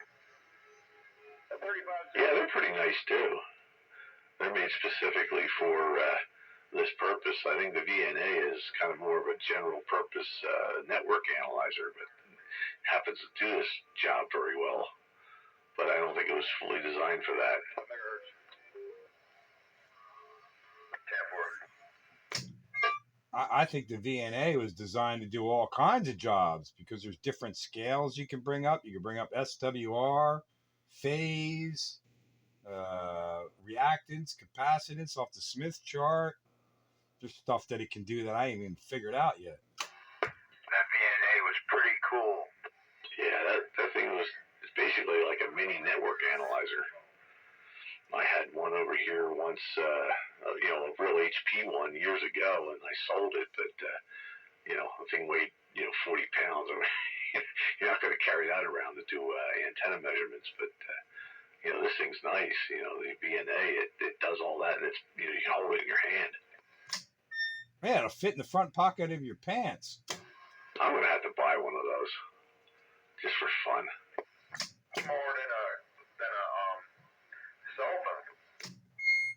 A 35. Yeah, they're pretty nice too. They're made specifically for this purpose. I think the VNA is kind of more of a general purpose network analyzer, but happens to do this job very well. but I don't think it was fully designed for that. Megahertz. 10-4. I think the VNA was designed to do all kinds of jobs because there's different scales you can bring up. You can bring up SWR, phase, reactance, capacitance off the Smith chart. There's stuff that it can do that I ain't even figured out yet. That VNA was pretty cool. Yeah, that thing was basically like a mini network analyzer. I had one over here once, a real HP one years ago, and I sold it, but, the thing weighed, 40 pounds. You're not going to carry that around to do antenna measurements, but, this thing's nice. The VNA, it does all that, and it's, you can hold it in your hand. Yeah, it'll fit in the front pocket of your pants. I'm going to have to buy one of those, just for fun. More than a cell phone.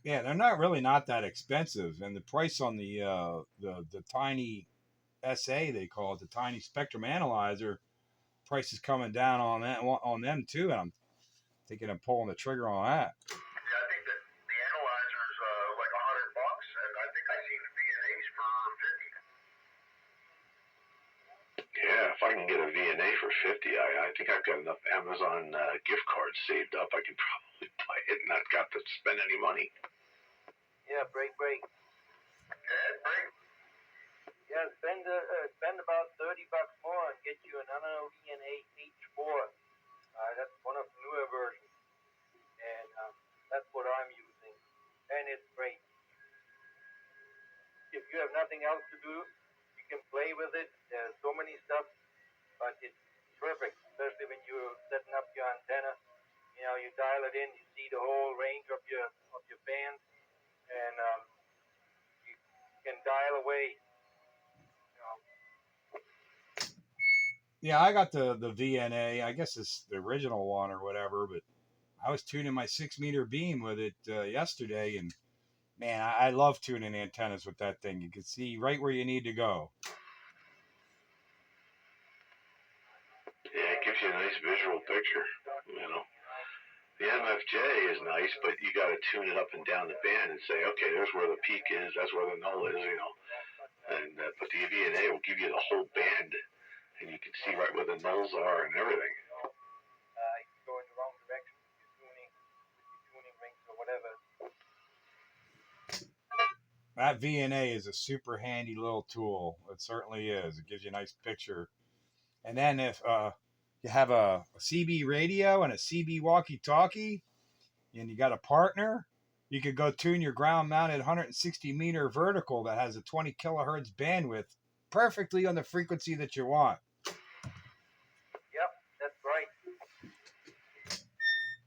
Yeah, they're not that expensive, and the price on the tiny SA, they call it, the tiny spectrum analyzer, price is coming down on them too, and I'm thinking of pulling the trigger on that. Yeah, I think that the analyzer is like $100, and I think I seen the VNAs for 50. Yeah, if I can get a VNA for 50, I think I've got enough Amazon gift cards saved up. I can probably buy it and not got to spend any money. Yeah, break. Yeah, break. Yeah, spend about $30 more and get you an Nano VNA H4. That's one of the newer versions, and that's what I'm using, and it's great. If you have nothing else to do, you can play with it. There's so many stuff, but it's perfect, especially when you're setting up your antenna. You dial it in, you see the whole range of your bands, and you can dial away. Yeah, I got the VNA. I guess it's the original one or whatever, but I was tuning my 6-meter beam with it yesterday, and man, I love tuning antennas with that thing. You can see right where you need to go. Yeah, it gives you a nice visual picture, The MFJ is nice, but you got to tune it up and down the band and say, okay, there's where the peak is, that's where the null is, And but the VNA will give you the whole band, and you can see right where the nulls are and everything. If you go in the wrong direction with your tuning rings or whatever. That VNA is a super handy little tool. It certainly is. It gives you a nice picture. And then if you have a CB radio and a CB walkie-talkie, and you got a partner, you could go tune your ground-mounted 160-meter vertical that has a 20 kilohertz bandwidth perfectly on the frequency that you want. Yep, that's right.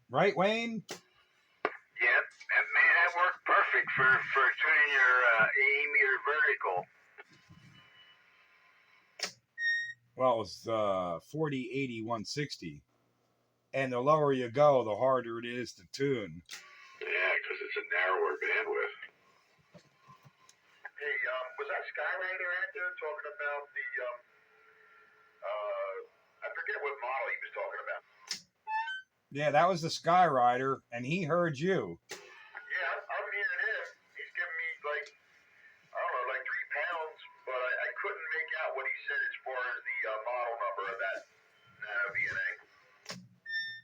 Right, Wayne? Yeah, man, that worked perfect for tuning your 80-meter vertical. Well, it was 40, 80, 160. And the lower you go, the harder it is to tune. Yeah, because it's a narrower bandwidth. Hey, was that Skyrider out there talking about the, I forget what model he was talking about. Yeah, that was the Skyrider, and he heard you. Yeah, I'm hearing him. He's giving me like 3 pounds, but I couldn't make out what he said as far as the model number of that VNA.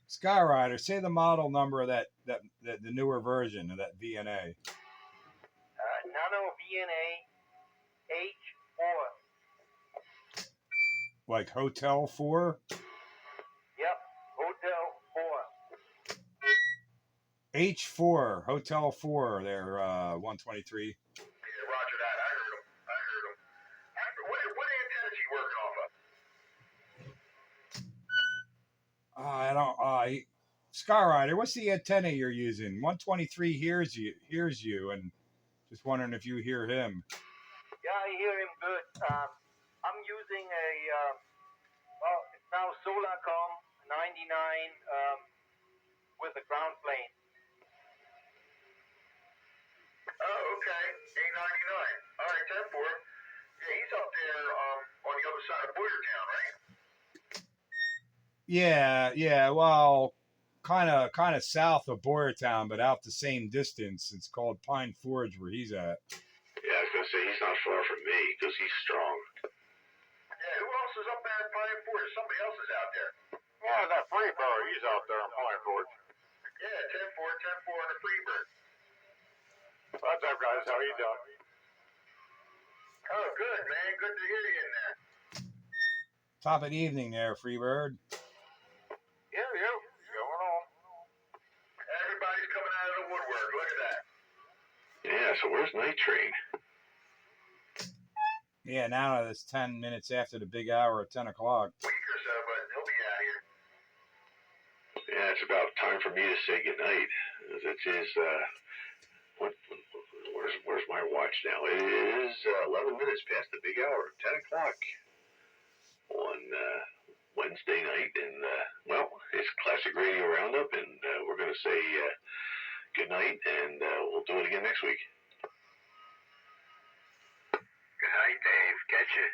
Skyrider, say the model number of that the newer version of that VNA. Nano VNA H4. Like Hotel 4? Yep, Hotel 4. H4, Hotel 4, there, 123. Yeah, roger that. I heard him. What antenna is he working off of? I don't. Skyrider, what's the antenna you're using? 123 hears you, and just wondering if you hear him. Yeah, I hear him good. I'm using it's now Solarcom 99 with a ground plane. Oh, okay. A99. All right, 10-4. Yeah, he's up there on the other side of Boyertown, right? Yeah. Well, kind of south of Boyertown, but out the same distance. It's called Pine Forge where he's at. Yeah, I was gonna say he's not far from me because he's strong. Yeah, who else is up there in Pine Forge? Somebody else is out there. Yeah, that Freebird, he's out there in Pine Forge. Yeah, 10-4 on the Freebird. What's up, guys? How you doing? Oh, good, man. Good to hear you in there. Top of the evening there, Freebird. Yeah, going on. Everybody's coming out of the woodwork. Look at that. Yeah, so where's Night Train? Yeah, now it's 10 minutes after the big hour at 10 o'clock. Week or so, but he'll be out here. Yeah, it's about time for me to say goodnight. It is, where's my watch now? It is 11 minutes past the big hour, 10 o'clock on Wednesday night. And, well, it's Classic Radio Roundup, and we're going to say goodnight, and we'll do it again next week. Good night, Dave. Catch you.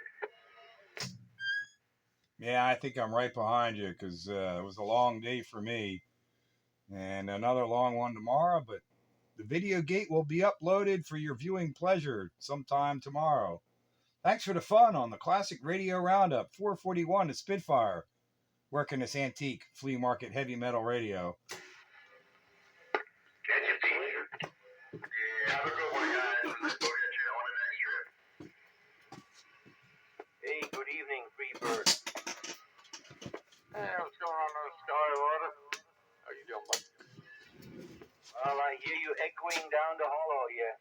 Yeah, I think I'm right behind you because it was a long day for me and another long one tomorrow, but the video gate will be uploaded for your viewing pleasure sometime tomorrow. Thanks for the fun on the Classic Radio Roundup 441 at Spitfire, working this antique flea market heavy metal radio. Catch you, Pete. Yeah, have a good one, guys. We'll get you on the next trip. Hey, good evening, Freebird. Hey, what's going on in the Skywater? How you doing, bud? Well, I hear you echoing down the hollow here.